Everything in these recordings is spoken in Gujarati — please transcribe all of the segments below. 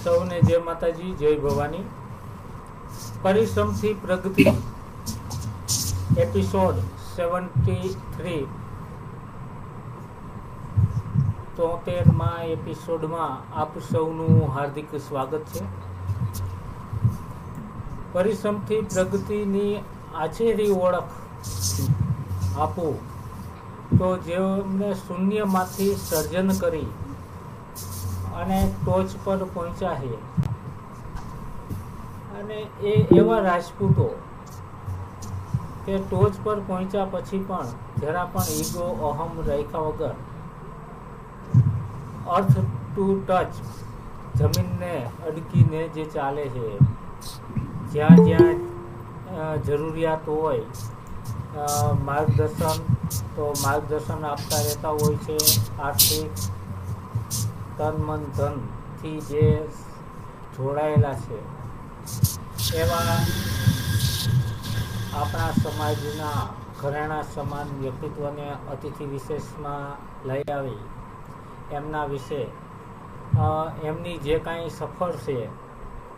સૌને જય માતાજી, જય ભવાની. પરિશ્રમથી પ્રગતિ એપિસોડ 73 73માં એપિસોડમાં આપ સૌનું હાર્દિક સ્વાગત છે. પરિશ્રમથી પ્રગતિની આછેરી ઓળખ આપું તો જેમને શૂન્યમાંથી સર્જન કરી અને ટોચ પર પહોંચ્યા છે, અને એવા રાજપૂતો કે ટોચ પર પહોંચ્યા પછી પણ જરા પણ ઈગો અહમ રાખ્યા વગર અર્થ ટુ ટચ જમીનને અડકીને જે ચાલે છે, જ્યાં જ્યાં જરૂરિયાત હોય માર્ગદર્શન આપતા રહેતા હોય છે. આર્થિક તન મન ધનથી જે જોડાયેલા છે એવા આપણા સમાજના ઘરેણા સમાન વ્યક્તિત્વને અતિથિ વિશેષમાં લઈ આવી એમના વિશે એમની જે કાંઈ સફળ છે,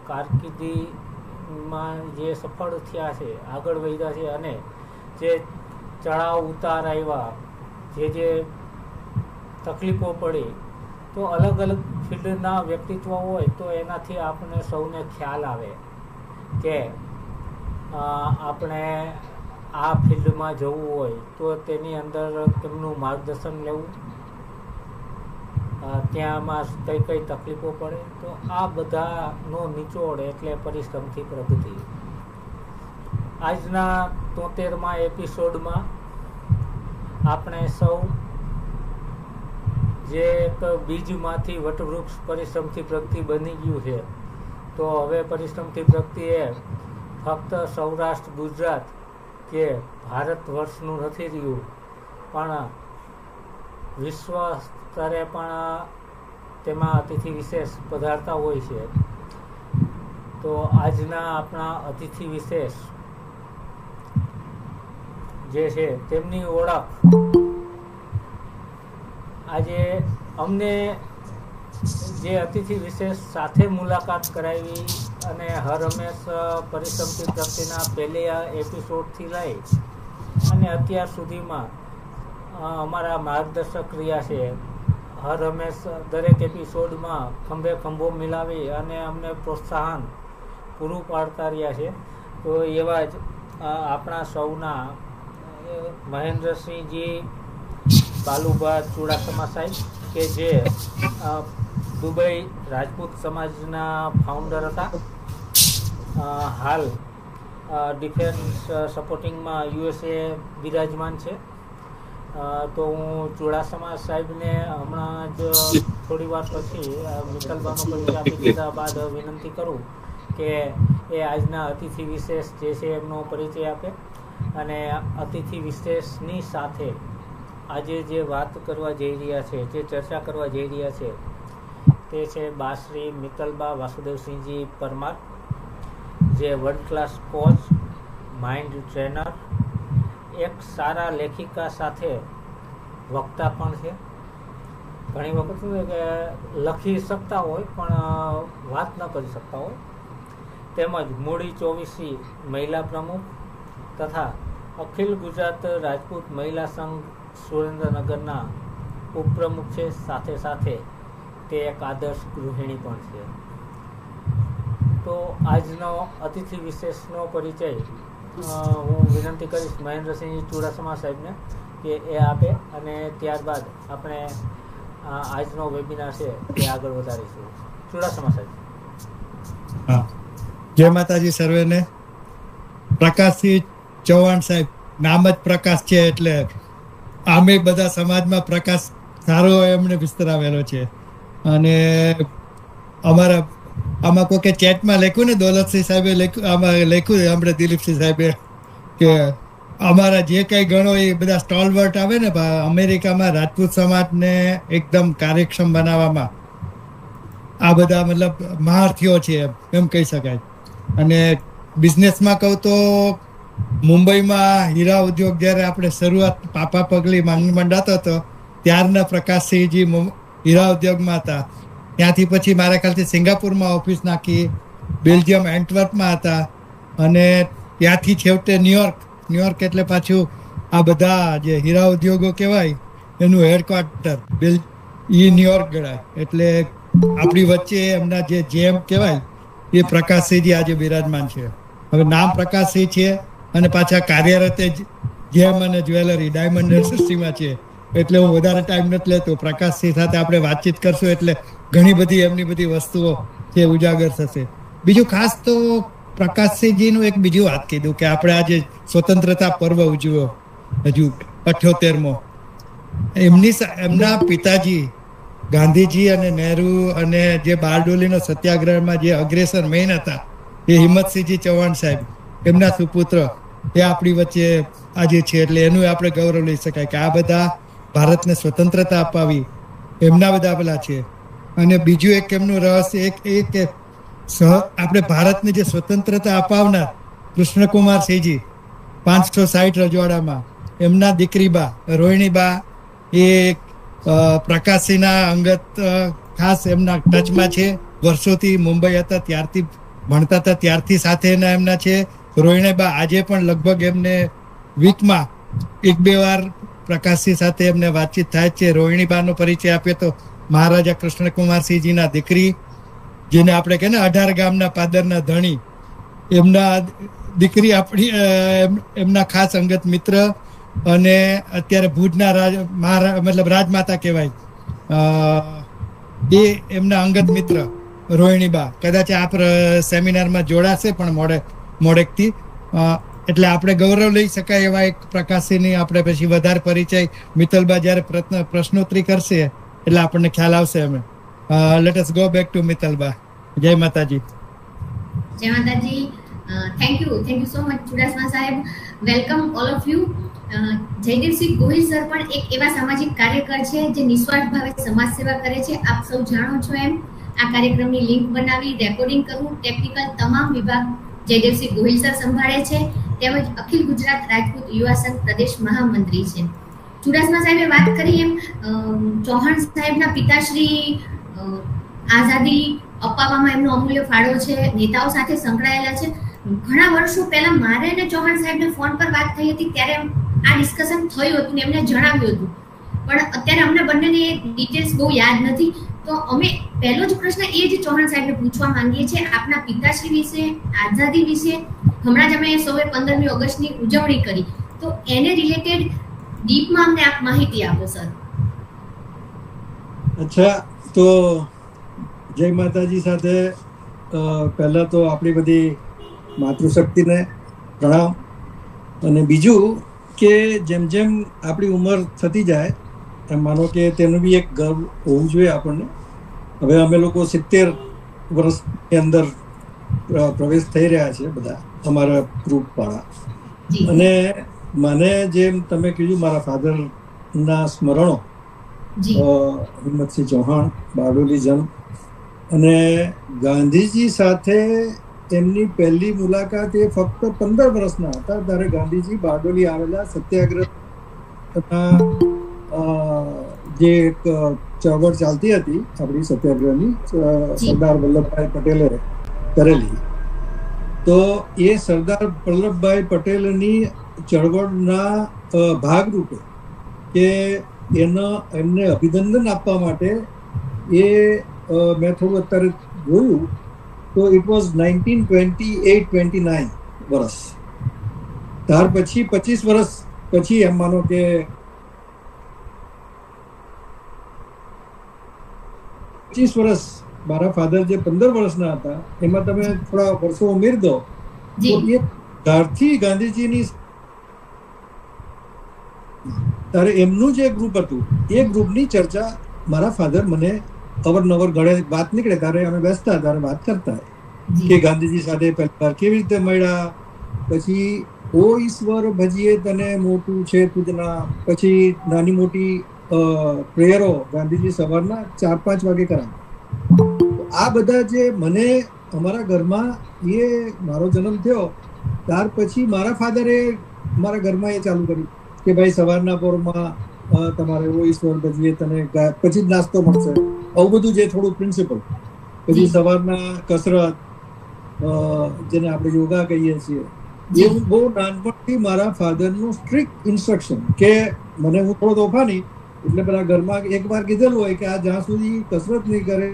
કારકિર્દીમાં જે સફળ થયા છે, આગળ વધ્યા છે, અને જે ચડાવ ઉતાર આવ્યા, જે તકલીફો પડી, તો અલગ અલગ ફિલ્ડના વ્યક્તિત્વ હોય તો એનાથી આપણે સૌને ખ્યાલ આવે કે આપણે આ ફિલ્ડમાં જવું હોય તો તેની અંદર કેમનું માર્ગદર્શન લેવું, ત્યાંમાં કઈ કઈ તકલીફો પડે. તો આ બધાનો નિચોડ એટલે પરિશ્રમથી પ્રગતિ. આજના 73માં એપિસોડમાં આપણે સૌ જે એક બીજમાંથી વટવૃક્ષ પરિશ્રમથી પ્રગતિ બની ગયું છે, તો હવે પરિશ્રમથી પ્રગતિ એ ફક્ત સૌરાષ્ટ્ર ગુજરાત કે ભારત વર્ષનું નથી રહ્યું, પણ વિશ્વ સ્તરે પણ તેમાં અતિથિ વિશેષ પધારતા હોય છે. તો આજના આપણા અતિથિ વિશેષ જે છે તેમની ઓળખ આજે અમને જે અતિથિ વિશેષ સાથે મુલાકાત કરાવી અને હર હંમેશ પરિશ્રમથી પ્રગતિના પહેલી એપિસોડથી લઈ અને અત્યાર સુધીમાં અમારા માર્ગદર્શક રહ્યા છે. હર હંમેશ દરેક એપિસોડમાં ખંભે ખંભો મિલાવી અને અમને પ્રોત્સાહન પૂરું પાડતા રહ્યા છે. તો એવા જ આપણા સૌના મહેન્દ્રસિંહજી બાલુભા ચુડાસમા સાહેબ કે જે દુબઈ રાજપૂત સમાજના ફાઉન્ડર હતા, હાલ ડિફેન્સ સપોર્ટિંગમાં USA બિરાજમાન છે. તો હું ચુડાસમા સાહેબને હમણાં જ થોડી વાર પછી મિત્તલબાનો પરિચય આપી દીધા બાદ વિનંતી કરું કે એ આજના અતિથિ વિશેષ જે છે એમનો પરિચય આપે. અને અતિથિ વિશેષની સાથે આજે જે વાત કરવા જઈ રહ્યા છે, જે ચર્ચા કરવા જઈ રહ્યા છે, તે છે બાશ્રી મિત્તલબા વાસુદેવસિંહજી પરમાર, જે world class coach, mind trainer, એક સારા લેખિકા સાથે વક્તા પણ છે. ઘણી વખત શું છે કે લખી શકતા હોય પણ વાત ન કરી શકતા હોય. તેમજ મૂડી 24 મહિલા પ્રમુખ તથા અખિલ ગુજરાત રાજપૂત મહિલા સંઘ સુરેન્દ્રનગરના ઉપપ્રમુખ છે. સાથે સાથે તે એક આદર્શ ગૃહિણી પણ છે. તો આજનો અતિથિ વિશેષનો પરિચય હું વિનંતી કરીશ મહેન્દ્રસિંહ ચુડાસમા સાહેબને કે એ આપે, અને ત્યારબાદ આપણે આજનો વેબિનાર છે એ આગળ વધારીશું. ચુડાસમા સાહેબ. હા, જય માતાજી સર્વેને. પ્રકાશસિંહ ચૌહાણ સાહેબ, નામ જ પ્રકાશ છે એટલે આમે બધા સમાજમાં પ્રકાશ સારો એમણે વિસ્તરાવેલો છે. અને અમારા આમાં કોઈ ચેટમાં લખ્યું ને, દોલતસિંહ સાહેબે આમાં લખ્યું આપણે દિલીપસિંહ સાહેબે કે અમારા જે કંઈ ગણો એ બધા સ્ટોલવર્ટ આવે ને અમેરિકામાં રાજપૂત સમાજને એકદમ કાર્યક્ષમ બનાવવામાં આ બધા મતલબ મહારથીઓ છે એમ કહી શકાય. અને બિઝનેસમાં કહું તો મુંબઈમાં હીરા ઉદ્યોગ જ્યારે આપણે શરૂઆત પાપા પગલી માંડતો હતો ત્યારના પ્રકાશસિંહજી હીરા ઉદ્યોગમાં હતા. ત્યાંથી પછી મારા ખ્યાલથી સિંગાપુરમાં ઓફિસ નાખી, બેલ્જિયમ એન્ટવર્પમાં હતા, અને ત્યાંથી છેવટે ન્યુયોર્ક એટલે પાછું આ બધા જે હીરા ઉદ્યોગો કહેવાય એનું હેડક્વાર્ટર એ ન્યુયોર્ક ગણાય. એટલે આપણી વચ્ચે એમના જે જેમ કહેવાય એ પ્રકાશસિંહજી આજે બિરાજમાન છે. હવે નામ પ્રકાશસિંહ છે અને પાછા કાર્યરત જેમ અને જ્વેલરી ડાયમંડ ઇન્ડસ્ટ્રીમાં છે, એટલે હું વધારે ટાઈમ નથી લેતો. પ્રકાશસિંહ સાથે આપણે વાતચીત કરશું એટલે ઘણી બધી એમની બધી વસ્તુઓ છે ઉજાગર થશે. બીજું ખાસ તો પ્રકાશસિંહજીનું એક બીજું વાત કીધું કે આપણે આજે સ્વતંત્રતા પર્વ ઉજવ્યો હજુ 78મો. એમના પિતાજી ગાંધીજી અને નહેરુ અને જે બારડોલીનો સત્યાગ્રહમાં જે અગ્રેસર મેઇન હતા એ હિંમતસિંહજી ચૌહાણ સાહેબ, એમના સુપુત્ર, એ આપણી વચ્ચે આજે છે. એટલે એનું આપણે ગૌરવ લઈ શકાય કે આ બધા ભારતને સ્વતંત્રતા અપાવી એમના બધા પેલા છે. અને બીજું એક એમનું રહસ્ય એક આપણે ભારતને જે સ્વતંત્રતા અપાવનાર કૃષ્ણકુમારસિંહજી 560 રજવાડામાં, એમના દીકરીબા રોહિણીબા એ પ્રકાશસિંહના અંગત ખાસ એમના ટચમાં છે. વર્ષોથી મુંબઈ હતા ત્યારથી ભણતા હતા ત્યારથી સાથે એમના છે. રોહિણીબા આજે પણ લગભગ એમને વીકમાં 1-2 વાર પ્રકાશસિંહ સાથે એમને વાતચીત થાય છે. રોહિણીબાનો પરિચય આપ્યો તો મહારાજા કૃષ્ણકુમારસિંહજીના દીકરી, જેને આપણે કહે ને 18 ગામના પાદરના ધણી, એમના દીકરી આપણી એમના ખાસ અંગત મિત્ર, અને અત્યારે ભુજના રાજમાતા કહેવાય એ એમના અંગત મિત્ર રોહિણીબા. કદાચ આ સેમિનારમાં જોડાશે પણ મોડેકથી. એટલે આપણે ગૌરવ લઈ શકાય એવા એક પ્રકાશસિંહની આપણે પછી વધારે પરિચય મિત્તલબા જ્યારે પ્રશ્નોત્તરી કરશે એટલે આપણને ખ્યાલ આવશે. અમે let us go back to Mittalba. જય માતાજી. જય માતાજી. Thank you so much Chudasama સાહેબ. Welcome all of you. Jaydevsinh Gohil sir પણ એક એવા સામાજિક કાર્યકર છે જે નિસ્વાર્થ ભાવે સમાજ સેવા કરે છે. આપ સૌ જાણો છો એમ. આ કાર્યક્રમની લિંક બનાવી, રેકોર્ડિંગ કરવું, ટેકનિકલ તમામ વિભાગ જયદેવસિંહ ગોહિલ સર સંભાળે છે. તેમજ અખિલ ગુજરાત રાજપૂત યુવા સંઘ પ્રદેશ મહામંત્રી છે. ચુડાસમા સાહેબે વાત કરી એમ ચૌહાણ સાહેબના પિતાશ્રી આઝાદી અપાવવામાં એમનો અમૂલ્ય ફાળો છે, નેતાઓ સાથે સંકળાયેલા છે. ઘણા વર્ષો પહેલા મારે અને ચૌહાણ સાહેબને ફોન પર વાત થઈ હતી ત્યારે આ ડિસ્કશન થયું હતું ને એમને જણાવ્યું હતું, પણ અત્યારે અમને બંનેને ડિટેલ્સ બહુ યાદ નથી. તો અમે પહેલો જ પ્રશ્ન એ જ ચૌહાણ સાહેબને પૂછવા માંગીએ છીએ આપના પિતાશ્રી વિશે, આઝાદી વિશે. હમણાં જ અમે સૌએ 15મી ઓગસ્ટની ઉજવણી કરી, તો એને રિલેટેડ ડીપમાં અમને આપ માહિતી આપો સર. અચ્છા, તો જય માતાજી સાથે પહેલા તો આપણી બધી માતૃશક્તિને પ્રણામ. અને બીજું કે જેમ જેમ આપણી ઉંમર થતી જાય એમ માનો કે તેનું બી એક ગર્વ હોવું જોઈએ આપણને. હવે અમે લોકો 70 વર્ષની અંદર પ્રવેશ થઈ રહ્યા છે બધા અમારા ગ્રુપવાળા. અને મને જેમ તમે કીધું મારા ફાધરના સ્મરણો, હિંમતસિંહ ચૌહાણ, બારડોલી જન્મ, અને ગાંધીજી સાથે એમની પહેલી મુલાકાત એ ફક્ત 15 વર્ષના હતા ત્યારે ગાંધીજી બારડોલી આવેલા સત્યાગ્રહ જે એક ચળવળ ચાલતી હતી આપણી સત્યાગ્રહની, સરદાર વલ્લભભાઈ પટેલે કરેલી. તો એ સરદાર વલ્લભભાઈ પટેલની ચળવળના ભાગરૂપે કે એમને અભિનંદન આપવા માટે એ મેં થોડું અત્યારે જોયું તો ઇટ વોઝ 1928-29 વર્ષ. ત્યાર પછી 25 વર્ષ પછી એમ માનો કે 25 વર્ષ મારા ફાધર જે 15 વર્ષના હતા એમાં તમે થોડા વર્ષો ઉમેરી દો તો એ ત્યારથી ગાંધીજીની ત્યારે એમનું જે ગ્રુપ હતું એ ગ્રુપની ચર્ચા મારા ફાધર મને અવરનવર ઘરે વાત નીકળે ત્યારે અમે બેસતા ત્યારે વાત કરતા કે ગાંધીજી સાથે પહેલા કેવી રીતે મળ્યા, પછી ઓ ઈશ્વર ભજીએ તને મોટું છે તુજના, પછી નાની મોટી પ્રેયરો ગાંધીજી સવારના 4-5 વાગે કરાવે. આ બધા જે મને અમારા ઘરમાં એ મારો જન્મ થયો ત્યાર પછી મારા ફાધરે મારા ઘરમાં એ ચાલુ કર્યું કે ભાઈ સવારના પોરમાં તમારે એવો ઈશ્વર ભજીએ તને પછી જ નાસ્તો મળશે, આવું બધું જે થોડું પ્રિન્સિપલ. પછી સવારના કસરત, જેને આપણે યોગા કહીએ છીએ, એ હું બહુ નાનપણથી મારા ફાધરનું સ્ટ્રિક્ટ ઇન્સ્ટ્રક્શન કે મને હું થોડો તોફાની એટલે પેલા ઘરમાં એક વાર કીધેલું હોય કે આ જ્યાં સુધી કસરત નહીં કરે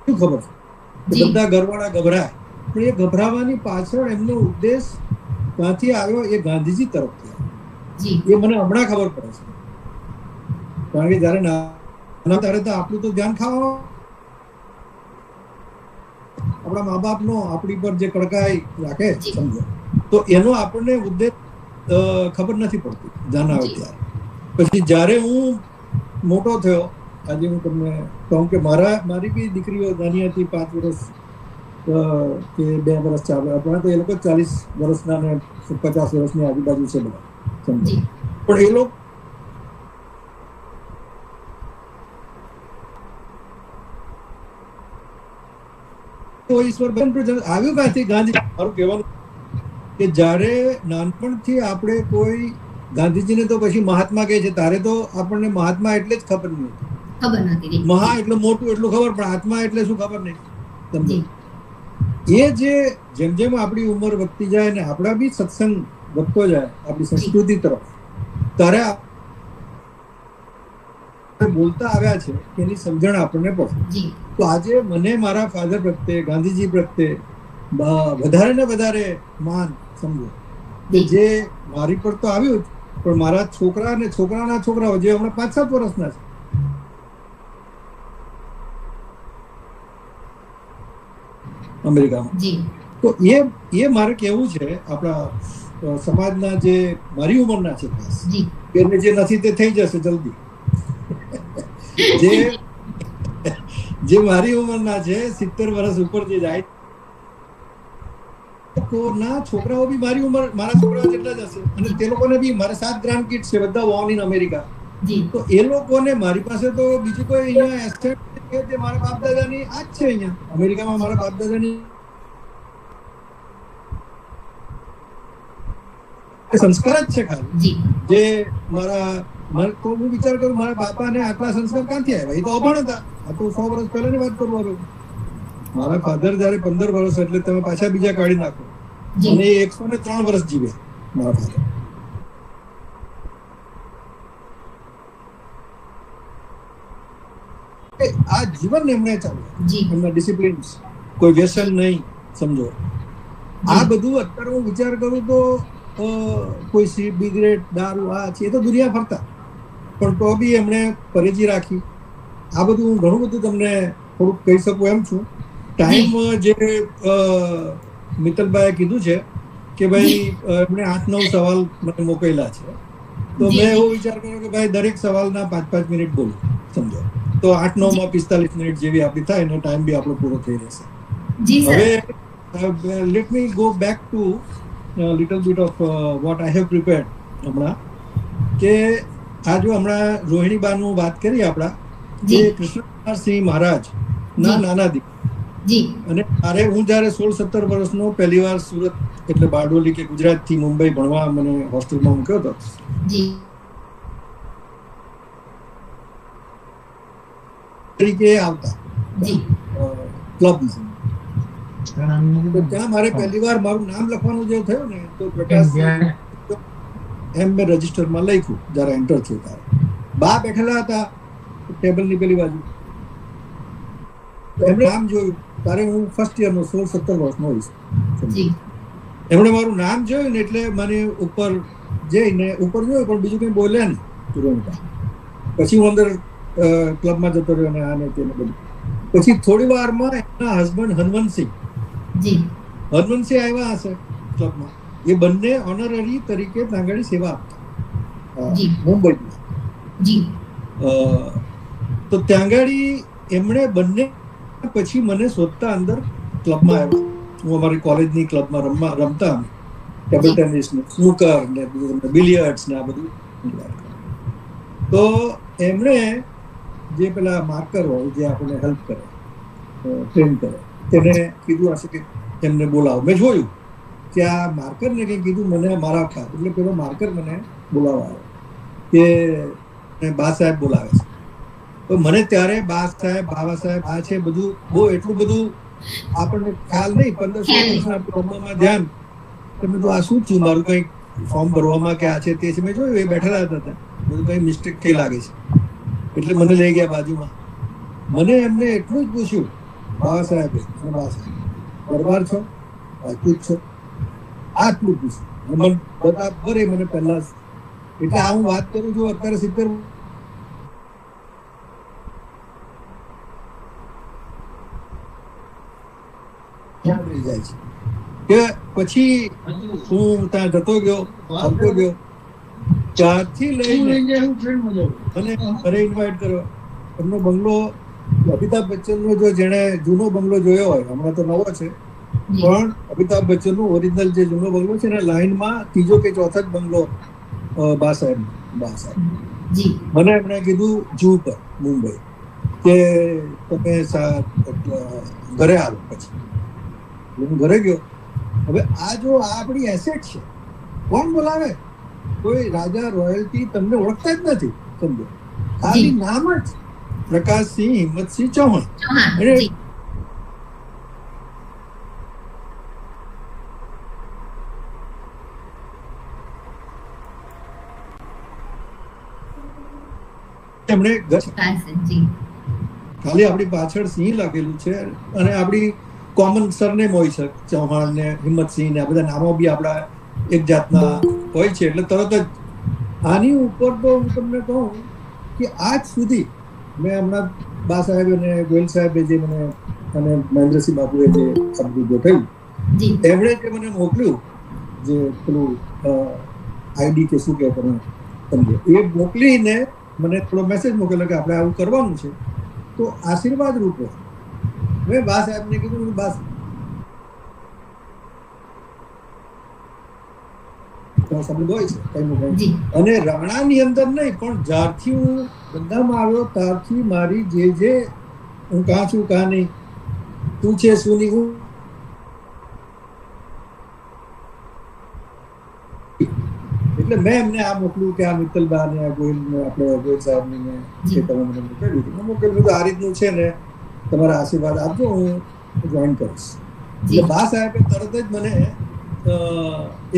શું ખબર છે, બધા ઘરવાળા ગભરાય, પણ એ ગભરાવાની પાછળ એમનો ઉદ્દેશ ક્યાંથી આવ્યો એ ગાંધીજી તરફથી, એ મને હમણાં ખબર પડે છે. કારણ કે જયારે નાના ત્યારે તો આપણું તો ધ્યાન ખાવા આપણા મા બાપ નો આપણી પર જે કડકાઈ રાખે સમજો, તો એનો આપણને ઉદ્દેશ ખબર નથી પડતી ધ્યાન આવે ત્યારે. પછી જયારે હું મોટો થયો, આજે હું તમને કહું કે મારી બી દીકરીઓ નાની હતી, 5 વર્ષ કે 2 વર્ષ ચાલે, આપણે તો એ લોકો 40 વર્ષના ને 50 વર્ષની આજુબાજુ છે બધા સમજો. પણ એ લોકો ઈશ્વર આવ્યું ક્યાંથી? ગાંધી. મારું કહેવાનું કે જ્યારે નાનપણથી આપણે કોઈ ગાંધીજીને તો પછી મહાત્મા કહે છે, તારે તો આપણને મહાત્મા એટલે જ ખબર નથી, મહા એટલે મોટું એટલું ખબર, પણ આત્મા એટલે શું ખબર નહીં સમજો. એ જે જેમ જેમ આપણી ઉંમર વધતી જાય ને આપણા બી સત્સંગ વધતો જાય આપણી સંસ્કૃતિ તરફ, ત્યારે બોલતા આવ્યા છે એની સમજણ આપણને પડે. તો આજે મને મારા ફાધર પ્રત્યે, ગાંધીજી પ્રત્યે વધારે ને વધારે માન સમજો કે જે મારી પર તો આવ્યું જ, પણ મારા છોકરા ને છોકરાના છોકરાઓ જે હમણાં 5-7 વર્ષના છે, અમેરિકામાં, તો એ મારે કેવું છે આપણા સમાજના જે મારી ઉંમરના છે ખાસ, એને જે નથી તે થઈ જશે જલ્દી, જે મારી ઉંમરના છે 70 વર્ષ ઉપર જે જાય ના છોકરાઓ બી મારી ઉંમર, મારા છોકરાઓ જેટલા જ હશે, અને તે લોકોને બી મારે 7 ગ્રાન્ડ કિડ્સ છે, બધા વોર્ન ઇન અમેરિકા. તો એ લોકોને મારી પાસે તો બીજું કોઈ અહીંયા એસ્ટેટ છે, મારા બાપ દાદાની આ જ છે. અહીંયા અમેરિકામાં મારા બાપ દાદાની સંસ્કાર જ છે ખાલી. જે તો હું વિચાર કરું મારા બાપાને આટલા સંસ્કાર ક્યાંથી આવ્યા? એ તો અભણ હતા. આ તો 100 વર્ષ પહેલાની વાત કરું હવે. મારા ફાધર જયારે 15 વર્ષ, એટલે તમે પાછા બીજા કાઢી નાખો, અને 103 વર્ષ જીવ્યા મારા ફાધર. આ જીવન એમણે ચાલ્યું, એમના ડિસિપ્લિન, કોઈ વ્યસન નહીં સમજો. આ બધું અત્યારે હું વિચાર કરું તો કોઈ સિગરેટ, દારૂ, આ છે, એ તો દુનિયા ફરતા, પણ તો બી એમણે પરેજી રાખી. આ બધું હું ઘણું બધું તમને થોડુંક કહી શકું એમ છું. ટાઈમ જે મિત્તલભાઈએ કીધું છે કે ભાઈ એમણે 8-9 સવાલ મને મોકલેલા છે, તો મેં એવો વિચાર કર્યો કે ભાઈ દરેક સવાલના 5-5 મિનિટ બોલું સમજો, તો 8-9 માં 45 મિનિટ જેવી આપણી થાય ને ટાઈમ બી આપણો પૂરો થઈ રહેશે. હવે let me go back two little bit of what I have prepared. હમણાં કે આ જો હમણાં રોહિણીબાનું વાત કરી આપણા, જે કૃષ્ણકુમારસિંહ મહારાજ ના નાના દીકરા, અને મારે હું જયારે 16-17 વર્ષનો પહેલી વાર સુરત એટલે બારડોલી કે ગુજરાતથી મુંબઈ ભણવા મને હોસ્ટેલમાં મૂક્યો હતો, તરીકે આવતા ક્લબમાં, તો ત્યાં મારે પહેલી વાર મારું નામ લખવાનું જે થયું ને, તો પ્રકાશ એમ મેં રજીસ્ટરમાં લખ્યું જયારે એન્ટર થયું ત્યારે. બા બેઠેલા હતા ટેબલની પેલી બાજુ, એમણે નામ જોયું ત્યારે હું ફર્સ્ટ યરનો 16-17 વર્ષનો હોઈશ. એમણે મારું નામ જોયું ને એટલે મને ઉપર જઈને ઉપર જોયું, પણ બીજું કંઈ બોલ્યા નહીં તુરંત. પછી હું અંદર ક્લબમાં જતો રહ્યો, ને આને તેને બધું. પછી થોડી વારમાં એમના હસબન્ડ હનવંતસિંહ આવ્યા હશે ક્લબમાં, એ બંને ઓનરરી તરીકે ત્યાં સેવા આપતા મુંબઈમાં. તો ત્યાં એમણે બંને પછી મને શોધતા અંદર ક્લબમાં આવ્યા. હું અમારી કોલેજની ક્લબમાં રમતા અમે ટેબલ ટેનિસ ને સ્નૂકર ને બિલિયર્ડ્સ ને આ બધું. તો એમણે જે પેલા માર્કર હોય જે આપણને હેલ્પ કરે, ટ્રેન કરે, તેને કીધું હશે કે એમને બોલાવો. મેં જોયું કે આ માર્કરને કંઈ કીધું, મને મારા ખ્યાલ એટલે પેલો માર્કર મને બોલાવવા આવ્યો કે બા સાહેબ બોલાવે છે. તો મને ત્યારે બા સાહેબ, બાબા સાહેબ આ છે બધું બહુ એટલું બધું આપણને ખ્યાલ નહીં. 15-16 વર્ષના પ્રોબ્લેમમાં ધ્યાન તમે તો આ શું થયું, મારું કંઈક ફોર્મ ભરવામાં કે આ છે તે છે, મેં જોયું એ બેઠેલા હતા, બધું કંઈ મિસ્ટેક થઈ લાગે છે. એટલે મને લઈ ગયા બાજુમાં. મને એમને એટલું જ પૂછ્યું, બાબા સાહેબે અને બા સાહેબ પરમાર છો, રાજપૂત છો, આટલું પૂછ્યું. મને બરાબર એ મને પહેલા, એટલે આ હું વાત કરું છું અત્યારે 70 યાદ રહી જાય છે. કે પછી હું ત્યાં જતો ગયો, આવતો ગયો, ત્યારથી લઈને મને ઘરે ઇન્વાઇટ કર્યો. એમનો બંગલો અમિતાભ બચ્ચનનો, જો જેણે જૂનો બંગલો જોયો હોય, હમણાં તો નવો છે, પણ અમિતાભ બચ્ચનનો ઓરિજિનલ જે જૂનો બંગલો છે એના લાઈનમાં ત્રીજો કે ચોથો જ બંગલો બા સાહેબ. મને એમણે કીધું જૂ પર મુંબઈ કે તમે ઘરે આવો. પછી હું ઘરે ગયો. હવે આ જો આ આપણી એસેટ છે, કોણ બોલાવે? કોઈ રાજા રોયલ્ટી તમને ઓળખતા જ નથી, સમજો, ખાલી નામ જ પ્રકાશસિંહ હિંમતસિંહ ચૌહાણ. એમણે ખાલી આપણી પાછળ સિંહ લાગેલું છે અને આપણી કોમન સરનેમ હોય છે, ચૌહાણ ને હિંમતસિંહ ને આ બધા નામો બી આપણા એક જાતના હોય છે. એટલે તરત જ આની ઉપર તો હું તમને કહું કે આજ સુધી મેં હમણાં બા સાહેબ અને ગોયલ સાહેબે જે મને અને મહેન્દ્રસિંહ બાપુએ જે સમજૂત થયું, એમણે જે મને મોકલ્યું, જે પેલું આઈડી કે શું કે તમે સમજો, એ મોકલીને મને થોડો મેસેજ મોકલ્યો કે આપણે આવું કરવાનું છે, તો આશીર્વાદ રૂપે મેં બા સાહેબને કીધું, બા શબ્દ હોય છે કઈ. અને રાણાની અંદર નહીં, પણ જ્યારથી હું બધામાં આવ્યો ત્યારથી મારી જે હું કાં છું કાં નહીં, તું છે શું નહીં, હું એટલે મેં એમને આ મોકલ્યું કે આ મિત્તલબા ને આ ગોહિલને આપણે ગોહિલ સાહેબને જે તમે મને મોકલ્યું, મેં મોકલ્યું આ રીતનું છે ને, તમારા આશીર્વાદ આપજો, હું જોઈન કરીશ. એટલે બા સાહેબે તરત જ મને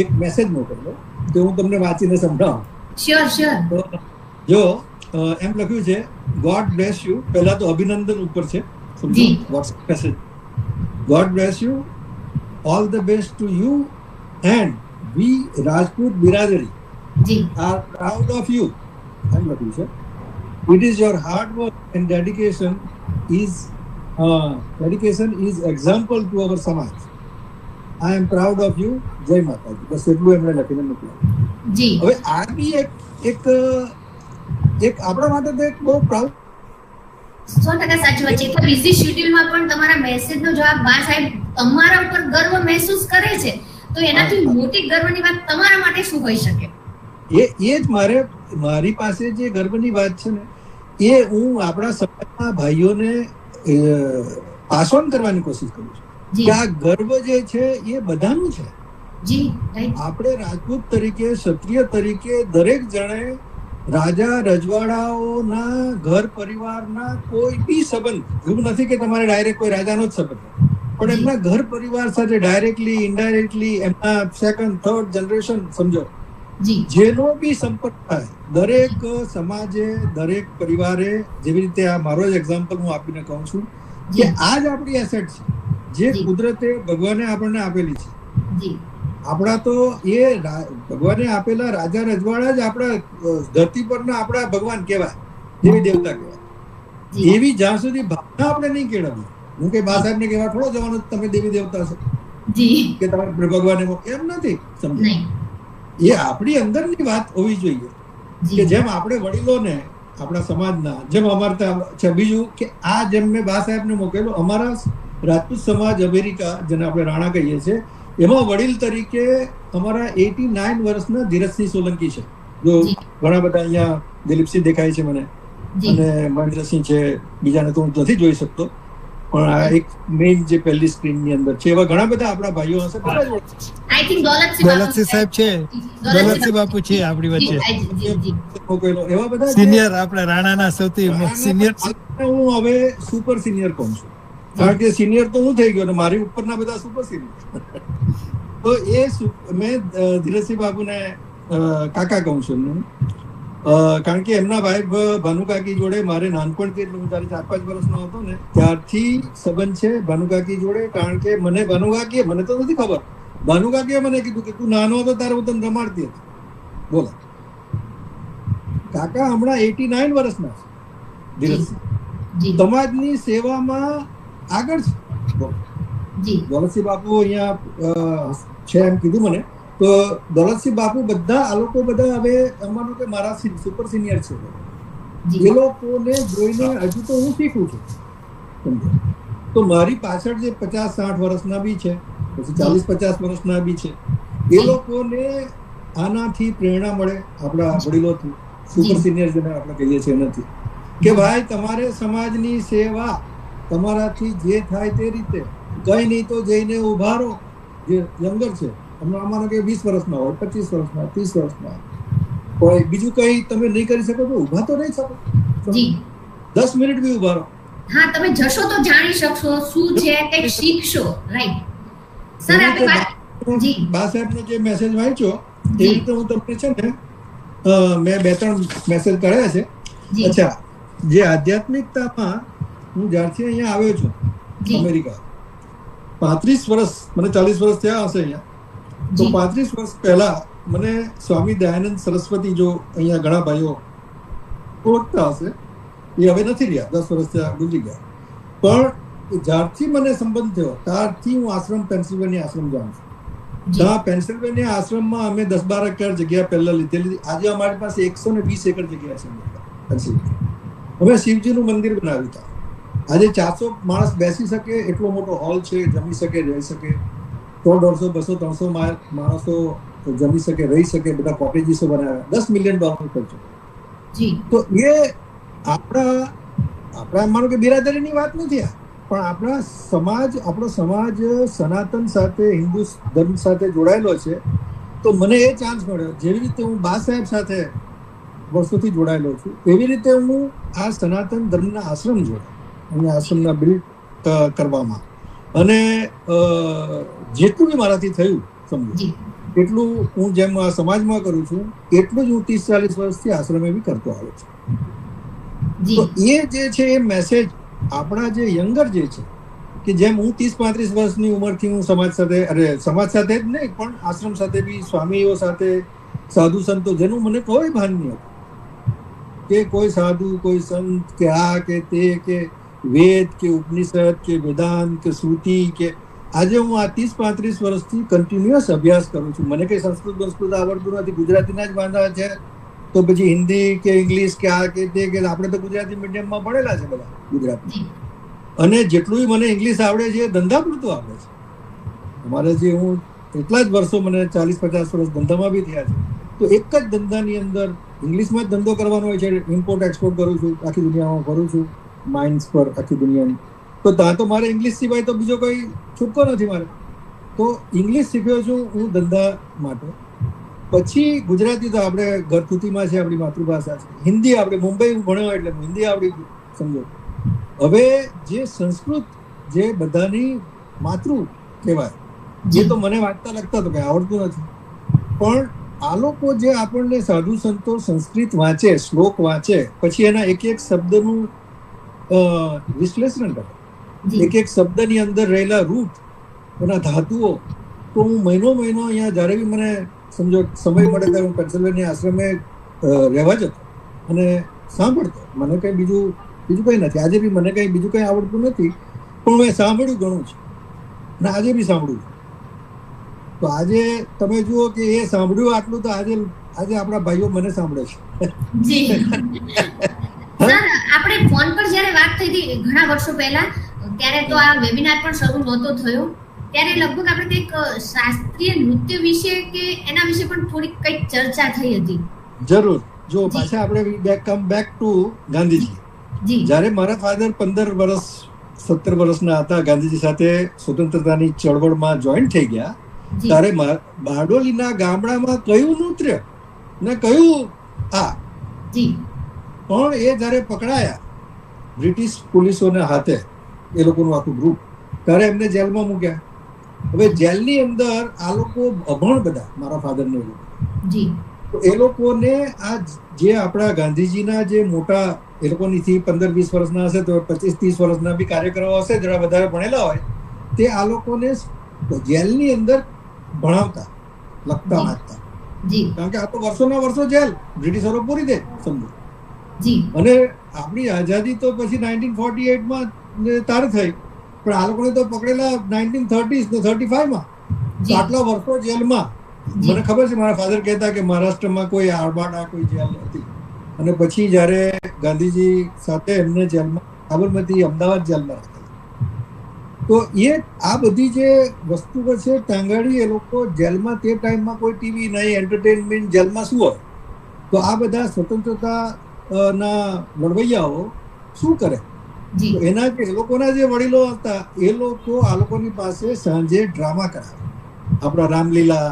એક મેસેજ મોકલ્યો કે હું તમને વાંચીને સમજાવું. જો એમ લખ્યું છે, ગોડ બ્લેસ યુ. પહેલા તો અભિનંદન ઉપર છે, સમજો, WhatsApp message. God bless you, all the best to you and we Rajput Biradari are proud of you. એમ લખ્યું છે. It is your hard work and dedication is example to our Samaj. I am proud of you. જય માતાજી. બસ એટલું એમણે લખીને મોકલ્યું. હવે આ બી એક આપણા માટે તો એક બહુ પ્રાઉડ. 100% સાચું વાત છે. તો બિઝી શેડ્યુલમાં પણ તમારા મેસેજનો જવાબ બા સાહેબ તમારા ઉપર ગર્વ મહેસૂસ કરે છે, તો એનાથી મોટી ગર્વની વાત તમારા માટે શું હોઈ શકે? એ જ મારી પાસે જે ગર્વની વાત છે ને, એ હું આપણા સમાજના ભાઈઓને પાસ ઓન કરવાની કોશિશ કરું છું કે આ ગર્વ જે છે એ બધાનું છે. આપણે રાજપૂત તરીકે, ક્ષત્રિય તરીકે દરેક જણે રાજા રજવાડાઓના ઘર પરિવારના કોઈ બી સંબંધ, એવું નથી કે તમારે ડાયરેક્ટ કોઈ રાજાનો જ સંબંધ, પણ એમના ઘર પરિવાર સાથે ડાયરેક્ટલી ઇનડાયરેક્ટલી એમના સેકન્ડ થર્ડ જનરેશન, સમજો, જેનો બી સંપર્ક થાય, દરેક સમાજે, દરેક પરિવારે, જેવી રીતે આ મારો જ એક્ઝામ્પલ હું આપીને કહું છું કે આ જ આપણી એસેટ છે જે કુદરતે ભગવાને આપણને આપેલી છે. આપણા તો એ ભગવાને આપેલા રાજા રજવાડા જ આપણા ધરતી પરના આપણા ભગવાન કહેવાય, દેવી દેવતા કહેવાય. એવી જ્યાં સુધી ભાવના આપણે નહીં કેળવીએ, હું કે બા સાહેબ ને કહેવા થોડો જવાનું તમે દેવી દેવતા છો કે તમારે ભગવાન એમ નથી, સમજો. એ આપણી અંદરની વાત હોવી જોઈએ કે જેમ આપણે વડીલોને આપણા સમાજના, જેમ અમારે ત્યાં બીજું કે આ જેમ મેં બા સાહેબને મોકલેલો, અમારા રાજપૂત સમાજ અમેરિકા, જેને આપણે રાણા કહીએ છીએ, એમાં વડીલ તરીકે અમારા 89 વર્ષના ધીરજસિંહ સોલંકી છે. જો ઘણા બધા અહીંયા દિલીપસિંહ દેખાય છે મને, અને મહેન્દ્રસિંહ છે, બીજાને તો હું નથી જોઈ શકતો, પણ આ એક મેઇન જે પહેલી સ્ક્રીનની અંદર છે એવા ઘણા બધા આપણા ભાઈઓ હશે, બધા જ ઓળખે. આઈ થિંક દોલતસિંહ સાહેબ છે, દોલતસિંહ બાપુ છે આપણી વચ્ચે, એવા બધા સિનિયર, આપણે રાણાના સૌથી સિનિયર. હું હવે સુપર સિનિયર કહું છું, કારણ કે સિનિયર તો હું થઈ ગયો ને મારી ઉપરના બધા સુપર સિનિયર. તો એ મેં ધીરજસિંહ બાબુને કાકા કહું છું એમને, કારણ કે એમના વાઇફ ભાનુકાકી જોડે મારે નાનપણથી, એટલે હું ત્યારે 4-5 વર્ષનો હતો ને ત્યારથી સંબંધ છે ભાનુકાકી જોડે. કારણ કે મને ભાનુકાકીએ, મને તો નથી ખબર, ભાનુકાકીએ મને કીધું કે તું નાનો હતો ત્યારે હું તને રમાડતી હતી. બોલો, કાકા હમણાં 89 વર્ષના છે ધીરજસિંહ, સમાજની સેવામાં આગળ છે. દોલતસિંહ બાપુ અહીંયા છે એમ કીધું મને, તો દોલતસિંહ બાપુ બધા આ લોકો બધા હવે અમારું કે મારા સુપર સિનિયર છે, એ લોકોને જોઈને હજુ તો હું શીખું છું. તો મારી પાછળ જે 50-60 વર્ષના બી છે, પછી 40-50 વર્ષના બી છે, એ લોકોને આનાથી પ્રેરણા મળે આપણા વડીલોથી, સુપર સિનિયર જેને આપણે કહીએ છીએ એનાથી, કે ભાઈ તમારે સમાજની સેવા તમારાથી જે થાય તે રીતે, કઈ નહીં તો જઈને ઉભા રહો. જે યંગર છે અમારા કે 20 વર્ષના હોય, 25 વર્ષના, 30 વર્ષના હોય, બીજું કઈ તમે નહીં કરી શકો તો ઉભા તો નહીં શકો, 10 મિનિટ બી ઉભા રહો. હા, તમે જશો તો જાણી શકશો શું છે, કંઈક શીખશો. રાઈટ સર, આપણે બા સાહેબનો જે મેસેજ વાંચ્યો એ રીતે હું તમને છે ને મેં 2-3 મેસેજ કર્યા છે. અચ્છા, જે આધ્યાત્મિકતામાં હું જ્યારથી અહીંયા આવ્યો છું અમેરિકા, 35 વર્ષ, મને 40 વર્ષ થયા હશે અહીંયા, તો 35 વર્ષ પહેલા મને સ્વામી દયાનંદ સરસ્વતી, જો અહીંયા ઘણા ભાઈઓ ઓળખતા હશે, એ હવે નથી રહ્યા, 10 વર્ષ ત્યાં ગુજરી ગયા, પણ જ્યારથી મને સંબંધ થયો ત્યારથી હું આશ્રમ, પેન્સિલ્વેનિયા આશ્રમ જાઉં છું. ત્યાં પેન્સિલ્વેનિયા આશ્રમમાં અમે 10-12 એકર જગ્યા પહેલા લીધેલી. આજે અમારી પાસે 120 એકર જગ્યા છે પેન્સિલ્વેનિયા. અમે શિવજીનું મંદિર બનાવ્યું હતા. આજે 400 માણસ બેસી શકે એટલો મોટો હોલ છે, જમી શકે, રહી શકે, 100, 150, 200, 300 માણસો જમી શકે, રહી શકે, બધા કોટેજીસો બનાવ્યા, $10 મિલિયન ખર્ચો. તો એ આપણા માનો કે બિરાદરીની વાત નથી, પણ આપણો સમાજ સનાતન સાથે, હિન્દુ ધર્મ સાથે જોડાયેલો છે. તો મને એ ચાન્સ મળ્યો, જેવી રીતે હું બા સાહેબ સાથે વર્ષોથી જોડાયેલો છું, એવી રીતે હું આ સનાતન ધર્મના આશ્રમ જોડાયો, અને આશ્રમના બિલ્ડ કરવામાં, અને જેટલું બી મારાથી થયું સમજો એટલું હું જેમ આ સમાજમાં કરું છું એટલું જ હું 30-40 વર્ષથી આશ્રમે બી કરતો આવ્યો છું. તો એ જે છે એ મેસેજ આપણા જે યંગર જે છે, કે જેમ હું 30-35 વર્ષની ઉંમરથી હું સમાજ સાથે જ નહીં પણ આશ્રમ સાથે બી, સ્વામીઓ સાથે, સાધુ સંતો, જેનું મને કોઈ ભાન નહીં હતું કે કોઈ સાધુ, કોઈ સંત, કે આ કે તે, કે વેદ કે ઉપનિષદ કે વેદાંત કે શ્રુતિ, કે આજે હું આ 30-35 વર્ષથી કન્ટિન્યુઅસ અભ્યાસ કરું છું. મને કઈ સંસ્કૃત આવડતું નથી, ગુજરાતીના જ વાંધા છે, તો પછી હિન્દી કે ઇંગ્લિશ કે આ કે તે, કે આપણે તો ગુજરાતી મીડિયમમાં ભણેલા છે બધા ગુજરાતી, અને જેટલું મને ઇંગ્લિશ આવડે છે એ ધંધા પૂરતું આવડે છે. અમારે જે હું એટલા જ વર્ષો, મને 40-50 વર્ષ ધંધામાં બી થયા છે, તો એક જ ધંધાની અંદર ઇંગ્લિશમાં જ ધંધો કરવાનો હોય છે. ઇમ્પોર્ટ એક્સપોર્ટ કરું છું, આખી દુનિયામાં ફરું છું, માઇન્સ પર આખી દુનિયાની. તો ત્યાં તો મારે ઇંગ્લિશ સિવાય તો બીજો કોઈ છૂટકો નથી મારે. તો ઇંગ્લિશ શીખ્યો છું હું ધંધા માટે. પછી ગુજરાતી તો આપણે ઘરકુતીમાં છે, આપણી માતૃભાષા છે. હિન્દી આપણે મુંબઈ ભણ્યો એટલે હિન્દી આવડી સમજો. હવે જે સંસ્કૃત જે બધાની માતૃ કહેવાય, એ તો મને વાંચતા લખતા તો કંઈ આવડતું નથી, પણ આ લોકો જે આપણને સાધુ સંતો સંસ્કૃત વાંચે, શ્લોક વાંચે, પછી એના એક એક શબ્દનું વિશ્લેષણ કરે, એક એક શબ્દની અંદર રહેલા રૂટ, એના ધાતુઓ. તો હું મહિનો અહીંયા જ્યારે બી મને સમજો સમય મળે ત્યારે હું પેન્સિલ્વેનિયા આશ્રમે રહેવા જતો અને સાંભળતો. મને કંઈ બીજું કંઈ નથી, આજે બી મને કંઈ બીજું કંઈ આવડતું નથી, પણ મેં સાંભળ્યું ઘણું છે અને આજે બી સાંભળ્યું. તો આજે તમે જુઓ કે એ સાંભળ્યું આટલું, તો આજે આપણા ભાઈઓ મને સાંભળે છે. આપણે ફોન પર જ્યારે વાત થઈ હતી ઘણા વર્ષો પહેલા, ત્યારે તો આ વેબિનાર પણ શરૂ નહોતો થયો, ત્યારે લગભગ આપણે કંઈક શાસ્ત્રીય નૃત્ય વિશે કે એના વિશે પણ થોડીક કંઈક ચર્ચા થઈ હતી. જરૂર. જો પાછા આપણે કમ બેક ટુ ગાંધીજી. જ્યારે મારા ફાધર 15 વર્ષ 17 વર્ષના હતા, ગાંધીજી સાથે સ્વતંત્રતાની ચળવળમાં જોઈન્ટ થઈ ગયા, જી ત્યારે બારડોલીના ગામડામાં કયું નૃત્ય ને કયું જી પણ એ જ્યારે પકડાયા બ્રિટિશ પોલીસોના હાથે, એ લોકોનું આખું ગ્રુપ, ત્યારે એમને જેલમાં મૂક્યા. હવે જેલની અંદર આ લોકો અભણ બધા, મારા ફાધરને જી તો એ લોકોને આ જે આપણા ગાંધીજીના જે મોટા, એ લોકોની 15-20 વર્ષના હશે તો 25-30 વર્ષના બી કાર્યકરો હશે, જરા વધારે ભણેલા હોય, તે આ લોકોને જેલની અંદર ભણાવતા, લખતા, વાંચતા. જી કારણ કે આ તો વર્ષોના વર્ષો જેલ બ્રિટિશરો પૂરી દે, સમજો. જી અને આપણી આઝાદી તો પછી 1948માં તાર થઈ, પણ આ લોકોને તો પકડેલા 1930s ને 35માં. તો આટલા વર્ષો જેલમાં. મને ખબર છે, મારા ફાધર કહેતા કે મહારાષ્ટ્રમાં કોઈ આરબાડા કોઈ જેલ હતી, અને પછી જ્યારે ગાંધીજી સાથે એમને જેલમાં, સાબરમતી અમદાવાદ જેલમાં રાખેલા. તો એ આ બધી જે વસ્તુઓ છે તાંગાડી, એ લોકો જેલમાં તે ટાઈમમાં કોઈ ટીવી નહીં, એન્ટરટેનમેન્ટ, જેલમાં શું હોય, તો આ બધા સ્વતંત્રતા ના લડવૈયાઓ શું કરે, એના એ લોકોના જે વડીલો હતા, એ લોકો આ લોકોની પાસે સાંજે ડ્રામા કરાવે, આપણા રામલીલા,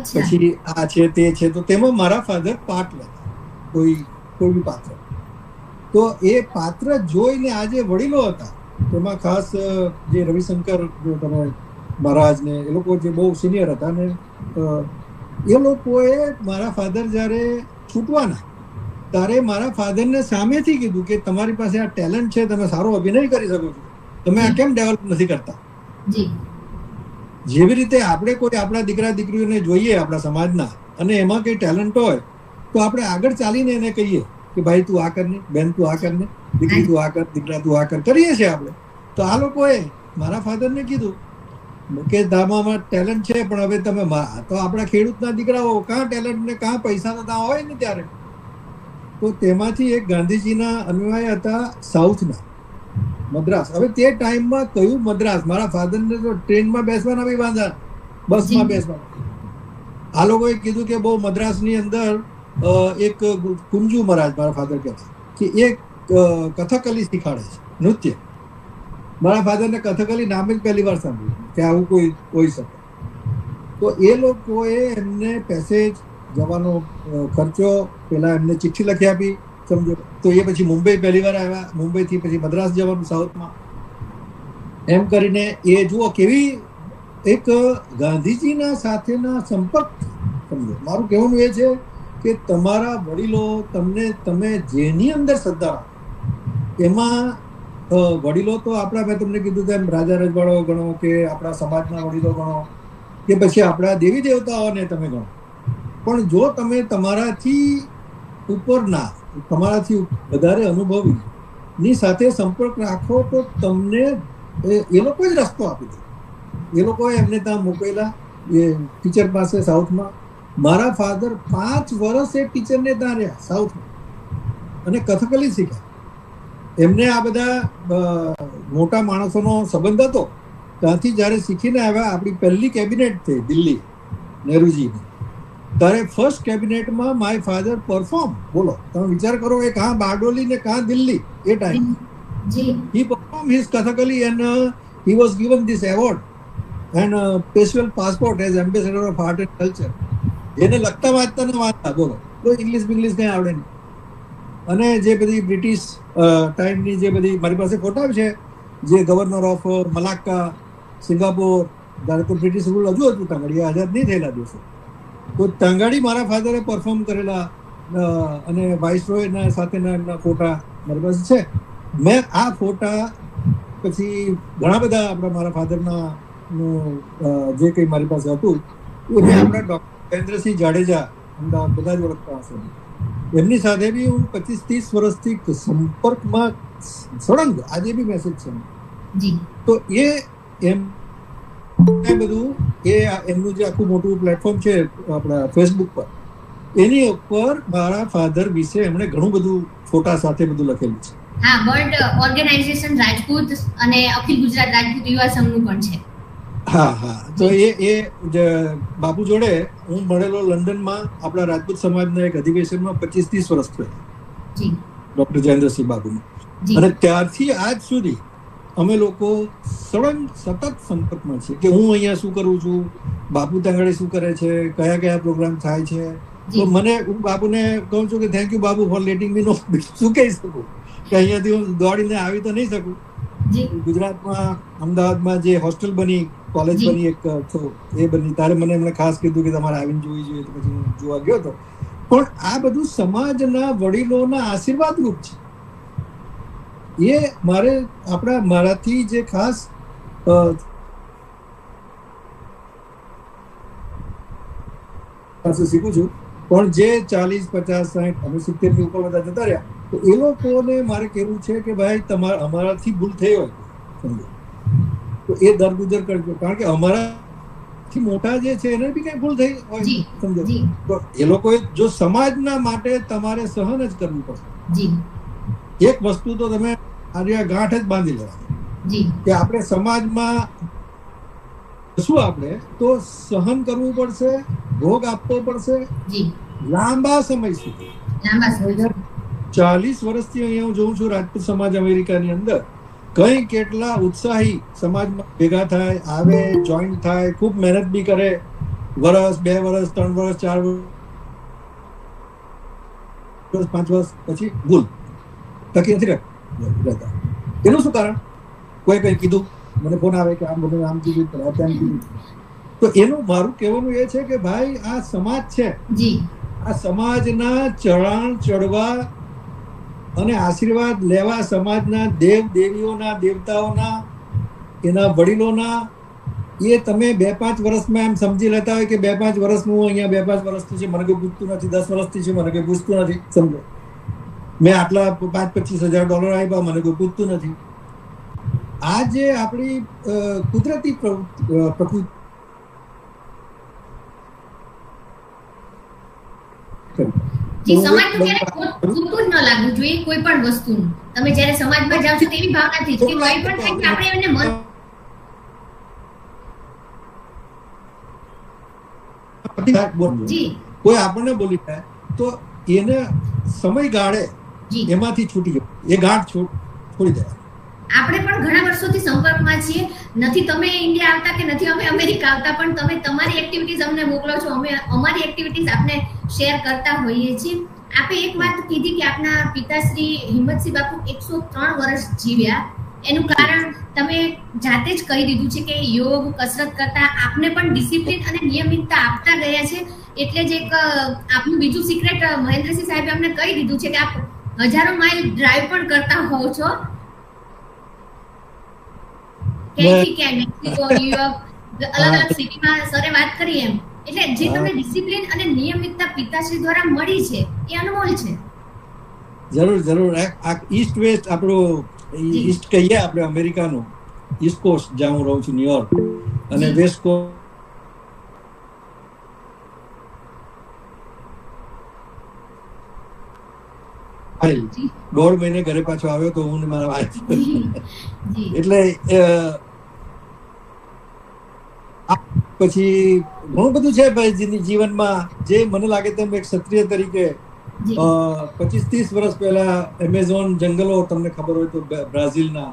પછી આ છે તે છે. તો તેમાં મારા ફાધર પાર્ટ લેતા, કોઈ બી પાત્ર. તો એ પાત્ર જોઈને આ જે વડીલો હતા, તેમાં ખાસ જે રવિશંકર તમે મહારાજ ને એ લોકો જે બહુ સિનિયર હતા, ને એ લોકોએ મારા ફાધર જ્યારે છૂટવાના, ત્યારે મારા ફાધરને સામેથી કીધું કે તમારી પાસે આ ટેલેન્ટ છે, તમે સારો અભિનય કરી શકો છો, તમે આ કેમ ડેવલપ નથી કરતા? જેવી રીતે આપણે કોઈ આપણા દીકરા દીકરીઓને જોઈએ આપણા સમાજના, અને એમાં કંઈ ટેલેન્ટ હોય તો આપણે આગળ ચાલીને એને કહીએ કે ભાઈ તું આ કરને, બેન તું આ કરને, દીકરી તું આ કર, દીકરા તું આ કર, કરીએ છીએ આપણે. તો આ લોકોએ મારા ફાધરને કીધું કે દામામાં ટેલેન્ટ છે, પણ હવે તમે તો આપણા ખેડૂતના દીકરાઓ કાં ટેલેન્ટ ને કાં પૈસા તો ત્યાં હોય ને ત્યારે. તો તેમાંથી એક ગાંધીજીના અનુયાયી હતા સાઉથના, મદ્રાસ. હવે તે ટાઈમમાં કયું મદ્રાસ, મારા ફાધરને તો ટ્રેનમાં બેસવાના બી વાંધા, બસમાં બેસવાના. આ લોકોએ કીધું કે બહુ મદ્રાસની અંદર એક કુંજુ મહારાજ, મારા ફાધર કહેતા કે એક કથકલી શીખાડે છે, નૃત્ય. મારા ફાધરને કથકલી નામ જ પહેલી વાર સાંભળ્યું કે આવું કોઈ હોઈ શકે. તો એ લોકોએ એમને પેસેજ જવાનો ખર્ચો પેલા એમને ચિઠ્ઠી લખી આપી, સમજો. તો એ પછી મુંબઈ પહેલી વાર આવ્યા, મુંબઈથી પછી મદ્રાસ જવાનું સાઉથમાં. એમ કરીને એ જુઓ કેવી એક ગાંધીજીના સાથેના સંપર્ક, સમજો. મારું કહેવાનું એ છે કે તમારા વડીલો તમને, તમે જેની અંદર શ્રદ્ધા રાખો, એમાં વડીલો તો આપણા, મેં તમને કીધું તેમ રાજા રજવાડાઓ ગણો, કે આપણા સમાજના વડીલો ગણો, કે પછી આપણા દેવી દેવતાઓને તમે ગણો, પણ જો તમે તમારાથી ઉપરના, તમારાથી વધારે અનુભવી ની સાથે સંપર્ક રાખો, તો તમને એ લોકો જ રસ્તો આપી દે. એ લોકોએ એમને ત્યાં મોકલેલા એ ટીચર પાસે સાઉથમાં. મારા ફાધર 5 વર્ષ એ ટીચરને ત્યાં રહ્યા સાઉથમાં, અને કથકલી શીખ્યા. એમને આ બધા મોટા માણસોનો સંબંધ હતો, ત્યાંથી જ્યારે શીખીને આવ્યા, આપણી પહેલી કેબિનેટ થઈ દિલ્હી નહેરુજીની, ત્યારે ફર્સ્ટ કેબિનેટમાં માય ફાધર પરફોર્મ. બોલો, તમે વિચાર કરો કે કાં બારડોલી ને કાં દિલ્હી એ time. He perform his Kathakali and he was given this award and special passport as ambassador of art and culture. જેને લખતા વાંચતા ને વાંચતા, બોલો, તો ઇંગ્લિશ કંઈ આવડે નહીં. અને જે બધી બ્રિટિશ ટાઈમની જે બધી મારી પાસે ફોટા છે, જે ગવર્નર ઓફ મલાક્કા, સિંગાપોર, ત્યારે તો બ્રિટિશ રૂલ હજુ હતું, તાંગાડી આઝાદ નહીં થયેલા દિવસો. તો તાંગાડી મારા ફાધરે પરફોર્મ કરેલા, અને વાઇસરોયના સાથેના એમના ફોટા મારી પાસે છે. મેં આ ફોટા પછી ઘણા બધા આપણા મારા ફાધરના જે કંઈ મારી પાસે હતું, એ આપણા ડૉક્ટર મહેન્દ્રસિંહ જાડેજા, અમદાવાદ બધા જ ઓળખતા હશે, એમની સાથે બી હું 25-30 વર્ષથી સંપર્કમાં સળંગ, આજે બી મેસેજ છે. તો એ એમ બધું, એ એમનું જે આખું મોટું પ્લેટફોર્મ છે આપણા ફેસબુક પર, એની ઉપર મારા ફાધર વિશે એમણે ઘણું બધું ફોટા સાથે બધું લખેલું છે. હા, વર્લ્ડ ઓર્ગેનાઇઝેશન રાજપૂત અને અખિલ ગુજરાત રાજપૂત યુવા સંઘનું પણ છે. હા. તો એ બાપુ જોડે હું મળેલો લંડનમાં, આપણા રાજપૂત સમાજના એક અધિવેશનમાં 25-30 વર્ષ થયા, ડોક્ટર જયેન્દ્રસિંહ બાબુને. અને ત્યારથી આજ સુધી અમે લોકો સતત સંપર્કમાં છીએ કે હું અહીંયા શું કરું છું, બાપુ ત્યાં શું કરે છે, કયા કયા પ્રોગ્રામ થાય છે. તો હું બાપુને કહું છું કે thank you Bapu four letting મી નો. શું કહી શકું કે અહીંયાથી હું દોડીને આવી તો નહીં શકું. ગુજરાતમાં અમદાવાદમાં જે હોસ્ટેલ બની, કોલેજ બની એક એ બની, તારે મને એમણે ખાસ કીધું કે તમારે આવીને જોવી જોઈએ, તો પછી હું જોવા ગયો હતો. પણ આ બધું સમાજના વડીલોના આશીર્વાદ રૂપ છે. એ મારાથી જે ખાસ શીખું છું. પણ જે 40, 50, 60 અમે 70 ની ઉપર બધા જતા રહ્યા, તો એ લોકોને મારે કહેવું છે કે ભાઈ અમારાથી ભૂલ થઈ હોય સમજો તો એ દરગુજર કરજો, કારણ કે અમારાથી મોટા જે છે એને બી કઈ ભૂલ થઈ હોય સમજો તો એ લોકોએ જો સમાજના માટે તમારે સહન જ કરવું પડશે. એક વસ્તુ તો તમે આજે ગાંઠ જ બાંધી લેવાની કે આપણે સમાજમાં શું આપણે તો સહન કરવું પડશે, ભોગ આપવો પડશે લાંબા સમય સુધી. 40 વર્ષથી અહીંયા હું જોઉં છું રાજપૂત સમાજ અમેરિકાની અંદર કઈ કેટલા ઉત્સાહી સમાજમાં ભેગા થાય, આવે, જોઈન થાય, ખૂબ મહેનત બી કરે, વર્ષ, 2 વર્ષ, 3 વર્ષ, 4 વર્ષ, 5 વર્ષ પછી ભૂલ ટકી નથી રહેતા. એનું શું કારણ? કોઈ કઈ કીધું, મને ફોન આવે કે આમ બધું આમ કીધું, તેમ કીધું. તો એનું મારું કહેવાનું એ છે કે ભાઈ આ સમાજ છે, આ સમાજના ચરણ ચડવા અને આશીર્વાદ લેવા, સમાજના દેવ દેવીઓના, દેવતાઓના, એના વડીલોના, એ તમે 2-5 વર્ષમાં એમ સમજી લેતા હોય કે 2-5 વર્ષનું અહીંયા 2-5 વર્ષથી છે, મને કોઈ પૂછતું નથી, 10 વર્ષથી છે, મને કોઈ પૂછતું નથી સમજો, મેં આટલા $25,000 આપ્યા, મને કોઈ પૂછતું નથી. આ જે આપણી કુદરતી પ્રકૃતિ સમાજ તો ક્યારેક ખોટું જ ન લાગવું જોઈએ કોઈ પણ વસ્તુનું. તમે જ્યારે સમાજમાં જાઓ છો તેવી ભાવનાથી કે કોઈ પણ થાય કે આપણે એમને મન કોઈ આપણને બોલી જાય તો એને સમયગાળે એમાંથી છૂટી જાય, એ ગાંઠ છોડી જાય. આપણે પણ ઘણા વર્ષોથી સંપર્કમાં છીએ, નથી તમે ઇન્ડિયા આવતા કે નથી અમે અમેરિકા આવતા, પણ તમે તમારી એક્ટિવિટીઝ અમને મોકલો છો, અમે અમારી એક્ટિવિટીઝ આપને શેર કરતા હોઈએ છીએ. આપે એક વાત કીધી કે આપના પિતાશ્રી હિંમતસિંહ બાપુ 103 વર્ષ જીવ્યા. એનું કારણ તમે જાતે જ કહી દીધું છે કે યોગ, કસરત કરતા આપને પણ ડિસિપ્લિન અને નિયમિતતા આપતા ગયા છે. એટલે જ એક આપનું બીજું સિક્રેટ મહેન્દ્રસિંહ સાહેબે અમને કહી દીધું છે કે આપ હજારો માઇલ ડ્રાઈવ પણ કરતા હોવ છો. ક્યાંયથી ક્યાંય મેક્સિકો, ન્યુયોર્ક, અલગ અલગ સિટીમાં સરે વાત કરી એમ. એટલે જે તમને ડિસિપ્લિન અને નિયમિતતા પિતાશ્રી દ્વારા મળી છે એ અનમોલ છે. જરૂર. આ ઈસ્ટ વેસ્ટ આપણો ઈસ્ટ કહીએ આપણે અમેરિકાનું ઈસ્ટ કોસ્ટ, જ્યાં હું રહું છું ન્યુયોર્ક, અને વેસ્ટ કોસ્ટ 1.5 મહિને ઘરે પાછો આવ્યો તો હું ને મારા વાઈફ. એટલે પછી ઘણું બધું છે ભાઈ જીવનમાં જે મને લાગે તેમ એક ક્ષત્રિય તરીકે 25-30 વર્ષ પહેલા એમેઝોન જંગલો, તમને ખબર હોય તો બ્રાઝિલના,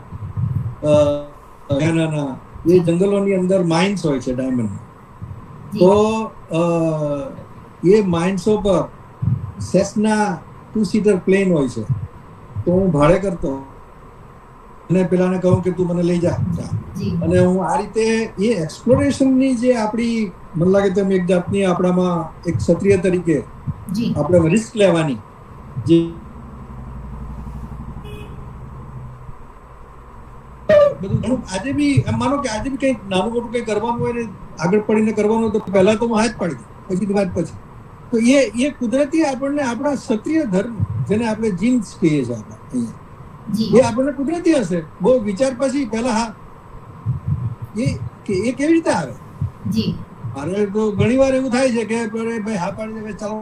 ગાનાના, એ જંગલોની અંદર માઇન્સ હોય છે ડાયમંડ. તો એ માઇન્સો પર સેસના 2-seater પ્લેન હોય છે. તો હું ભાડે કરતો અને પેલાને કહું કે તું મને લઈ જા, અને હું આ રીતે એ એક્સપ્લોરેશનની જે આપણી મને લાગે તેમ એક જાતની આપણામાં એક ક્ષત્રિય તરીકે આપણે રિસ્ક લેવાની જે બધું આજે બી એમ માનો કે આજે બી કંઈક નાનું મોટું કંઈ કરવાનું હોય ને આગળ પડીને કરવાનું તો પહેલા તો હું હાથ પાડી દઉં, પછી વાત પછી. તો એ કુદરતી આપણને આપણા ક્ષત્રિય ધર્મ, જેને આપણે જીન્સ કહીએ છીએ આપણા અહીંયા, એ આપણને કુદરતી હશે. બહુ વિચાર પછી પહેલા હા એ કેવી રીતે આવે. મારે તો ઘણી વાર એવું થાય છે કે ભાઈ હા પાડી દે, ચાલો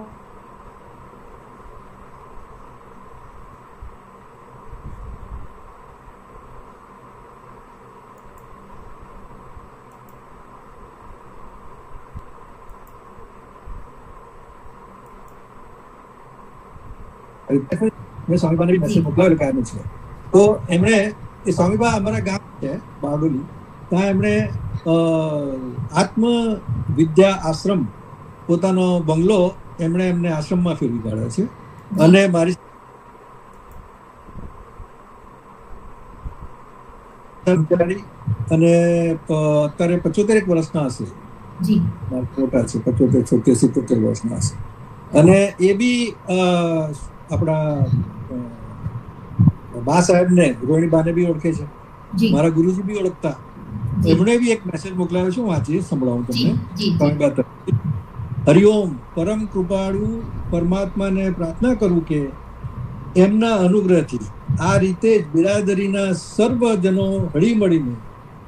મેં સ્વામીભાઈને મેસેજ મોકલાવેલો કાયમ છે. તો એમણે એ સ્વામીબા અમારા ગામ છે બારડોલી, ત્યાં એમણે આત્મ વિદ્યા આશ્રમ પોતાનો બંગલો એમને આશ્રમમાં ફેરવી કાઢ્યો છે. અને મારી અને અત્યારે 75 વર્ષના હશે, મોટા છે, 75, 77 વર્ષના હશે. અને એ બી આપણા બા સાહેબ ને, રોહિણી બાને બી ઓળખે છે, મારા ગુરુજી બી ઓળખતા. એમણે બી એક મેસેજ મોકલાવ્યો છે, હું વાંચી સંભળાવું તમને. હરિઓમ. પરમ કૃપાળુ પરમાત્માને પ્રાર્થના કરું કે એમના અનુગ્રહથી આ રીતે જ બિરાદરીના સર્વજનો હળી મળીને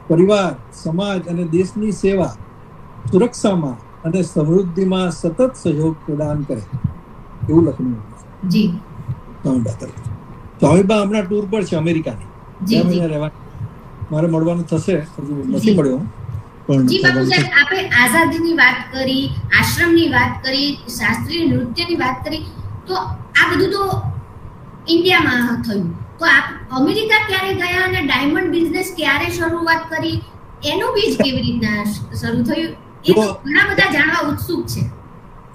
પરિવાર, સમાજ અને દેશની સેવા, સુરક્ષામાં અને સમૃદ્ધિમાં સતત સહયોગ પ્રદાન કરે, એવું લખવું છે. સ્વામીબા હમણાં ટૂર પર છે અમેરિકાની, 2 મહિના રહેવા. મારે મળવાનું થશે, હજુ નથી મળ્યો. જી બાપુ સાહેબ, આપણે આઝાદીની વાત કરી, આશ્રમની વાત કરી, શાસ્ત્રીય નૃત્યની વાત કરી, તો આ બધું તો ઇન્ડિયામાં થયું. તો આપ અમેરિકા ક્યારે ગયા અને ડાયમંડ બિઝનેસ ક્યારે શરૂઆત કરી, એનું બીજ કેવી રીતના શરૂ થયું, એ તો ઘણા બધા જાણવા ઉત્સુક છે.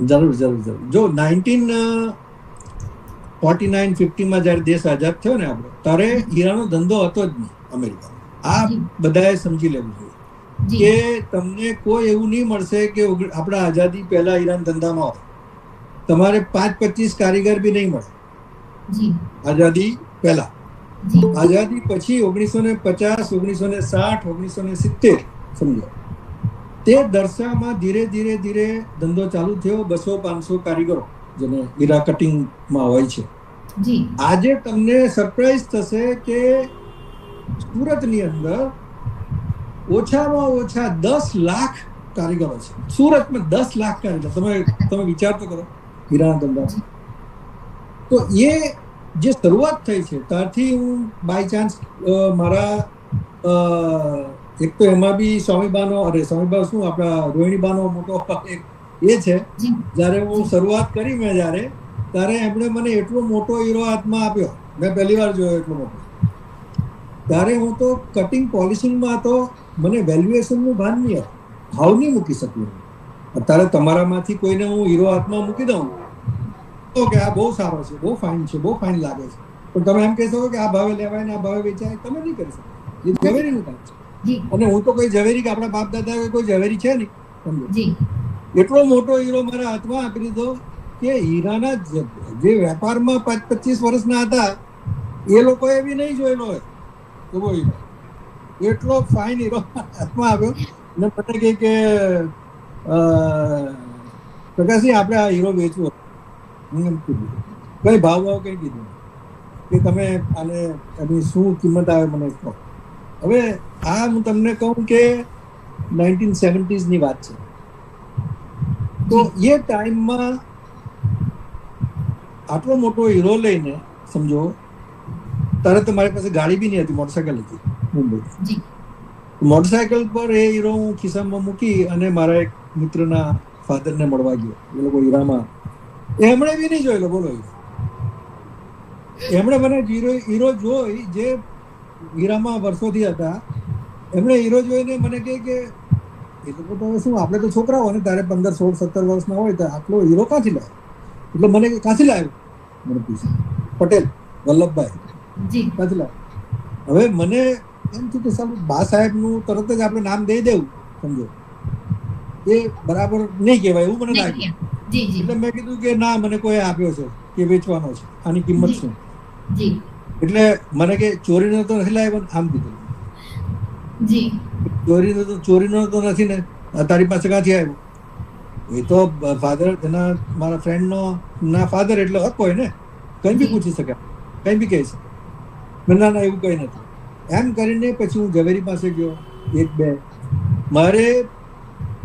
જરૂર. જો 1949-50 માં જયારે દેશ આઝાદ થયો ને આપણો, ત્યારે હીરાનો ધંધો હતો જ નહીં અમેરિકામાં. આ બધાએ સમજી લેવું જોઈએ કે તમને કોઈ એવું નહીં મળશે કે આપણા આઝાદી પહેલા હીરાના ધંધામાં હોય. તમારે 5-25 કારીગર બી નહીં મળે આઝાદી પહેલા. આઝાદી પછી 1950, 1960, 1970 સમજો, તે દરસામાં ધીરે ધીરે ધંધો ચાલુ થયો. 200-500 કારીગરો જેને હીરા કટિંગમાં હોય છે. આજે તમને સરપ્રાઈઝ થશે કે સુરતની અંદર ઓછામાં ઓછા 10 લાખ કારીગરો છે. સુરતમાં 10 લાખ કારીગર. તમે વિચાર તો કરો હીરાના ધંધા. તો એ જે શરૂઆત થઈ છે ત્યારથી હું બાય ચાન્સ મારા એક તો એમાં બી સ્વામીબા શું આપણા રોહિણીબાનો મોટો એક એ છે. જ્યારે હું શરૂઆત કરી મેં ત્યારે એમણે મને એટલો મોટો હીરો હાથમાં આપ્યો, મેં પહેલી વાર જોયો એટલો મોટો. ત્યારે હું તો કટિંગ પોલિશિંગમાં હતો, મને વેલ્યુએશનનું ભાન નહીં હતું, ભાવ નહીં મૂકી શક્યો. અત્યારે તમારામાંથી કોઈને હું હીરો હાથમાં મૂકી દઉં તો કે આ બહુ સારો છે, બહુ ફાઇન છે, બહુ ફાઇન લાગે છે, પણ તમે એમ કહેશો કે આ ભાવે લેવાય ને આ ભાવે વેચાય, તમે નહીં કરી શકો. એ ઝવેરીનું કામ છે. અને હું તો કોઈ ઝવેરી કે આપણા બાપ દાદા કોઈ ઝવેરી છે નહીં, સમજો. એટલો મોટો હીરો મારા હાથમાં આપી દીધો કે હીરાના જે વેપારમાં 25 વર્ષના હતા એ લોકોએ બી નહીં જોયેલો હોય એવો હીરો. એટલો ફાઇન હીરો હાથમાં આવ્યો અને મને કહે કે પ્રકાશજી આપણે આ હીરો વેચવો. હું એમ કીધું કઈ ભાવ કઈ કીધું કે તમે આને એની શું કિંમત આવે મને કહો. હવે આ હું તમને કહું કે 1970s ની વાત છે. તો એ ટાઈમમાં આટલો મોટો હીરો લઈને સમજો, ત્યારે તો મારી પાસે ગાડી બી નહીં હતી, મોટરસાયકલ હતી મુંબઈ. મોટરસાયકલ પર એ હીરો હું ખિસ્સામાં મૂકી અને મારા એક મિત્રના ફાધરને મળવા ગયો. એ લોકો હીરામાં એમણે બી નહીં જોયેલો, બોલો. એમણે મને હીરો જોઈ જે હીરામાં વર્ષોથી હતા. એમણે હીરો જોઈને મને કહે કે એ લોકો તો શું, આપણે તો છોકરા હોય ને ત્યારે 15, 16, 17 વર્ષના હોય તો આટલો હીરો ક્યાંથી લાવ્યો? એટલે મને ક્યાંથી લાવ્યો મને પૂછ્યું. પટેલ વલ્લભભાઈ ક્યાંથી લાવ્યો? હવે મને એમ થયું કે સાહેબ બા સાહેબનું તરત જ આપણે નામ દઈ દેવું, સમજો, એ બરાબર નહીં કહેવાય એવું મને લાગ્યું. એટલે મેં કીધું કે ના, મને કોઈ આપ્યો છે કે વેચવાનો છે, આની કિંમત શું? એટલે મને કે ચોરીનો તો નથી લાવ્યો, આમ કીધું. ચોરીનો તો નથી ને, તારી પાસે ક્યાંથી આવ્યો? એ તો ફાધર એના મારા ફ્રેન્ડનો ના ફાધર એટલે હક હોય ને, કંઈ બી પૂછી શકે, કંઈ બી કહી શકે. ના ના એવું કંઈ નથી. એમ કરીને પછી હું ઝવેરી પાસે ગયો. 1-2 મારે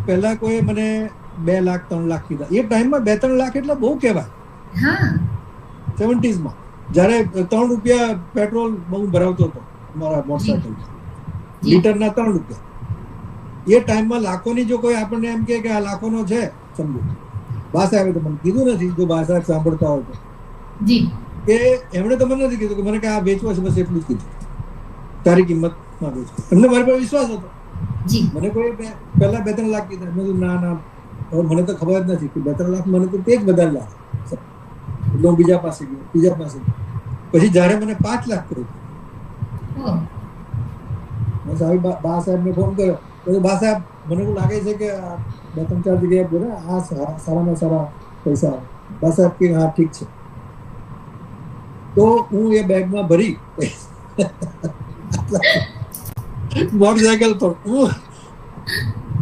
પહેલા કોઈ મને 2 લાખ 3 લાખ કીધા. એ ટાઈમમાં 2-3 લાખ એટલે બહુ કહેવાય. 70s માં જ્યારે 3 રૂપિયા પેટ્રોલ બહુ ભરાવતો હતો મારા મોટરસાયકલ, લીટરના 3 રૂપિયા. એ ટાઈમમાં લાખોની જો કોઈ આપણને એમ કે આ લાખોનો છે સમજો, બા સાહેબે તો મને કીધું નથી, જો બા સાહેબ સાંભળતા હોય તો, કે એમણે તો મને નથી કીધું કે મને કે આ વેચવો છે, બસ એટલું જ કીધું. તારી કિંમત માંગુ છું. એમને મારી પર વિશ્વાસ હતો. જી મને કોઈ પહેલા 2-3 લાખ કીધા. મેં કીધું ના હવે મને તો ખબર જ નથી કે 2-3 લાખ મને તો તે જ વધારે લાગે. એટલે હું બીજા પાસે ગયો. પછી જ્યારે મને 5 લાખ કર્યું, સાહેબ બા સાહેબને ફોન કર્યો. તો બા સાહેબ મને એવું લાગે છે કે 2-3-4 જગ્યાએ બોલે આ સારામાં સારા પૈસા. બા સાહેબ કે હા ઠીક છે. તો હું એ બેગમાં ભરી મોટરસાયકલ પર હું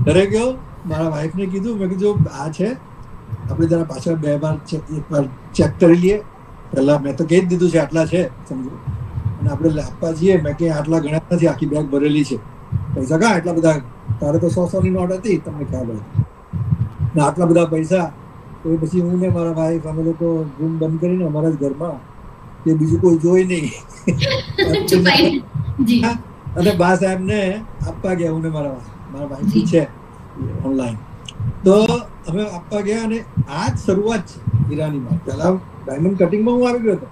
ઘરે ગયો. મારા વાઈફને કીધું, મેં કીધું આ છે, આપણે જરા પાછળ 2 વાર એકવાર ચેક કરી લઈએ. પહેલા મેં તો કહી જ દીધું છે આટલા છે સમજો, અને આપણે આપવા જઈએ. મેં કે આટલા ગણ્યા નથી, આખી બેગ ભરેલી છે. પૈસા કાં એટલા બધા? તારે તો 100 ની નોટ હતી, તમને ખ્યાલ હોય ને આટલા બધા પૈસા. તો પછી હું ને મારા વાઈફ અમે લોકો રૂમ બંધ કરીને અમારા જ ઘરમાં, કે બીજું કોઈ જોઈ નહીં, અને બા સાહેબ ને આપવા ગયા. હું ને મારા વાઈફ છે ઓનલાઈન. તો અમે આપવા ગયા, અને આ જ શરૂઆત છે હીરાનીમાં. પહેલા ડાયમંડ કટિંગમાં હું આવી ગયો હતો,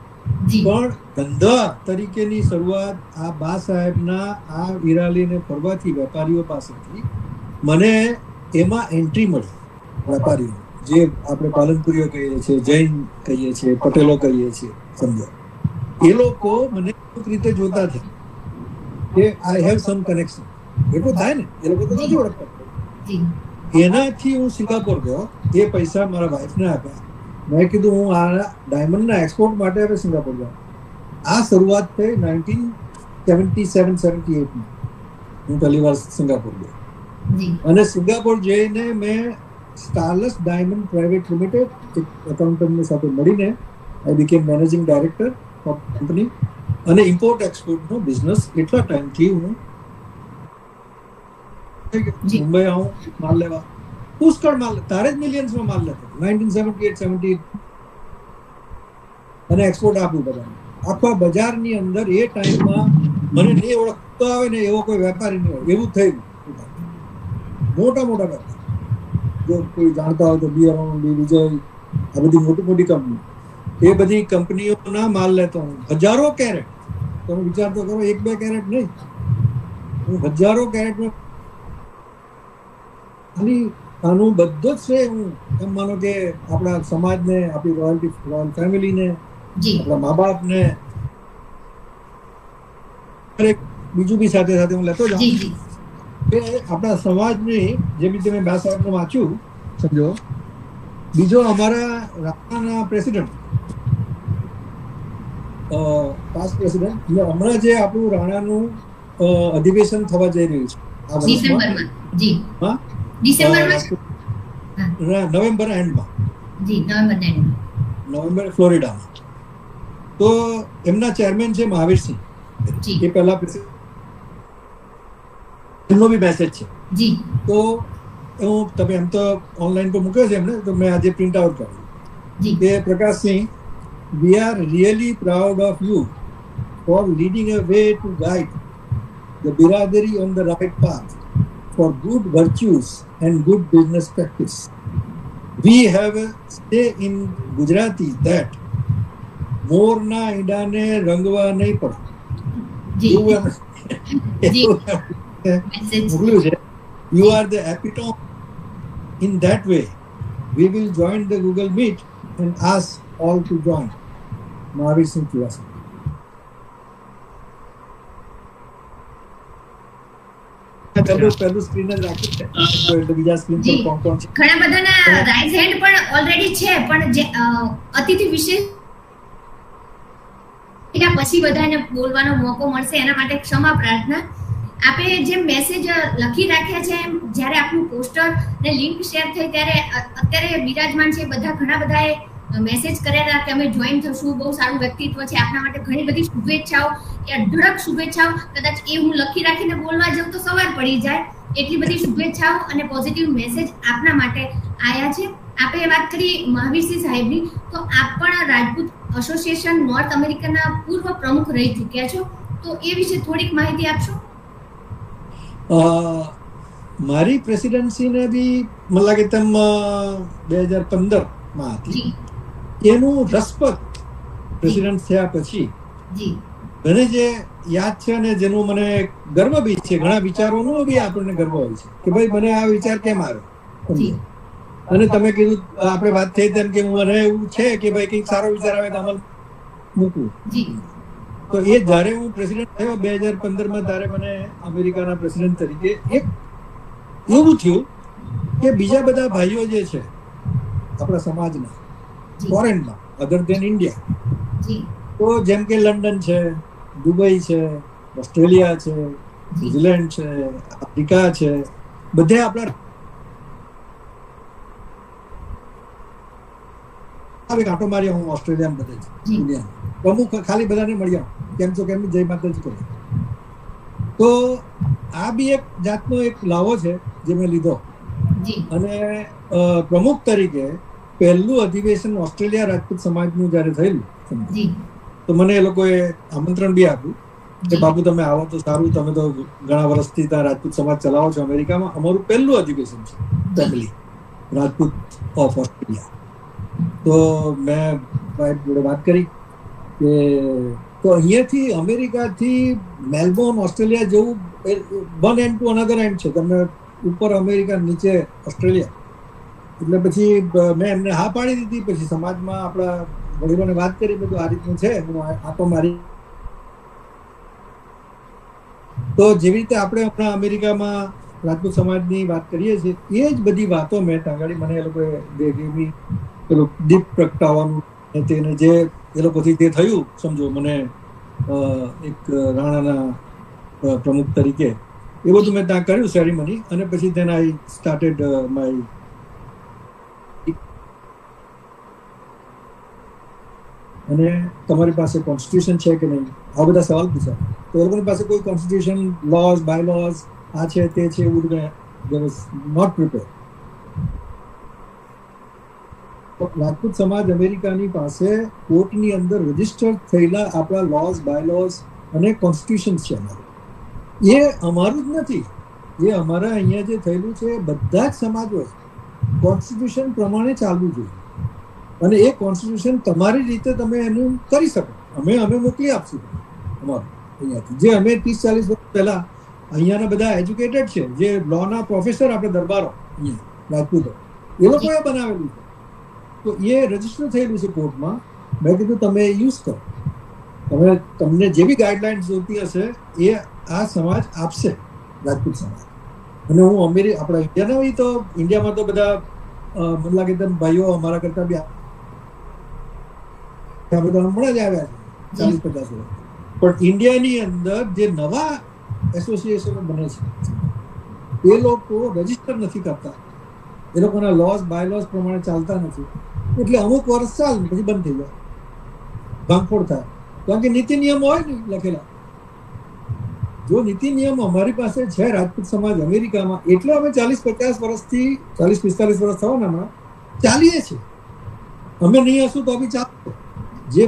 પણ ધંધા તરીકેની શરૂઆત આ બા સાહેબના આ હીરા લઈને ફરવાથી વેપારીઓ પાસેથી મને એમાં એન્ટ્રી મળી. વેપારીઓ જે આપણે પાલનપુરીઓ કહીએ છીએ, જૈન કહીએ છીએ, પટેલો કહીએ છીએ, સમજો, એ લોકો મને એક રીતે જોતા થયા કે આઈ હેવ સમ કનેક્શન. એટલું થાય ને, એ લોકો તો નથી ઓળખતા. એનાથી હું સિંગાપોર ગયો. એ પૈસા મારા વાઈફને આપ્યા. મેં કીધું હું આ ડાયમંડના એક્સપોર્ટ માટે હવે સિંગાપોર જાઉં. આ શરૂઆત થઈ 1977-78માં. હું પહેલી વાર સિંગાપોર ગયો, અને સિંગાપોર જઈને મેં સ્ટારલસ ડાયમંડ પ્રાઇવેટ લિમિટેડ એકાઉન્ટન્ટની સાથે મળીને I became managing director of company, અને ઇમ્પોર્ટ એક્સપોર્ટનો બિઝનેસ એટલા ટાઈમથી હું મુંબઈ આવું માલ લેવા. પુષ્કળ માલ, તારે જ મિલિયન્સમાં માલ લેતો 1978-78, અને એક્સપોર્ટ આપ્યું બધાને. આખા બજારની અંદર એ ટાઈમમાં મને નહીં ઓળખતો આવે ને એવો કોઈ વેપારી નહીં હોય, એવું થયું. મોટા વેપાર, જો કોઈ જાણતા હોય તો બી વિજય, આ બધી મોટી કંપની, એ બધી કંપનીઓના માલ લેતો હું. 1000 કેરેટ. તમે વિચાર તો કરો, 1-2 કેરેટ નહીં, હું 1000 કેરેટમાં આનું બધો જ છે. હું એમ માનો કે આપણા સમાજને, આપણી રોયલ ફેમિલીને, આપણા મા બાપને, બીજું બી સાથે સાથે હું લેતો જાઉં. કે આપણા સમાજની, જે બી તમે બા સાહેબનું વાંચ્યું સમજો. બીજો અમારા રાણાના પ્રેસિડન્ટ, પાસ્ટ પ્રેસિડન્ટ, હમણાં જે આપણું રાણાનું અધિવેશન થવા જઈ રહ્યું છે આ વર્ષમાં, નવેમ્બર એન્ડમાં, નવેમ્બર ફ્લોરિડામાં. તો એમના ચેરમેન છે મહાવીરસિંહ. એ પહેલા એમનો બી મેસેજ છે. તો હું તમે એમ તો ઓનલાઈન પર મૂક્યો છે એમને, તો મેં આજે પ્રિન્ટ આઉટ કર્યું કે Prakashsinh, we are really proud of you for leading a way to guide the biradari on the right path for good virtues and good business practice. We have a say in Gujarati that મોર ના ઈંડાને રંગવા નહીં પડે. મોકલ્યું છે. You are the epitome. In that way, we will join the Google Meet and ask all to join. Mahavir સિંહ ચુડાસમા. ઘણા બધાના રાઇઝ હેન્ડ પણ ઓલરેડી છે, પણ જે અતિથિ વિશેષ પછી બધાને બોલવાનો મોકો મળશે એના માટે ક્ષમા પ્રાર્થના. આપે જેમ મેસેજ લખી રાખ્યા છે, એમ જ્યારે આપણું પોસ્ટર ને લિંક શેર થઈ ત્યારે અત્યારે બિરાજમાન છે બધા, ઘણા બધાએ મેસેજ કર્યા હતા કે અમે જોઈન થશું, બહુ સારું વ્યક્તિત્વ છે આપના માટે, ઘણી બધી શુભેચ્છાઓ, એ અઢળક શુભેચ્છાઓ. કદાચ એ હું લખી રાખીને બોલવા જાઉં તો સવાર પડી જાય, એટલી બધી શુભેચ્છાઓ અને પોઝિટિવ મેસેજ આપના માટે આયા છે. આપે વાત કરી મહાવીરસિંહ સાહેબની, તો આપ પણ રાજપૂત એસોસિએશન નોર્થ અમેરિકાના પૂર્વ પ્રમુખ રહી ચૂક્યા છો, તો એ વિશે થોડીક માહિતી આપશો? મારી પ્રેસિડેન્સીને બી મને લાગે તેમ 2015 માં હતી. એનું રસપ્રદ પ્રેસિડેન્ટ થયા પછી મને જે યાદ છે અને જેનું મને ગર્વ બી છે, ઘણા વિચારોનો બી આપણને ગર્વ હોય છે કે ભાઈ મને આ વિચાર કેમ આવ્યો. જી અને તમે કીધું, આપણે વાત થઈ તેમ કે મને એવું છે કે ભાઈ કંઈક સારો વિચાર આવે તો અમલ મૂકવું. જી તો એ જ્યારે હું પ્રેસિડેન્ટ થયો 2015માં, ત્યારે મને અમેરિકાના પ્રેસિડેન્ટ તરીકે એક એવું થયું કે બીજા બધા ભાઈઓ જે છે આપણા સમાજના ફોરેનમાં, અધર દેન ઇન્ડિયા, જી તો જેમ કે લંડન છે, દુબઈ છે, ઓસ્ટ્રેલિયા છે, ન્યુઝીલેન્ડ છે, આફ્રિકા છે, બધે આપણા આટો માર્યા. હું ઓસ્ટ્રેલિયા બધે દુનિયા પ્રમુખ ખાલી બધાને મળ્યા, કેમ છો, કેમ જય માતાજી કહો. તો આ બી એક જાતનો એક લાવો છે જે મેં લીધો. અને પ્રમુખ તરીકે પહેલું અધિવેશન ઓસ્ટ્રેલિયા રાજપૂત સમાજનું જ્યારે થયેલું, તો મને એ લોકોએ આમંત્રણ બી આપ્યું કે બાપુ તમે આવો તો સારું, તમે તો ઘણા વર્ષથી ત્યાં રાજપૂત સમાજ ચલાવો છો અમેરિકામાં, અમારું પહેલું અધિવેશન છે ફેમિલી રાજપૂત ઓફ ઓસ્ટ્રેલિયા. તો મેં ભાઈ જોડે વાત કરી કે તો અહીંયાથી અમેરિકાથી મેલબોર્ન ઓસ્ટ્રેલિયા જેવું one and to another and છે, તમને ઉપર અમેરિકા નીચે ઓસ્ટ્રેલિયા. એટલે પછી મેં એમને હા પાડી દીધી. પછી સમાજમાં આપણા વડીલોને વાત કરી, બધું આ રીતનું છે, હું આટો મારી. તો જેવી રીતે આપણે હમણાં અમેરિકામાં રાજપૂત સમાજની વાત કરીએ છીએ, એ જ બધી વાતો મેં તાંગાડી. મને એ લોકોએ પેલું દીપ પ્રગટાવવાનું તેને જે એ લોકોથી તે થયું, સમજો મને એક રાણાના પ્રમુખ તરીકે, એ બધું મેં ત્યાં કર્યું સેરેમની. અને પછી then I started my અને તમારી પાસે કોન્સ્ટિટ્યુશન છે કે નહીં, આ બધા સવાલ પૂછ્યા. તો એ લોકોની પાસે કોઈ કોન્સ્ટિટ્યુશન, લોઝ, બાય લોઝ, આ છે તે છે, એવું બધું they was not prepared. Rajput સમાજ અમેરિકાની પાસે કોર્ટની અંદર રજીસ્ટર થયેલા આપણા લોઝ, બાયલોઝ અને કોન્સ્ટિટ્યુશન છે અમારું. એ અમારું જ નથી, એ અમારા અહીંયા જે થયેલું છે બધા જ સમાજો કોન્સ્ટિટ્યુશન પ્રમાણે ચાલવું જોઈએ. અને એ કોન્સ્ટિટ્યુશન તમારી રીતે તમે એનું કરી શકો. અમે મોકલી આપશું અમારું અહીંયાથી. જે અમે 30-40 વર્ષ પહેલા અહીંયાના બધા એજ્યુકેટેડ છે, જે લોના પ્રોફેસર, આપણે દરબારો અહીંયા રાજપૂતો, એ લોકોએ બનાવેલું છે. તો એ રજીસ્ટર થયેલું છે કોર્ટમાં. મેં કીધું તમે યુઝ કરો, તમને જે બી ગાઈડલાઇન્સ જોઈતી હશે એ આ સમાજ આપશે, રાજપૂત સમાજ. અને હું આપણા ઇન્ડિયાના હોય, તો ઇન્ડિયામાં તો બધા મને લાગે તેમ ભાઈઓ અમારા કરતા બી બધા હમણાં જ આવ્યા છે 40-50 વર્ષ. પણ ઇન્ડિયાની અંદર જે નવા એસોસિએશનો બને છે એ લોકો રજીસ્ટર નથી કરતા, એ લોકોના લોઝ, બાયલોઝ પ્રમાણે ચાલતા નથી. એટલે અમુક વર્ષ ચાલે, પછી બંધ થઈ જાય, ભાંગફોડ થાય. કારણ કે નીતિ નિયમ હોય ને લખેલા. જો નીતિ નિયમ અમારી પાસે છે રાજપૂત સમાજ અમેરિકામાં, એટલે અમે 40-50 વર્ષથી, 40-45 વર્ષ થવાના હમણાં ચાલીએ છીએ. અમે નહીં હશું તો બી ચાલશે. જે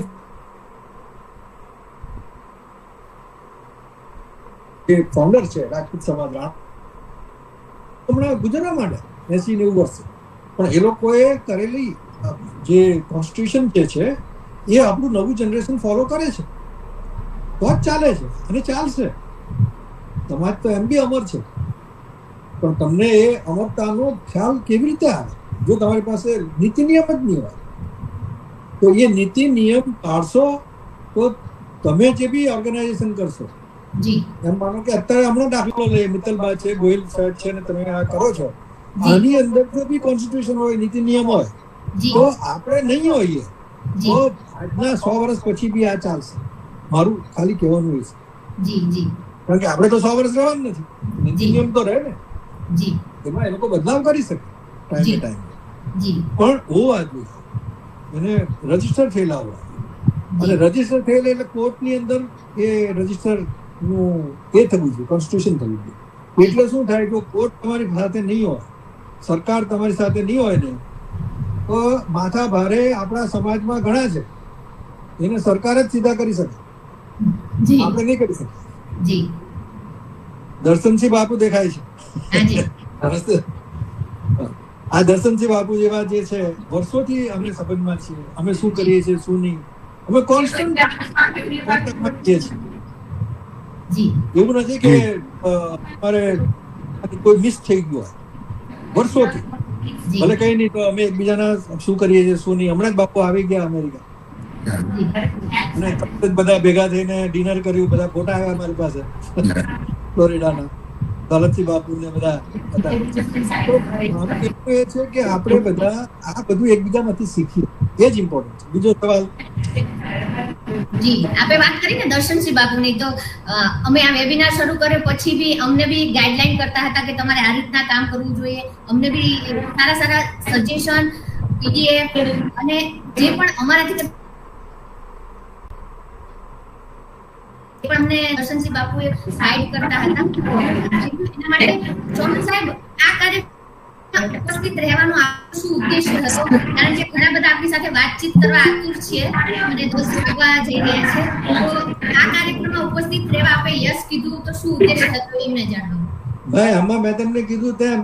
ફાઉન્ડર છે રાજપૂત સમાજ, હમણાં ગુજરવા માંડે 80-90 વર્ષે, પણ એ લોકોએ કરેલી જે કોન્સ્ટિટ્યુશન જે છે એ આપણું નવું જનરેશન ફોલો કરે છે, તો જ ચાલે છે અને ચાલશે. સમાજ તો એમ બી અમર છે, પણ તમને એ અમરતાનો ખ્યાલ કેવી રીતે આવે જો તમારી પાસે નીતિ નિયમ જ નહીં હોય? તો એ નીતિ નિયમ પાડશો તો તમે જે બી ઓર્ગેનાઇઝેશન કરશો, એમ માનો કે અત્યારે હમણાં દાખલો લે મિત્તલબા છે, ગોહિલ સાહેબ છે, ને તમે આ કરો છો, આની અંદર જો બી કોન્સ્ટિટ્યુશન હોય, નીતિ નિયમ હોય, તો આપણે નહીં હોઈએ તો આજના 100 વર્ષ પછી બી આ ચાલશે. મારું ખાલી કહેવાનું એ છે. કારણ કે આપણે તો 100 વર્ષ રહેવાનું નથી, નીતિ નિયમ તો રહે ને, એમાં એ લોકો બદલાવ કરી શકે ટાઈમે ટાઈમે. પણ ઓ આદમી એને રજીસ્ટર થયેલા હોય, અને રજીસ્ટર થયેલા એટલે કોર્ટની અંદર એ રજીસ્ટરનું એ થવું જોઈએ, કોન્સ્ટિટ્યુશન થવું જોઈએ. એટલે શું થાય, જો કોર્ટ તમારી સાથે નહીં હોય, સરકાર તમારી સાથે નહીં હોય ને, તો માથા ભારે આપણા સમાજમાં ઘણા છે, એને સરકાર જ સીધા કરી શકે, આપણે નહીં કરી શકીએ. દર્શનસિંહ બાપુ દેખાય છે. આ દર્શનસિંહ બાપુ જેવા જે છે, વર્ષોથી અમે સંબંધમાં છીએ, અમે શું કરીએ છીએ શું નહીં, અમે કોન્સ્ટન્ટ કોન્ટેક્ટમાં છીએ. જી એવું નથી કે અમારે કોઈ મિસ થઈ ગયું હોય વર્ષોથી. જી ભલે કઈ નહીં તો અમે એકબીજાના શું કરીએ છીએ શું નહીં. હમણાં જ બાપુ આવી ગયા અમેરિકા અને તરત જ બધા ભેગા થઈને ડિનર કર્યું. બધા ફોટા આવ્યા અમારી પાસે ફ્લોરિડાના દલતસિંહ બાપુ ને બધા હતા. એ છે કે આપણે બધા આ બધું એકબીજામાંથી શીખીએ, એ જ ઇમ્પોર્ટન્ટ છે. બીજો સવાલ જી આપણે વાત કરી ને દર્શનસિંહ બાપુની, તો અમે આ વેબિનાર શરૂ કર્યો પછી બી અમને બી ગાઈડલાઈન કરતા હતા કે તમારે આ રીતના કામ કરવું જોઈએ. અમને બી સારા સારા સજેશન, પીડીએફ અને જે પણ અમારાથી પણ અમને દર્શનસિંહ બાપુએ ગાઈડ કરતા હતા. એના માટે ચોમન સાહેબ આ કાર્ય ઉપસ્થિત રહેવાનો શું ઉદ્દેશ્ય હતો? કારણ કે ઘણા બધા આપણી સાથે વાતચીત કરવા આતુર છે અને દોસ્ત કરવા જઈ રહ્યા છે, તો આ કાર્યક્રમમાં ઉપસ્થિત રહેવા આપણે યસ કીધું તો શું ઉદ્દેશ્ય હતો એમને જાણવું. ભાઈ આમાં મેં તમને કીધું તેમ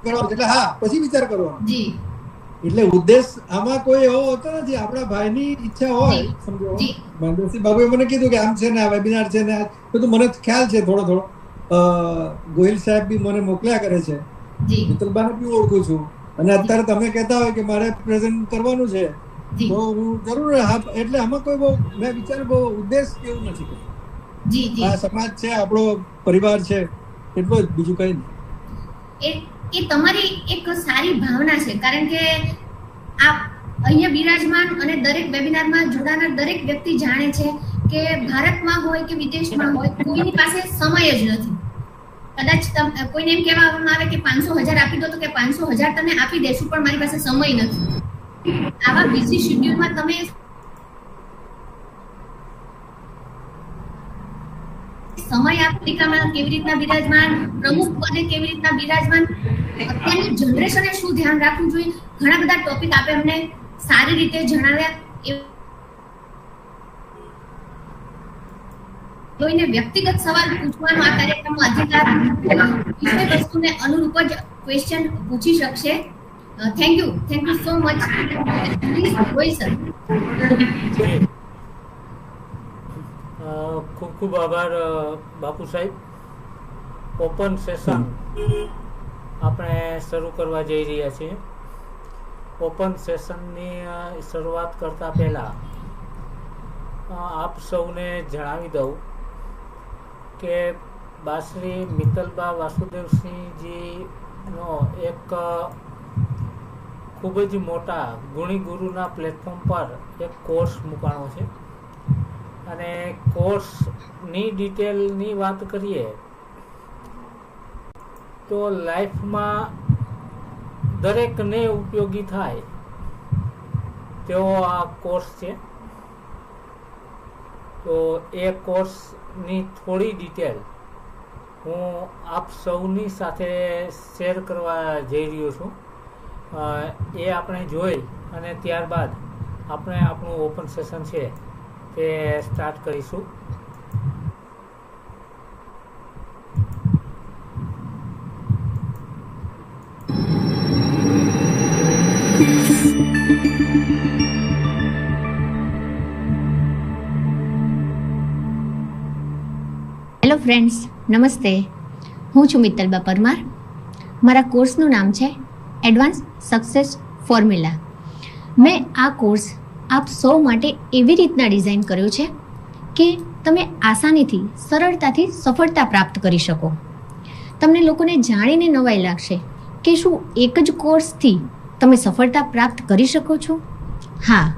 એટલે હા પછી વિચાર કરવાનો. જી એટલે ઉદ્દેશ આમાં કોઈ એવો હોતો નથી. આપણા ભાઈની ઈચ્છા હોય, સમજો મહેન્દ્રસિંહ બાબુએ મને કીધું કે આમ છે ને આ વેબિનાર છે ને બધું મને ખ્યાલ છે થોડો થોડો. ગોહિલ સાહેબ બી મને મોકલ્યા કરે છે, મિત્તલબાને બી ઓળખું છું. અને અત્યારે તમે કહેતા હોય કે મારે પ્રેઝન્ટ કરવાનું છે તો હું જરૂર એટલે આમાં કોઈ બહુ મેં વિચાર બહુ ઉદ્દેશ એવું નથી. આ સમાજ છે, આપણો પરિવાર છે, એટલો જ, બીજું કઈ નહીં. એ તમારી એક સારી ભાવના છે, કારણ કે આ અહીંયા બિરાજમાન અને દરેક વેબિનારમાં જોડાનાર દરેક વ્યક્તિ જાણે છે કે ભારતમાં હોય કે વિદેશમાં હોય કોઈની પાસે સમય જ નથી. કદાચ કોઈને એમ કહેવામાં આવે કે 500,000 આપી દો તો કે 500,000 તમે આપી દેશું, પણ મારી પાસે સમય નથી. આવા બિઝી શેડ્યુલમાં તમે સમય આફ્રિકામાં કેવી રીતના બિરાજમાન, પ્રમુખ પદે કેવી રીતના બિરાજમાન, અત્યારની જનરેશને શું ધ્યાન રાખવું જોઈએ, ઘણા બધા ટોપિક આપે અમને સારી રીતે જણાવ્યા. કોઈને વ્યક્તિગત સવાલ પૂછવાનો આ કાર્યક્રમનો અધિકાર વિષય વસ્તુને અનુરૂપ જ ક્વેશ્ચન પૂછી શકશે. Thank you so much. Please sir. ખૂબ ખૂબ આભાર બાપુ સાહેબ. ઓપન સેશન આપણે શરૂ કરવા જઈ રહ્યા છીએ. ઓપન સેશનની શરૂઆત કરતા પહેલા આપ સૌને જણાવી દઉં કે બાશ્રી મિત્તલબા વાસુદેવસિંહજીનો એક ખૂબ જ મોટા ગુણી ગુરુના પ્લેટફોર્મ પર એક કોર્સ મૂકાણો છે. અને કોર્સની ડિટેલની વાત કરીએ તો લાઈફમાં દરેકને ઉપયોગી થાય તેવો આ કોર્સ છે. તો એ કોર્સની થોડી ડિટેલ હું આપ સૌની સાથે શેર કરવા જઈ રહ્યો છું. એ આપણે જોઈ અને ત્યારબાદ આપણે આપણું ઓપન સેશન છે તે સ્ટાર્ટ કરીશું. હેલો ફ્રેન્ડ્સ, નમસ્તે. હું છું મિત્તલબા પરમાર. મારા કોર્સનું નામ છે એડવાન્સ સક્સેસ ફોર્મ્યુલા. મેં આ કોર્સ આપ સૌ માટે એવી રીતના ડિઝાઇન કર્યો છે કે તમે આસાનીથી સરળતાથી સફળતા પ્રાપ્ત કરી શકો. તમને લોકોને જાણીને નવાઈ લાગશે કે શું એક જ કોર્સથી તમે સફળતા પ્રાપ્ત કરી શકો છો? હા,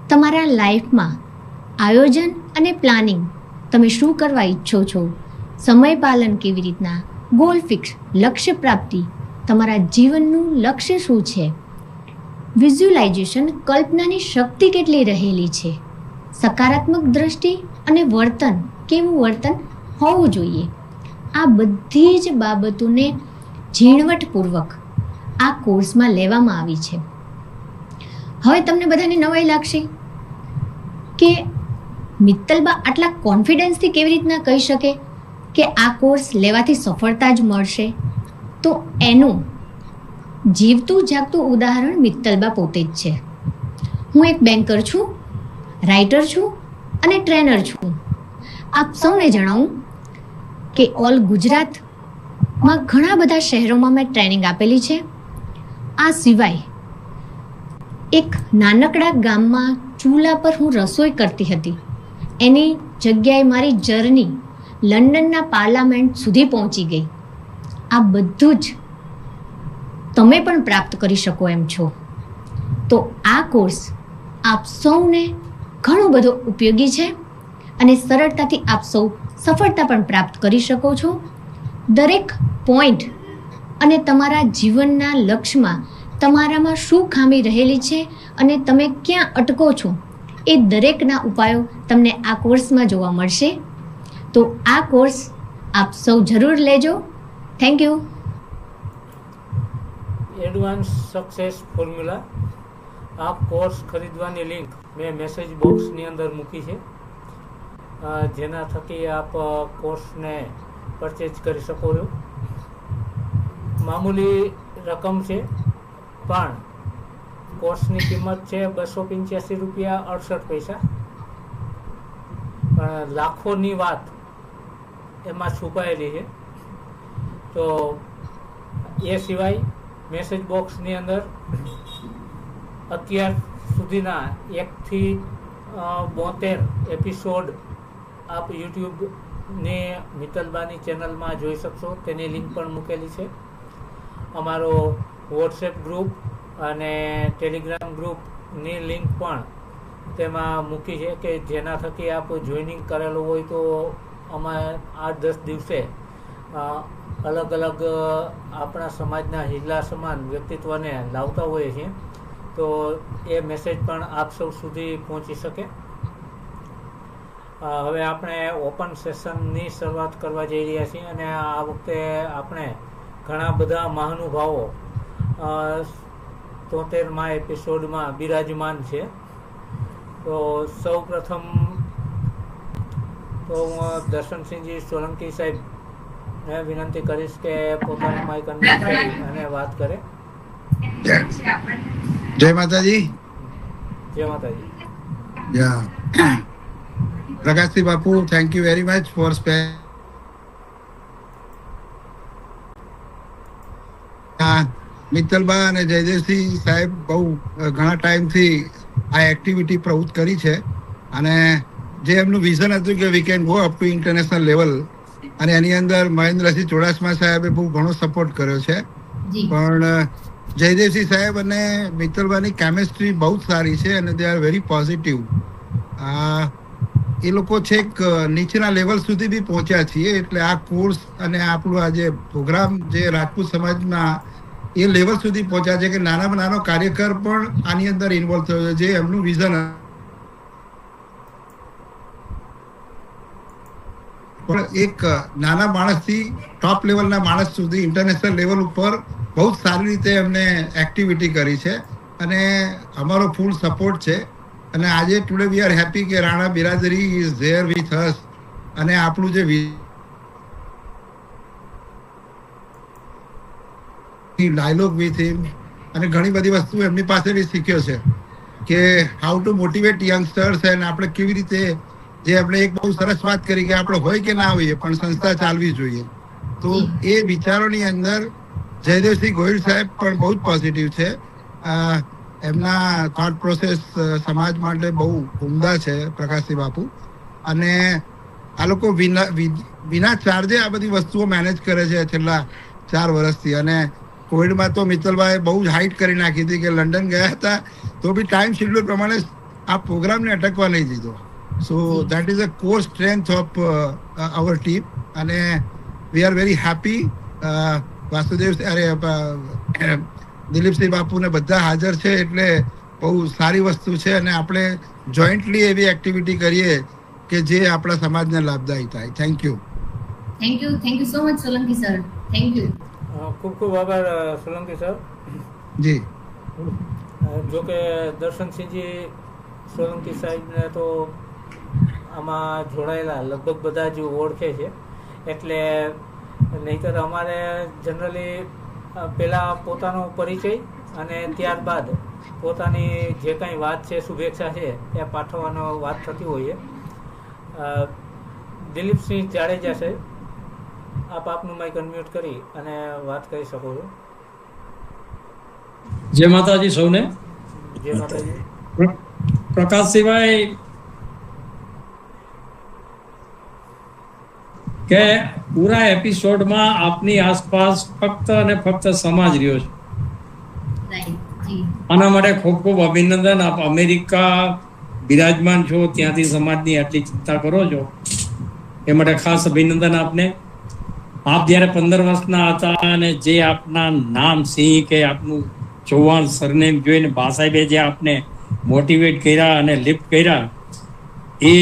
તમારા લાઈફમાં આયોજન અને પ્લાનિંગ, તમે શું કરવા ઈચ્છો છો, સમય પાલન કેવી રીતના, ગોલ ફિક્સ, લક્ષ્ય પ્રાપ્તિ, તમારા જીવનનું લક્ષ્ય શું છે, વિઝ્યુલાઇઝેશન, કલ્પનાની શક્તિ કેટલી રહેલી છે, સકારાત્મક દ્રષ્ટિ અને વર્તન, કેવું વર્તન હોવું જોઈએ, આ બધી જ બાબતોને ઝીણવટપૂર્વક આ કોર્સમાં લેવામાં આવી છે. હવે તમને બધાને નવાઈ લાગશે કે મિત્તલબા આટલા કોન્ફિડન્સથી કેવી રીતના કહી શકે કે આ કોર્સ લેવાથી સફળતા જ મળશે. તો એનું જીવતું જાગતું ઉદાહરણ મિત્તલબા પોતે જ છે. હું એક બેન્કર છું, રાઇટર છું અને ટ્રેનર છું. આપ સૌને જણાવું કે ઓલ ગુજરાતમાં ઘણા બધા શહેરોમાં મેં ટ્રેનિંગ આપેલી છે. આ સિવાય એક નાનકડા ગામમાં ચૂલા પર હું રસોઈ કરતી હતી. એની જગ્યાએ મારી જર્ની લંડનના પાર્લામેન્ટ સુધી પહોંચી ગઈ. આ બધું જ તમે પણ પ્રાપ્ત કરી શકો એમ છો. તો આ કોર્સ આપ સૌને ઘણો બધો ઉપયોગી છે અને સરળતાથી આપ સૌ સફળતા પણ પ્રાપ્ત કરી શકો છો. દરેક પોઈન્ટ અને તમારા જીવનના લક્ષ્યમાં તમારામાં શું ખામી રહેલી છે અને તમે ક્યાં અટકો છો એ દરેકના ઉપાયો તમને આ કોર્સમાં જોવા મળશે. તો આ કોર્સ આપ સૌ જરૂર લેજો. Thank you. Advance success formula. આ કોર્સ ખરીદવાની લિંક મેં મેસેજ બોક્સની અંદર મૂકી છે, જેના થકી આપ કોર્સને પરચેજ કરી શકો છો. મામૂલી રકમ છે, પણ કોર્સની કિંમત છે ₹285.68. પણ લાખોની વાત એમાં છુપાયેલી છે. તો એ સિવાય મેસેજ બોક્સની અંદર અત્યાર સુધીના 1 થી 72 એપિસોડ આપ યુટ્યુબની મિત્તલબાની ચેનલમાં જોઈ શકશો. તેની લિંક પણ મૂકેલી છે. અમારો વોટ્સએપ ગ્રુપ અને ટેલિગ્રામ ગ્રુપની લિંક પણ તેમાં મૂકી છે, કે જેના થકી આપ જોઈનિંગ કરેલું હોય તો અમે 8-10 દિવસે અલગ અલગ આપણા સમાજના હિલ્લા સમાન વ્યક્તિત્વને લાવતા હોઈએ છીએ. તો એ મેસેજ પણ આપ સૌ સુધી પહોંચી શકે. હવે આપણે ઓપન સેશનની શરૂઆત કરવા જઈ રહ્યા છીએ અને આ વખતે આપણે ઘણા બધા મહાનુભાવો 73મા એપિસોડમાં બિરાજમાન છે. તો સૌ પ્રથમ તો હું દર્શનસિંહજી સોલંકી સાહેબ વિનંતી કરીશ કે પોતાનું માઇક અનમ્યુટ કરી અને વાત કરે. જય માતાજી. જય માતાજી. Prakashsinh Bapu, thank you very much for Mittalba અને જયદેવસિંહ સાહેબ બહુ ઘણા ટાઈમથી આ એક્ટિવિટી પ્રવૃત્ત કરી છે અને જે એમનું વિઝન હતું કે we can go up to international level, અને એની અંદર મહેન્દ્રસિંહ ચુડાસમા સાહેબે બહુ ઘણો સપોર્ટ કર્યો છે. પણ જયદેવસિંહ સાહેબ અને મિત્તલબાની કેમિસ્ટ્રી બહુ જ સારી છે અને દે આર વેરી પોઝિટિવ. એ લોકો છેક નીચેના લેવલ સુધી બી પહોંચ્યા છીએ. એટલે આ કોર્સ અને આપણું આ જે પ્રોગ્રામ જે રાજપૂત સમાજના એ લેવલ સુધી પહોંચ્યા છે કે નાનામાં નાનો કાર્યકર પણ આની અંદર ઇન્વોલ્વ થયો છે. જે એમનું વિઝન પણ એક નાના માણસથી ટોપ લેવલના માણસ સુધી ઇન્ટરનેશનલ લેવલ ઉપર બહુ જ સારી રીતે એમને એક્ટિવિટી કરી છે અને અમારો ફૂલ સપોર્ટ છે. અને આજે ટુડે વી આર હેપી કે રાણા બિરાદરી ઇઝ ધેર વિથ અસ અને આપણું જે ડાયલોગ વિથ હિમ અને ઘણી બધી વસ્તુ એમની પાસેથી શીખ્યો છે કે how to motivate youngsters and આપણે કેવી રીતે, જે આપણે એક બહુ સરસ વાત કરી કે આપણે હોય કે ના હોઈએ પણ સંસ્થા ચાલવી જોઈએ. તો એ વિચારોની અંદર જયદેવસિંહ ગોહિલ સાહેબ પણ બહુ જ પોઝિટિવ છે. એમના થોટ પ્રોસેસ સમાજ માટે બહુ ઉમદા છે પ્રકાશસિંહ બાપુ. અને આ લોકો વિના ચાર્જે આ બધી વસ્તુઓ મેનેજ કરે છે છેલ્લા 4 વર્ષથી. અને કોવિડમાં તો મિત્તલભાઈ બહુ જ હાઇટ કરી નાખી હતી કે લંડન ગયા હતા તો બી ટાઈમ શેડ્યુલ પ્રમાણે આ પ્રોગ્રામને અટકવા નહીં દીધો. So that is a core strength of our team અને we are very happy. Vasudev Dilipsinh બાપુને બધા હાજર છે એટલે બહુ સારી વસ્તુ છે અને આપણે જોઈન્ટલી એવી એક્ટિવિટી કરીએ કે જે આપણા સમાજને લાભદાયી થાય. Thank you. Thank you so much Solanki sir. Thank you. ખૂબ ખૂબ આભાર સોલંકી સર. જી. જો કે દર્શનસિંહજી સોલંકી સાહેબને તો આમાં જોડાયેલા લગભગ બધા જ ઓળખે છે, એટલે નહીંતર અમારે જનરલી પહેલાં પોતાનો પરિચય અને ત્યારબાદ પોતાની જે કાંઈ વાત છે, શુભેચ્છા છે એ પાઠવવાનો વાત થતી હોઈએ. દિલીપસિંહ જાડેજા સાહેબ, આપ આપનું માઇક અનમ્યુટ કરી અને વાત કરી શકો છો. જય માતાજી સૌને. જય માતાજી. પ્રકાશ સિવાય કે પૂરા એપિસોડમાં આપની આસપાસ ફક્ત અને ફક્ત સમાજ રહ્યો છે. આના માટે ખૂબ ખૂબ અભિનંદન. આપ અમેરિકા બિરાજમાન છો, ત્યાંથી સમાજની આટલી ચિંતા કરો છો, એ માટે ખાસ અભિનંદન આપને. આપ જ્યારે 15 વર્ષના હતા અને જે આપના નામ સિંહ કે આપનું ચૌહાણ સરનેમ જોઈને બા સાહેબે જે આપને મોટિવેટ કર્યા અને લિફ્ટ કર્યા, એ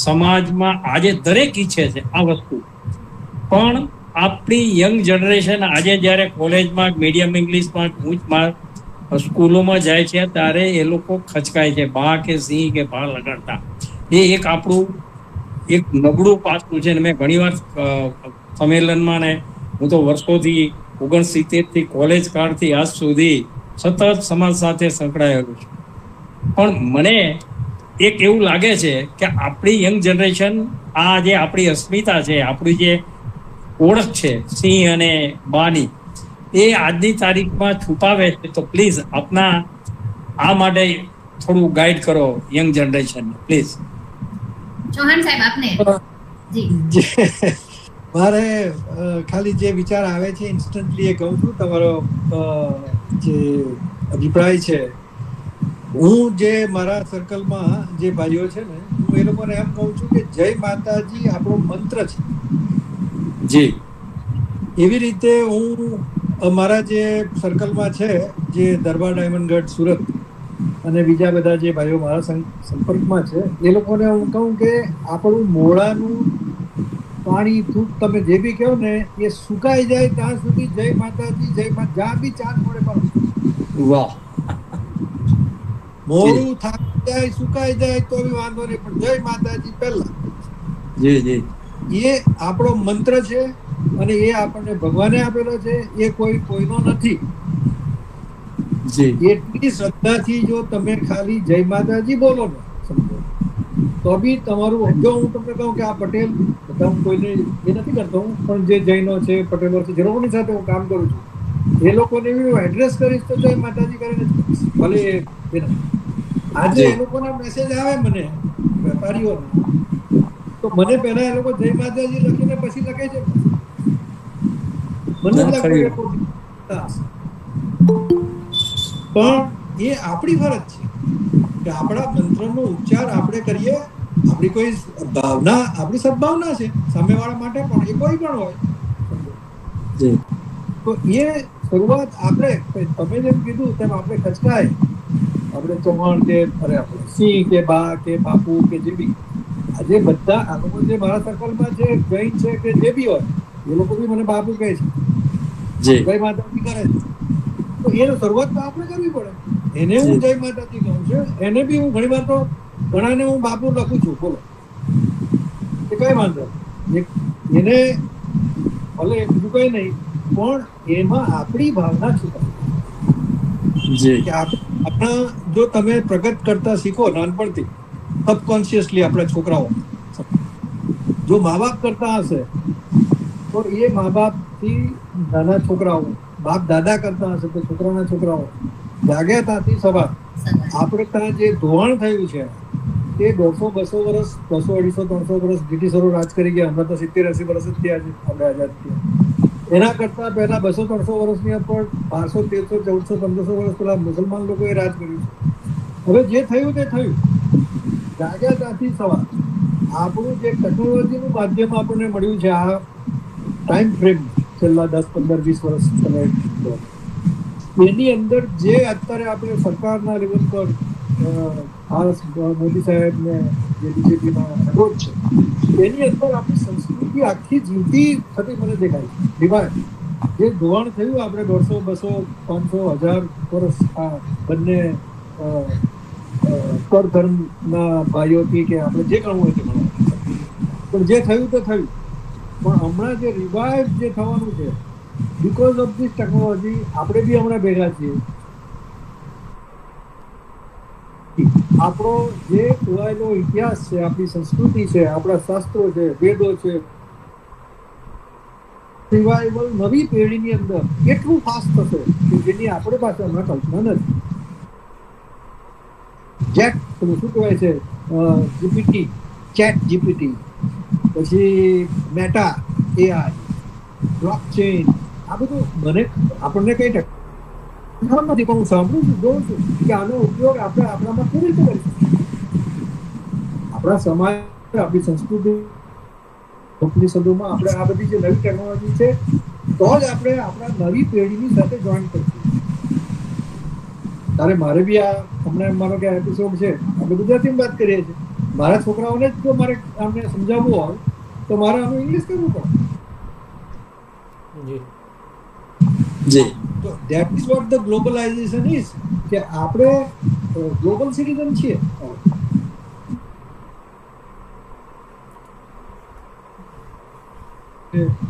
સમાજમાં આજે દરેક ઈચ્છે છે આ વસ્તુ. પણ આપણી યંગ જનરેશન આજે જ્યારે કોલેજમાં મીડિયમ ઇંગ્લિશમાં ઉચ્ચમાં સ્કૂલોમાં જાય છે ત્યારે એ લોકો ખચકાય છે, બા કે સિંહ કે ભા લગાડતા. એ એક આપણું એક નબળું પાસું છે. મેં ઘણીવાર સંમેલનમાં ને હું તો વર્ષોથી 69 થી કોલેજ કાળથી આજ સુધી સતત સમાજ સાથે સંકળાયેલું છું. પણ મને એક એવું લાગે છે કે આપણી યંગ જનરેશન, આ જે આપણી અસ્મિતા છે, આપણી જે ઓળખ છે સિંહ અને બાની, એ આજની તારીખમાં છુપાવે છે. તો પ્લીઝ આપના આ માટે થોડું ગાઈડ કરો યંગ જનરેશન પ્લીઝ. ચૌહાણ સાહેબ આપને. મારે ખાલી જે વિચાર આવે છે ઇન્સ્ટન્ટલી એ કહું છું. તમારો જે અભિપ્રાય છે, હું જે મારા સર્કલમાં જે ભાઈઓ છે ને, હું એ લોકોને એમ કહું છું કે જય માતાજી આપણો મંત્ર છે. જી. એવી રીતે હું મારા જે સર્કલમાં છે, જે દરબાર ડાયમંડગઢ સુરત અને બીજા બધા જે ભાઈઓ મારા સંપર્કમાં છે, એ લોકોને હું કહું કે આપણું મોડાનું પાણી ધૂપ તમે જે બી કહો ને, એ સુકાઈ જાય ત્યાં સુધી જય માતાજી જય માતા, જ્યાં બી ચાન્સ મળે પણ. વાહ. મોડું થાકી જાય, સુકાઈ જાય તો બી વાંધો નહીં, પણ જય માતાજી પહેલા. જી જી. એ આપણો મંત્ર છે અને એ આપણને ભગવાને આપેલો છે. એ કોઈનો નથી. એટલી શ્રદ્ધાથી જો તમે ખાલી જય માતાજી બોલો ને, સમજો તો બી તમારું, જો હું તમને કહું કે આ પટેલ, બધા હું કોઈને એ નથી કરતો હું, પણ જે જૈનો છે, પટેલો છે, જે લોકોની સાથે હું કામ કરું છું, એ લોકોને બી એડ્રેસ કરીશ તો જય માતાજી કરીને ભલે આજે એ લોકોના મેસેજ આવે મને વેપારીઓના, તો મને પહેલા એ લોકો જય માતાજી લખીને પછી લખે છે. મને લાગે પણ એ આપણી ફરજ છે કે આપણા મંત્રનો ઉચ્ચાર આપણે કરીએ. આપણી કોઈ ભાવના, આપણી સદભાવના છે સામેવાળા માટે, પણ એ કોઈ પણ હોય, તો એ શરૂઆત આપણે, તમે જેમ કીધું તેમ આપણે ખચકાય, આપણે ચૌહાણ કે અરે આપણે સિંહ કે બા કે બાપુ કે જે બી, આજે બધા આ લોકો જે મારા સર્કલમાં છે, જૈન છે કે જે બી હોય, એ લોકો બી મને બાપુ કહે છે, જય માતાજી કરે છે. તો એનો શરૂઆત તો આપણે કરવી પડે. એને હું જય માતાજી કહું છું, એને બી હું ઘણી વાર તો ઘણાને હું બાપુ લખું છું, બોલો એ કઈ વાંધો એને ભલે બીજું કઈ નહીં, પણ એમાં આપણી ભાવના છુપાય કે આપણા, જો તમે પ્રગટ કરતા શીખો નાનપણથી, સબકોન્શિયસલી આપણે છોકરાઓ જો મા બાપ કરતા હશે તો એ મા બાપ થી નાના છોકરાઓ, બાપ દાદા કરતા હશે તો છોકરાના છોકરાઓ જાગ્યા ત્યાંથી સવાર. આપણે ત્યાં જે ધોવાણ થયું છે તે 150-200 વર્ષ, 200-250-300 વર્ષ બ્રિટિશરો રાજ કરી ગયા. હમણાં તો 70-80 વર્ષ જ થયા છે આપણે આઝાદ થયા. એના કરતા પહેલા 200-300 વર્ષની ઉપર 1200-1300-1400-1500 વર્ષ પહેલા મુસલમાન લોકોએ રાજ કર્યું છે. હવે જે થયું તે થયું, જાગ્યા ત્યાંથી સવાર. આપણું જે ટેકનોલોજીનું માધ્યમ આપણને મળ્યું છે આ ટાઈમ ફ્રેમ છેલ્લા 10-15-20 વર્ષ સમય, એની અંદર જે અત્યારે આપણે સરકારના લેવલ પર મોદી સાહેબ ને જે બીજેપીના વિરોધ છે, એની અંદર આપણી સંસ્કૃતિ આખી જીવતી થતી મને દેખાય છે. રિવાજ જે ધોવાણ થયું આપણે 100-200-500-1000 વર્ષ આ બંને પર ધર્મના ભાઈઓથી કે આપણે જે કરવું હોય તે મળે, પણ જે થયું તે થયું. પણ હમણાં જે રિવાઇવ જે થવાનું છે બીકોઝ ઓફ ધીસ ટેકનોલોજી આપણે બી હમણાં ભેગા છીએ. આપણો જે ખોવાયેલો ઇતિહાસ છે, આપણી સંસ્કૃતિ છે, આપણા શાસ્ત્રો છે, વેદો છે, રિવાઇવલ નવી પેઢીની અંદર એટલું ફાસ્ટ થશે કે જેની આપણે પાસે હમણાં કલ્પના નથી. જેટ શું કહેવાય છે, જીપીટી, ચેટ જીપીટી, પછી મેટા એઆઈ, બ્લોકચેન, આ બધું આપણને કઈ ખબર નથી, પણ હું સાંભળું છું, જોઉં છું કે આનો ઉપયોગ આપણે આપણામાં કેવી રીતે કરી શકીએ. આપણા સમાજ, આપણી સંસ્કૃતિ, ઉપનિષદોમાં આપણે આ બધી જે નવી ટેકનોલોજી છે તો જ આપણે આપણા નવી પેઢીની સાથે જોઈન કરીશું. તારે મારે બી આ હમણાં માનો કે એપિસોડ છે, આપણે ગુજરાતીમાં વાત કરીએ છીએ, મારા છોકરાઓને જ જો મારે આમને સમજાવવું હોય તો મારે આનું ઇંગ્લિશ કરવું પડે. જી. તો that is what the globalisation is, કે આપણે ગ્લોબલ સિટીઝન છીએ.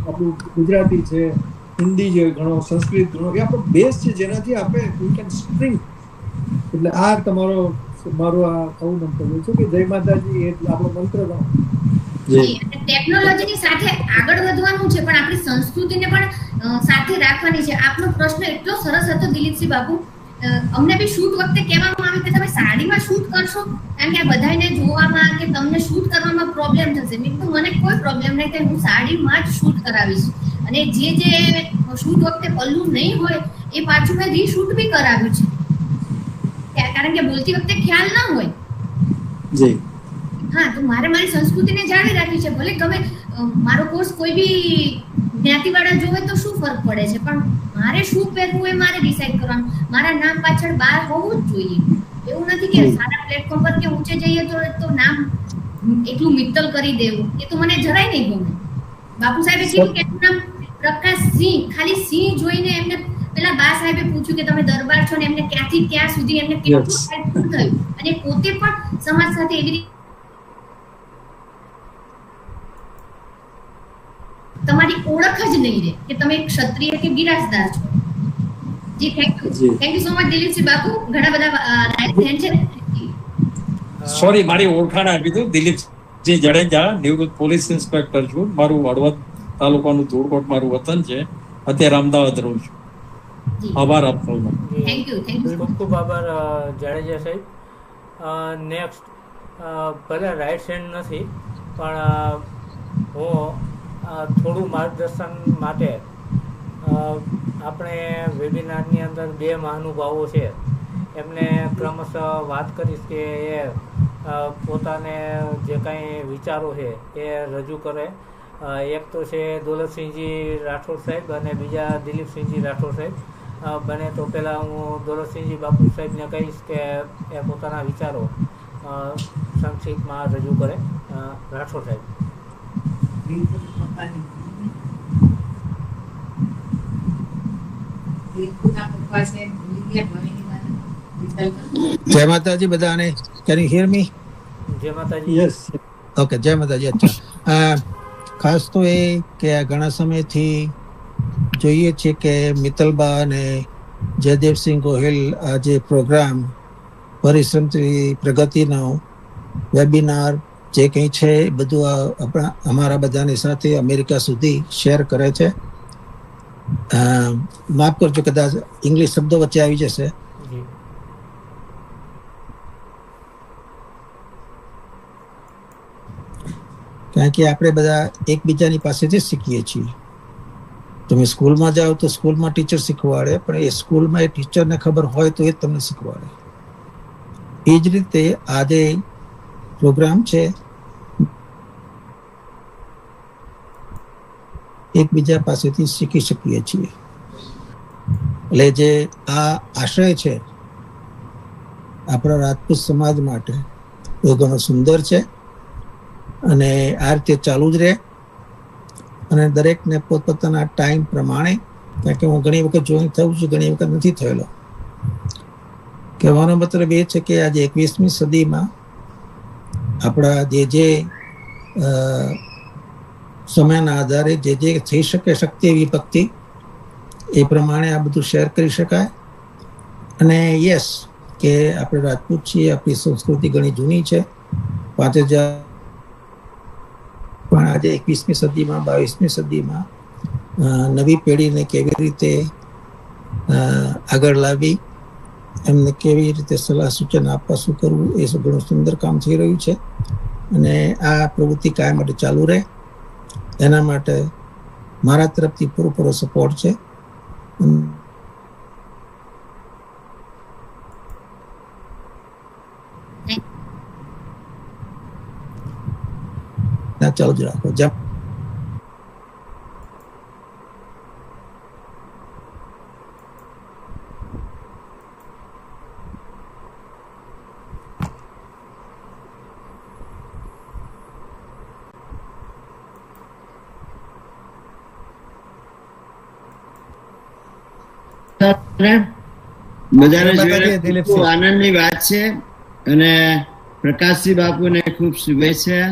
આપણું ગુજરાતી છે, હિન્દી છે, ઘણો સંસ્કૃત ઘણો, એ આપણો બેઝ છે જેનાથી આપણે વી કેન સ્પ્રિંગ. એટલે આ મારું આ આવું મંતવ્ય છે કે જય માતાજી એ આપણો મંત્ર ગણો. ટેકનોલોજીની સાથે આગળ વધવાનું છે, પણ આપણી સંસ્કૃતિને પણ સાથે રાખવાની છે. આપનો પ્રશ્ન એટલો સરસ હતો દિલીપસિંહ બાપુ. અમને બી શૂટ વખતે કહેવામાં આવ્યું કે તમે સાડીમાં શૂટ કરશો, કારણ કે આ બધાને જોવામાં કે તમને શૂટ કરવામાં પ્રોબ્લેમ થશે. મેં કીધું મને કોઈ પ્રોબ્લેમ નહીં, કે હું સાડીમાં જ શૂટ કરાવીશ. અને જે શૂટ વખતે પલ્લું નહીં હોય એ પાછું મેં રીશૂટ બી કરાવ્યું છે, કારણ કે બોલતી વખતે ખ્યાલ ના હોય. જી. હા, તો મારે મારી સંસ્કૃતિને જાળવી રાખવી છે. ભલે ગમે મારો કોર્સ કોઈ બી જ્ઞાતિવાળા જોવે તો શું ફરક પડે છે, પણ મારે શું પહેરવું એ મારે ડિસાઈડ કરવાનું. મારા નામ પાછળ બાર હોવું જ જોઈએ. એવું નથી કે સારા પ્લેટફોર્મ પર કે ઊંચે જઈએ તો નામ એટલું મિત્તલ કરી દેવું, એ તો મને જરાય નહીં ગમે. બાપુ સાહેબે કીધું કે એનું નામ પ્રકાશ સિંહ, ખાલી સિંહ જોઈને એમને પેલા બા સાહેબે પૂછ્યું કે તમે દરબાર છો ને એમને ક્યાંથી ક્યાં સુધી એમને કેટલું થયું, અને પોતે પણ સમાજ સાથે એવી રીતે તમારી ઓળખ જ નહીં રહે કે તમે ક્ષત્રિય કે બિરાજદાર છો. જી, thank you so much Dilipsinh Bapu. ઘણા બધા છે. સોરી, મારી ઓળખાણ આપી દઉં. દિલીપસિંહ જડેજા, નિવૃત્ત પોલીસ ઇન્સ્પેક્ટર છું. મારું હળવદ તાલુકાનું ધોળકોટ મારું વતન છે. અત્યારે અમદાવાદ રહું છું. આભાર આપનો. Thank you. ખૂબ ખૂબ આભાર જાડેજા સાહેબ. નેક્સ્ટ, ભલે રાઈટ હેન્ડ નથી, પણ હું થોડું માર્ગદર્શન માટે આપણે વેબિનારની અંદર 2 મહાનુભાવો છે એમને ક્રમશઃ વાત કરીશ કે એ પોતાને જે કાંઈ વિચારો છે એ રજૂ કરે. એક તો છે દોલતસિંહજી રાઠોડ સાહેબ અને બીજા દિલીપસિંહજી રાઠોડ સાહેબ. બને તો પહેલાં હું દોલતસિંહજી બાપુ સાહેબને કહીશ કે એ પોતાના વિચારો સંક્ષિપ્તમાં રજૂ કરે. રાઠોડ સાહેબ. જય માતાજી બધાને. કેન યુ હિયર મી? જય માતાજી. યસ. ઓકે, જય માતાજી. અચ્છા, ખાસ તો એ કે ઘણા સમયથી જોઈએ છે કે મિત્તલબા અને જયદેવસિંહ ગોહિલ આ જે પ્રોગ્રામ પરિશ્રમથી પ્રગતિનો વેબિનાર જે કંઈ છે એ બધું આપણા અમારા બધાની સાથે અમેરિકા સુધી શેર કરે છે. માફ કરજો કદાચ ઇંગ્લિશ શબ્દો વચ્ચે આવી જશે. કારણ કે આપણે બધા એકબીજાની પાસેથી શીખીએ છીએ. તમે સ્કૂલમાં જાઓ તો સ્કૂલમાં ટીચર શીખવાડે, પણ એ સ્કૂલમાં એ ટીચરને ખબર હોય તો એ તમને શીખવાડે. એ જ રીતે આજે પ્રોગ્રામ છે એકબીજા પાસેથી શીખી શકીએ છીએ. એટલે જે આ આશય છે આપણા રાજપૂત સમાજ માટે એ ઘણો સુંદર છે અને આ રીતે ચાલુ જ રહે. અને દરેકને પોતપોતાના ટાઈમ પ્રમાણે, કારણ કે હું ઘણી વખત જોઈન થઉં છું, ઘણી વખત નથી થયેલો. કહેવાનો મતલબ એ છે કે આજે 21મી સદીમાં આપણા જે સમયના આધારે જે થઈ શકે શક્તિ વિભક્તિ એ પ્રમાણે આ બધું શેર કરી શકાય. અને યસ કે આપણે રાજપૂત છીએ, આપણી સંસ્કૃતિ ઘણી જૂની છે, 5000 પણ આજે 21મી સદીમાં 22મી સદીમાં નવી પેઢીને કેવી રીતે આગળ લાવી, એમને કેવી રીતે સલાહ સૂચન આપવા, શું કરવું, એ ઘણું સુંદર કામ થઈ રહ્યું છે. અને આ પ્રવૃત્તિ કાયમ માટે ચાલુ રહે એના માટે મારા તરફથી પૂરો સપોર્ટ છે. ચાલુ જ રાખો. બધાને જોઈને ખૂબ આનંદની વાત છે અને પ્રકાશજી બાપુને ખૂબ શુભેચ્છા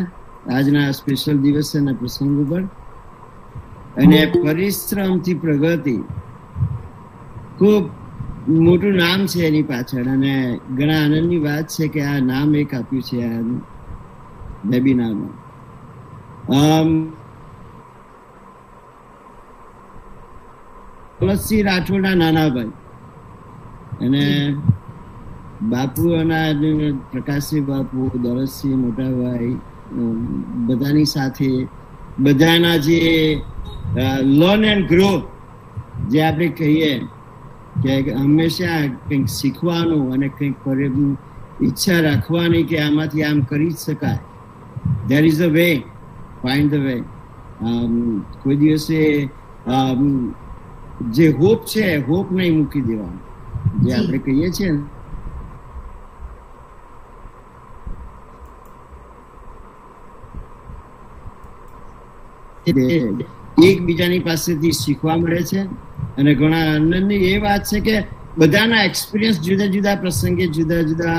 આજના સ્પેશિયલ દિવસના પ્રસંગ ઉપર. અને પરિશ્રમથી પ્રગતિ ખૂબ મોટું નામ છે એની પાછળ, અને ઘણા આનંદની વાત છે કે આ નામ એક આપ્યું છે આ વેબિનારમાં. તુલસી રાઠોડના નાના ભાઈ અને બાપુઓના પ્રકાશસિંહ બાપુ, દોલતસિંહ મોટા ભાઈ, બધાની સાથે બધાના જે લર્ન એન્ડ ગ્રો જે આપણે કહીએ કે હંમેશા કંઈક શીખવાનું અને કંઈક ઈચ્છા રાખવાની કે આમાંથી આમ કરી જ શકાય. There is a way, find the way. કોઈ દિવસે જે હોપ છે, હોપ નહીં મૂકી દેવાનું, જે આપણે કહીએ છીએ એકબીજાની પાસેથી શીખવા મળે છે. અને ઘણા આનંદની એ વાત છે કે બધાના એક્સપિરિયન્સ જુદા જુદા પ્રસંગે જુદા જુદા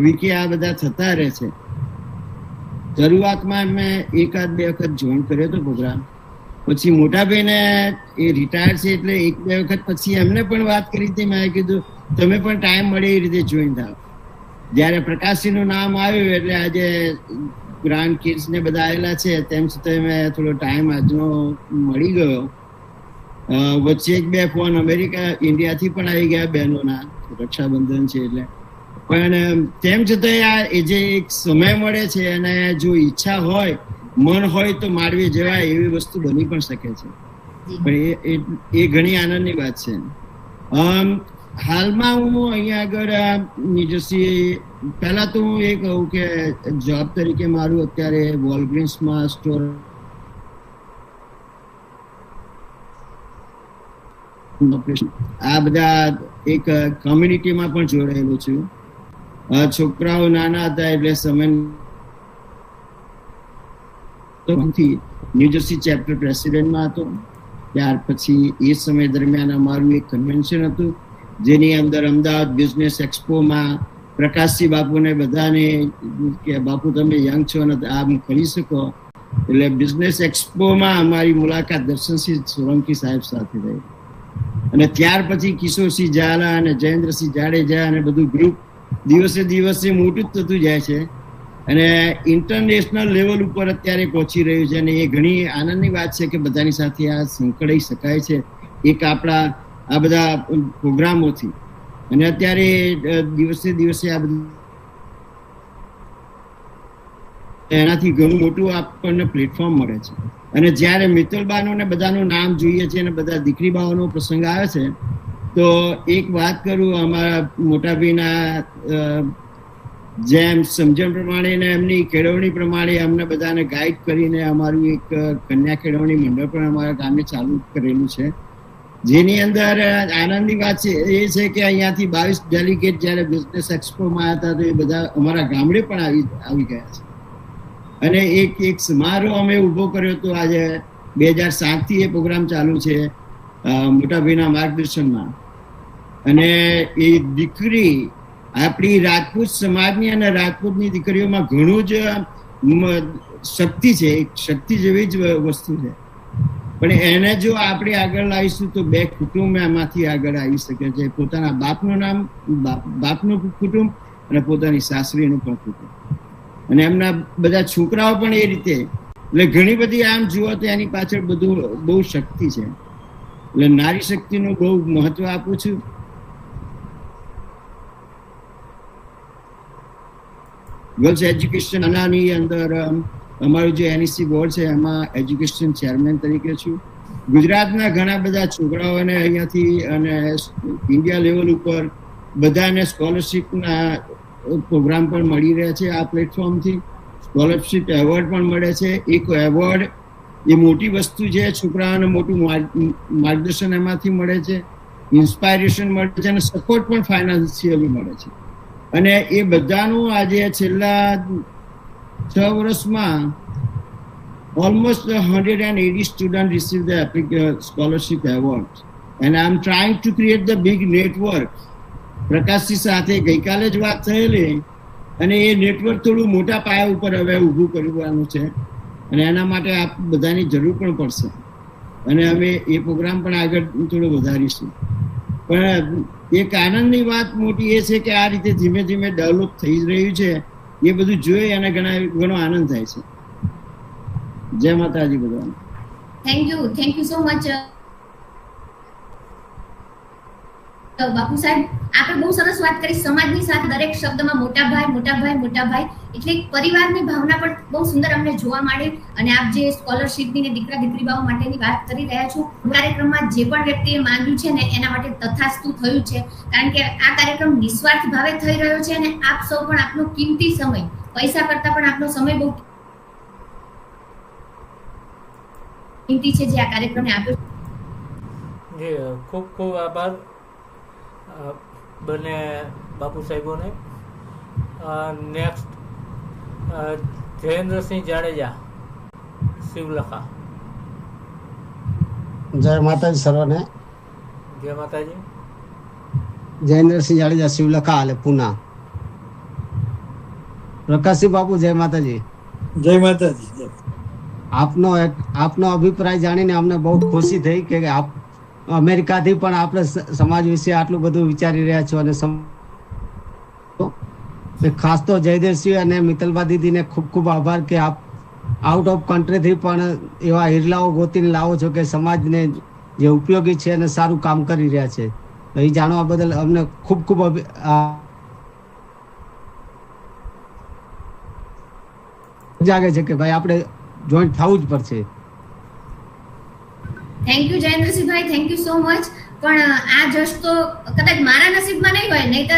વીકે આ બધા થતા રહે છે. શરૂઆતમાં મેં 1-2 વખત જોઈન કર્યો હતો પ્રોગ્રામ, પછી મોટાભાઈને એ રિટાયર છે એટલે 1-2 વખત પછી એમને પણ વાત કરી હતી. મેં કીધું તમે પણ ટાઈમ મળે એ રીતે જોઈન થાવ. જ્યારે પ્રકાશજીનું નામ આવ્યું એટલે આજે ગ્રાન્ડ કિડ્સ ને બધા આવેલા છે, તેમ છતાં મેં થોડો ટાઈમ આજનો મળી ગયો. વચ્ચે 1-2 ફોન અમેરિકા, ઇન્ડિયાથી પણ આવી ગયા બહેનોના, રક્ષાબંધન છે એટલે. પણ તેમ છતાં આ એ જે એક સમય મળે છે અને જો ઈચ્છા હોય, મન હોય તો માળવે જવાય એવી વસ્તુ બની પણ શકે છે. પણ એ ઘણી આનંદની વાત છે. હાલમાં હું અહીંયા આગળ ન્યુજર્સી, પહેલા તો હું એ કહું કે જોબ તરીકે મારું અત્યારે વોલગ્રીન્સમાં સ્ટોર આ બધા એક કોમ્યુનિટીમાં પણ જોડાયેલું છું. છોકરાઓ નાના હતા એટલે સમય ન્યુજર્સી ચેપ્ટર પ્રેસિડેન્ટમાં હતો. ત્યાર પછી એ સમય દરમિયાન અમારું એક કન્વેન્શન હતું જેની અંદર અમદાવાદ બિઝનેસ એક્સપોમાં પ્રકાશસિંહ બાપુને બધાને કે બાપુ તમે યંગ છો અને આમ કરી શકો, એટલે બિઝનેસ એક્સપોમાં અમારી મુલાકાત દર્શનસિંહ સોલંકી સાહેબ સાથે રહી. અને ત્યાર પછી કિશોરસિંહ ઝાલા અને જયેન્દ્રસિંહ જાડેજા અને બધું ગ્રુપ દિવસે દિવસે મોટું જ થતું જાય છે અને ઇન્ટરનેશનલ લેવલ ઉપર અત્યારે પહોંચી રહ્યું છે. અને એ ઘણી આનંદની વાત છે કે બધાની સાથે આ સંકળાઈ શકાય છે એક આપણા આ બધા પ્રોગ્રામોથી. અને અત્યારે દિવસે દિવસે આ બધું એનાથી ઘણું મોટું આપણને પ્લેટફોર્મ મળે છે. અને જ્યારે મિત્તલબાનું ને બધાનું નામ જોઈએ છે અને બધા દીકરી બાઓનો પ્રસંગ આવે છે તો એક વાત કરું, અમારા મોટાભાઈના જેમ સમજણ પ્રમાણે ને એમની કેળવણી પ્રમાણે અમને બધાને ગાઈડ કરીને અમારું એક કન્યા કેળવણી મંડળ પણ અમારા ગામે ચાલુ કરેલું છે. જેની અંદર આનંદની વાત છે એ છે કે અહીંયાથી 22 ડેલિગેટ જ્યારે બિઝનેસ એક્સપોમાં આવ્યા હતા તો એ બધા અમારા ગામડે પણ આવી ગયા છે. અને એક સમારોહ અમે ઊભો કર્યો હતો. આજે 2007થી એ પ્રોગ્રામ ચાલુ છે મોટાભાઈના માર્ગદર્શનમાં. અને એ દીકરી આપણી રાજપૂત સમાજની અને રાજપૂતની દીકરીઓમાં ઘણું જ શક્તિ છે, એક શક્તિ જેવી જ વસ્તુ છે. પણ એને જો આપણે આગળ લાવીશું તો 2 કુટુંબ એમાંથી આગળ આવી શકે છે, પોતાના બાપનું કુટુંબ અને પોતાની સાસરીનું પણ કુટુંબ, અને એમના બધા છોકરાઓ પણ એ રીતે. એટલે ઘણી બધી આમ જુઓ તો એની પાછળ બધું બહુ શક્તિ છે. એટલે નારી શક્તિનું બહુ મહત્વ આપું છું. ગર્લ્સ એજ્યુકેશન આનાની અંદર અમારું જે NEC બોર્ડ છે એમાં એજ્યુકેશન ચેરમેન તરીકે છું. ગુજરાતના ઘણા બધા છોકરાઓને અહીંયાથી અને ઇન્ડિયા લેવલ ઉપર બધાને સ્કોલરશીપના પ્રોગ્રામ પણ મળી રહ્યા છે. આ પ્લેટફોર્મથી સ્કોલરશીપ એવોર્ડ પણ મળે છે. એક એવોર્ડ એ મોટી વસ્તુ છે, છોકરાઓને મોટું માર્ગદર્શન એમાંથી મળે છે, ઇન્સ્પાયરેશન મળે છે અને સપોર્ટ પણ ફાઇનાન્શિયલી મળે છે. અને એ બધાનું આજે છેલ્લા 6 વર્ષમાં almost 180 students received the scholarship award, and I am trying to create the big network. Prakashji સાથે ગઈકાલે જ વાત થયેલી, અને એ નેટવર્ક થોડું મોટા પાયા ઉપર હવે ઊભું કરવાનું છે, અને એના માટે આપ બધાની જરૂર પણ પડશે, અને અમે એ પ્રોગ્રામ પણ આગળ થોડો વધારીશું. પણ એક આનંદની વાત મોટી એ છે કે આ રીતે ધીમે ધીમે ડેવલપ થઈ રહ્યું છે. એ બધું જોઈ અને ઘણો આનંદ થાય છે. જય માતાજી બધાને. થેન્ક યુ સો મચ બાપુ સાહેબ. આપણે બહુ સરસ વાત કરી. સમાજની સાથે દરેક શબ્દમાં મોટા ભાઈ એટલે પરિવારની ભાવના પણ બહુ સુંદર અમને જોવા મળી. અને આપ જે સ્કોલરશીપની ને દીકરા દીકરીબાઓ માટેની વાત કરી રહ્યા છો, કાર્યક્રમમાં જે પણ વ્યક્તિએ માંગ્યું છે ને એના માટે તથાસ્તુ થયું છે, કારણ કે આ કાર્યક્રમ નિસ્વાર્થ ભાવે થઈ રહ્યો છે. અને આપ સૌ પણ આપનો કિંમતી સમય, પૈસા કરતા પણ આપનો સમય બહુ કિંમતી છે જે આ કાર્યક્રમને આપ્યો. જી, ખૂબ ખૂબ આભાર બંને બાપુ સાહેબોને. નેક્સ્ટ જયેન્દ્રસિંહ જાડેજા, શિવલખા. જય માતાજી સર્વને. જય માતાજી. જયેન્દ્રસિંહ જાડેજા, શિવલખા, હાલે પૂના. પ્રકાશસિંહ બાપુ, જય માતાજી. જય માતાજી. આપનો અભિપ્રાય જાણીને અમને બહુ ખુશી થઈ કે આપ અમેરિકાથી પણ આપણે સમાજ વિશે આટલું બધું વિચારી રહ્યા છો. અને ખાસ તો જયદેવસિંહ અને મિત્તલબા દીદીને ખૂબ ખૂબ આભાર કે આપ આઉટ ઓફ કન્ટ્રીથી પણ એવા હિરલાઓ ગોતીને લાવો છો કે સમાજને જે ઉપયોગી છે અને સારું કામ કરી રહ્યા છે. એ જાણવા બદલ અમને ખૂબ ખૂબ જાગે છે કે ભાઈ આપણે જોઈન્ટ થવું જ પડશે. Thank you Jayendrasinhbhai, thank you so much. પણ આ જશ તો કદાચ મારા નસીબમાં નહીં હોય, નહીં તો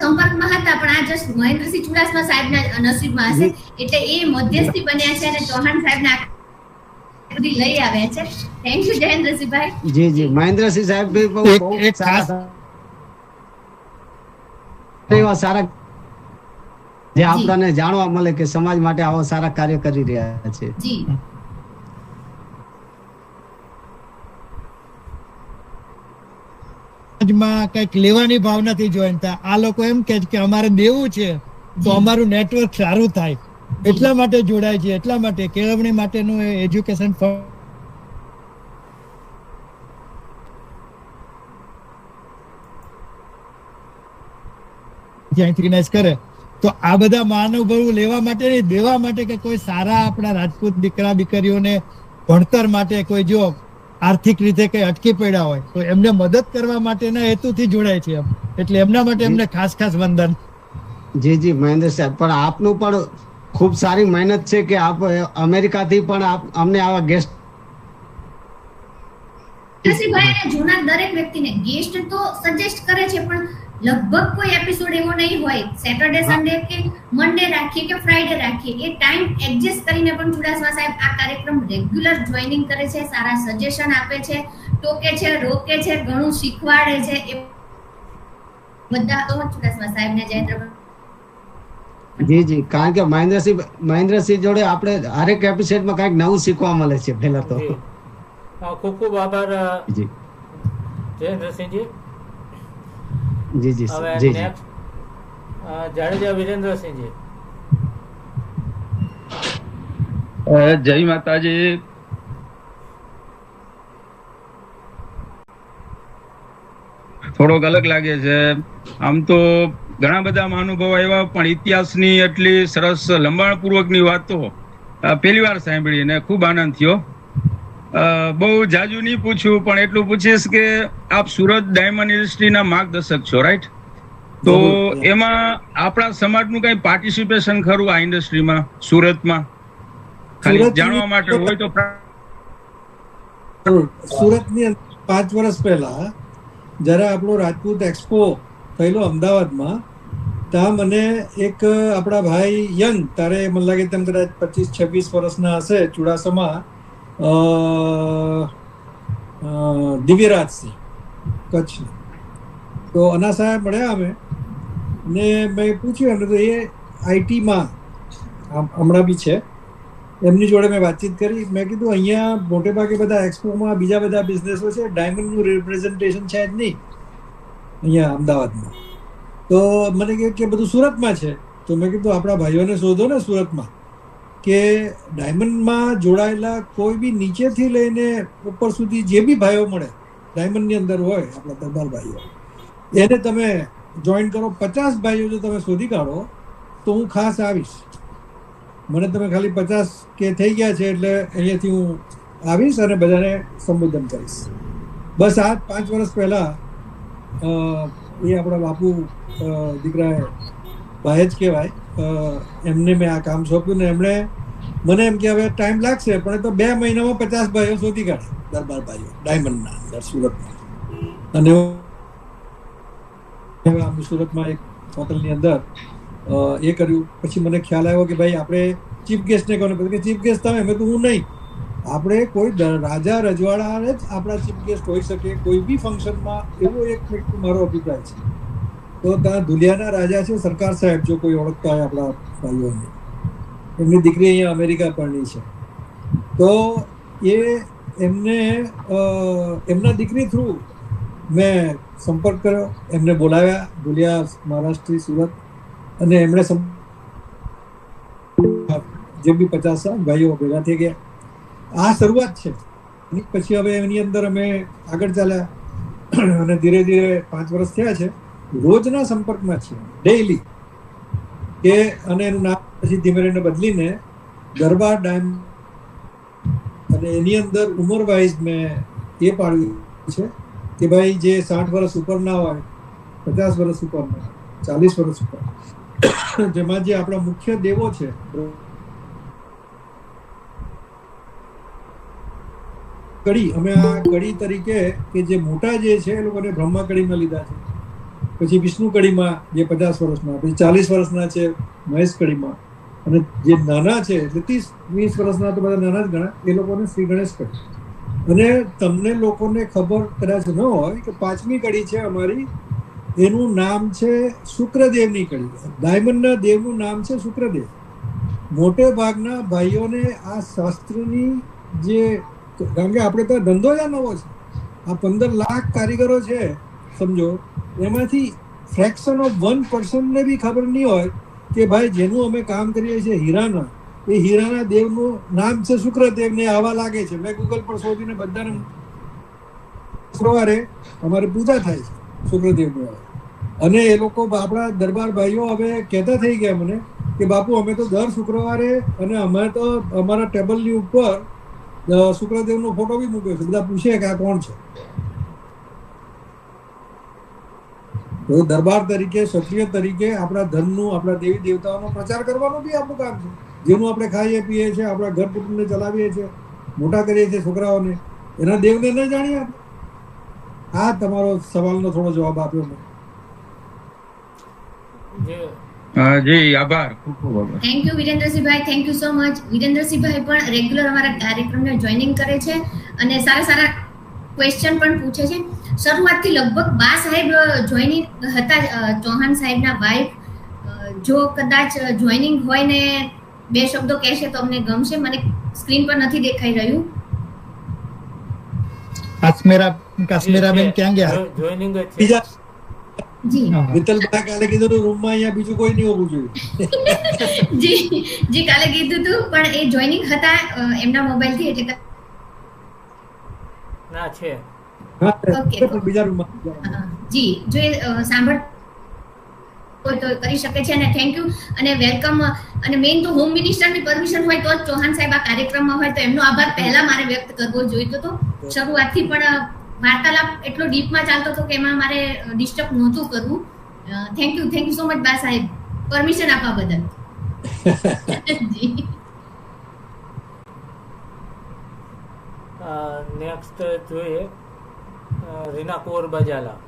સંપર્કમાં હતા, પણ આ જશ મહેન્દ્રસિંહ ચુડાસમા સાહેબના નસીબમાં હશે. એટલે એ મધ્યસ્થી બન્યા છે અને ચૌહાણ સાહેબના બધી લઈ આવ્યા છે. Thank you Jayendrasinhbhai. જી જી, મહેન્દ્રસિંહ સાહેબ બી બહુ સારા જે આપણને જાણવા મળે કે સમાજ માટે આવા સારા કાર્ય કરી રહ્યા છે. જી, સમાજમાં કઈક લેવાની ભાવનાથી જોઈન થાય. આ લોકો એમ કે અમારે દેવું છે તો અમારું નેટવર્ક સારું થાય, એટલા માટે જોડાય છે. એટલા માટે કેળવણી માટેનું એજ્યુકેશન ઓર્ગેનાઇઝ કરે. તો આ બધા મહાનુભાવો લેવા માટે નહીં, દેવા માટે કે કોઈ સારા આપણા રાજપૂત દીકરા દીકરીઓને ભણતર માટે કોઈ જો આર્થિક રીતે કઈ અટકી પડ્યા હોય તો એમને મદદ કરવા માટેના હેતુથી જોડાય છે. એટલે એમના માટે એમને ખાસ ખાસ વંદન. જી જી મહેન્દ્ર સાહેબ, પણ આપનું પણ ખૂબ સારી મહેનત છે કે આપ અમેરિકાથી પણ અમને આવા ગેસ્ટ જૂના દરેક વ્યક્તિને ગેસ્ટ તો સજેસ્ટ કરે છે, પણ લગભગ કોઈ એપિસોડ એવો નહીં હોય સેટરડે સન્ડે કે મંડે રાખીએ કે ફ્રાઈડે રાખીએ, એ ટાઈમ એડજસ્ટ કરીને પણ ચુડાસમા સાહેબ આ કાર્યક્રમ રેગ્યુલર જોઈનિંગ કરે છે, સારા સજેશન આપે છે, ટોકે છે, રોકે છે, ઘણું શીખવાડે છે. એ બધા તો ચુડાસમા સાહેબને જયેન્દ્રભાઈ. જી જી, કારણ કે મહેન્દ્રસિંહ જોડે આપણે હરેક એપિસોડમાં કંઈક નવું શીખવા મળે છે. પહેલા તો ખૂબ ખૂબ આભાર જયેન્દ્રસિંહજી. જી જી હવે જી નેક્સ્ટ જાડેજા વિરેન્દ્રસિંહજી. જય માતાજી. થોડોક અલગ લાગે છે. આમ તો ઘણા બધા મહાનુભાવો આવ્યા, પણ ઇતિહાસની એટલી સરસ લંબાણપૂર્વકની વાતો પહેલી વાર સાંભળી અને ખૂબ આનંદ થયો. બહુ જાજુ નહીં પૂછ્યું, પણ એટલું પૂછીશ કે આપ સુરત ડાયમંડ ઇન્ડસ્ટ્રીના માર્ગદર્શક છો, રાઈટ? તો એમાં આપણા સમાજનું કઈ પાર્ટિસિપેશન ખરું આ ઇન્ડસ્ટ્રીમાં સુરતમાં? ખાલી જાણવા માટે હોય તો. સુરતની અંદર 5 વર્ષ પહેલા જ્યારે આપણો રાજપૂત એક્સપો થયેલો અમદાવાદમાં, ત્યાં મને એક આપણા ભાઈ યંગ, તારે મને લાગે તેમ કદાચ 25-26 વર્ષના હશે, ચુડાસમા, દિવ્યરાજસિંહ કચ્છ, તો અના સાહેબ મળ્યા અમે, ને મેં પૂછ્યું એમને, તો એ આઈટીમાં હમણાં બી છે, એમની જોડે મેં વાતચીત કરી. મેં કીધું અહીંયા મોટે ભાગે બધા એક્સપોમાં બીજા બધા બિઝનેસો છે, ડાયમંડનું રિપ્રેઝન્ટેશન છે જ નહીં અહીંયા અમદાવાદમાં. તો મને કહે કે બધું સુરતમાં છે. તો મેં કીધું આપણા ભાઈઓને શોધો ને સુરતમાં, કે ડાયમંડમાં જોડાયેલા કોઈ બી નીચેથી લઈને ઉપર સુધી જે બી ભાઈઓ મળે ડાયમંડની અંદર હોય, આપણા દરબાર ભાઈઓ, એને તમે જોઈન કરો. 50 ભાઈઓ જો તમે શોધી કાઢો તો હું ખાસ આવીશ. મને તમે ખાલી 50 કે થઈ ગયા છે એટલે અહીંયાથી હું આવીશ અને બધાને સંબોધન કરીશ. બસ આ 5 વર્ષ પહેલાં એ આપણા બાપુ દીકરાએ ભાઈ જ કહેવાય, એમને મેં આ કામ સોંપ્યું ને એમણે મને એમ કે હવે ટાઈમ લાગશે, પણ તો 2 મહિનામાં 50 ભાઈઓ શોધી કાઢે, દરબાર ભાઈઓ ડાયમંડના અંદર સુરતમાં. અને સુરતમાં એક હોટલની અંદર એ કર્યું. પછી મને ખ્યાલ આવ્યો કે ભાઈ આપણે ચીફ ગેસ્ટને કહ્યું, કે ચીફ ગેસ્ટ તમે, મેં તો હું નહીં, આપણે કોઈ રાજા રજવાડા જ આપણા ચીફ ગેસ્ટ હોઈ શકે કોઈ બી ફંક્શનમાં, એવો એક મારો અભિપ્રાય છે. તો ત્યાં ધુલિયાના રાજા છે સરકાર સાહેબ, જો કોઈ ઓળખતા હોય આપણા ભાઈઓને, એમની દીકરી અહીંયા અમેરિકા પરણી છે. તો એ એમને એમના દીકરી થ્રુ મેં સંપર્ક કર્યો, એમને બોલાવ્યા, ધુલિયા મહારાષ્ટ્રી સુરત, અને એમણે જે બી 50 ભાઈઓ ભેગા થઈ ગયા. આ શરૂઆત છે. પછી હવે એની અંદર અમે આગળ ચાલ્યા અને ધીરે ધીરે 5 વર્ષ થયા છે, રોજના સંપર્કમાં છે, ડેઈલી. કે અને એનું નામ પછી ધીમે ધીમે બદલીને દરબાર ડાયમંડ, અને એની અંદર ઉંમર વાઇઝ મેં એ પાડ્યું છે કે ભાઈ જે 60 વર્ષ ઉપરના હોય, 50 વર્ષ ઉપરના, 40 વર્ષ ઉપર, જેમાં જે આપણા મુખ્ય દેવો છે, કડી, અમે આ કડી તરીકે કે જે મોટા જે છે એ લોકોને બ્રહ્મા કડીમાં લીધા છે, પછી વિષ્ણુ કડીમાં જે 50 વર્ષના, પછી 40 વર્ષના છે મહેશ કડીમાં, અને જે નાના છે એટલે 30-20 વર્ષના તો બધા નાના જ ગણા, એ લોકોને શ્રી ગણેશ કડી. અને તમને લોકોને ખબર કદાચ ન હોય કે 5મી કડી છે અમારી, એનું નામ છે શુક્રદેવની કડી. ડાયમંડના દેવનું નામ છે શુક્રદેવ. મોટે ભાગના ભાઈઓને આ શાસ્ત્રની જે, કારણ કે આપણે તો ધંધો જ નવો છે, આ 15 લાખ કારીગરો છે સમજો, એમાંથી ફ્રેક્શન ઓફ 1% ને બી ખબર નહીં હોય કે ભાઈ જેનું અમે કામ કરીએ છીએ હીરાના, એ હીરાના દેવનું નામ છે શુક્રદેવ ને આવા લાગે છે. મેં ગૂગલ પર શોધીને બધાને, શુક્રવારે અમારે પૂજા થાય છે શુક્રદેવની. અને એ લોકો આપણા દરબાર ભાઈઓ હવે કહેતા થઈ ગયા મને કે બાપુ અમે તો દર શુક્રવારે, અને અમે તો અમારા ટેબલની ઉપર શુક્રદેવનો ફોટો બી મૂક્યો છે, બધા પૂછે કે આ કોણ છે. તો દરબાર તરીકે, ક્ષત્રિય તરીકે આપણા ધર્મનું, આપણા દેવી દેવતાઓનો પ્રચાર કરવાનો બી આપણું કામ છે. જેનું આપણે ખાઈએ પીએ છીએ, આપણા ઘર કુટુંબને ચલાવીએ છીએ, મોટા કરીએ છીએ છોકરાઓને, એના દેવને ન જાણીએ આપણે. આ તમારો સવાલનો થોડો જવાબ આપ્યો મેં. જી આભાર, ખૂબ ખૂબ આભાર. Thank you Virendrasinhbhai, thank you so much. Virendrasinhbhai પણ રેગ્યુલર અમારા કાર્યક્રમને જોઈનિંગ કરે છે અને સારા સારા ક્વેશ્ચન પણ પૂછે છે. શરૂઆતથી લગભગ 12 સાહેબ જોઈનિંગ હતા, ચૌહાણ સાહેબના વાઇફ. જો કદાચ જોઈનિંગ હોય ને 2 શબ્દો કહેશે તો અમને ગમશે. મને સ્ક્રીન પર નથી દેખાઈ રહ્યું. કાશ્મીરાબેન ક્યાં ગયા? જોઈનિંગ બીજા જી મિત્તલભાઈ કાલે કીધું હતું રૂમમાં અહીંયા બીજું કોઈ નહીં હોવું જોઈએ. જી કાલે કીધું હતું, પણ એ જોઈનિંગ હતા એમના મોબાઈલથી, એટલે ના છે. ઓકે બીજા રૂમમાં. જી જો એ સાંભળ હોય તો કરી શકે છે. અને થેન્ક યુ અને વેલકમ. અને મેઇન તો હોમ મિનિસ્ટરની પરમિશન હોય તો જ ચૌહાણ સાહેબ આ કાર્યક્રમમાં હોય, તો એમનો આભાર પહેલા મારે વ્યક્ત કરવો જોઈતો હતો. શરૂઆતથી પણ વાર્તાલાપ એટલો ડીપમાં ચાલતો હતો કે એમાં મારે ડિસ્ટર્બ નહોતું કરવું. થેન્ક યુ સો મચ બા સાહેબ પરમિશન આપવા બદલ. નેક્સ્ટ જોઈએ રીના કુંવર બજાલા.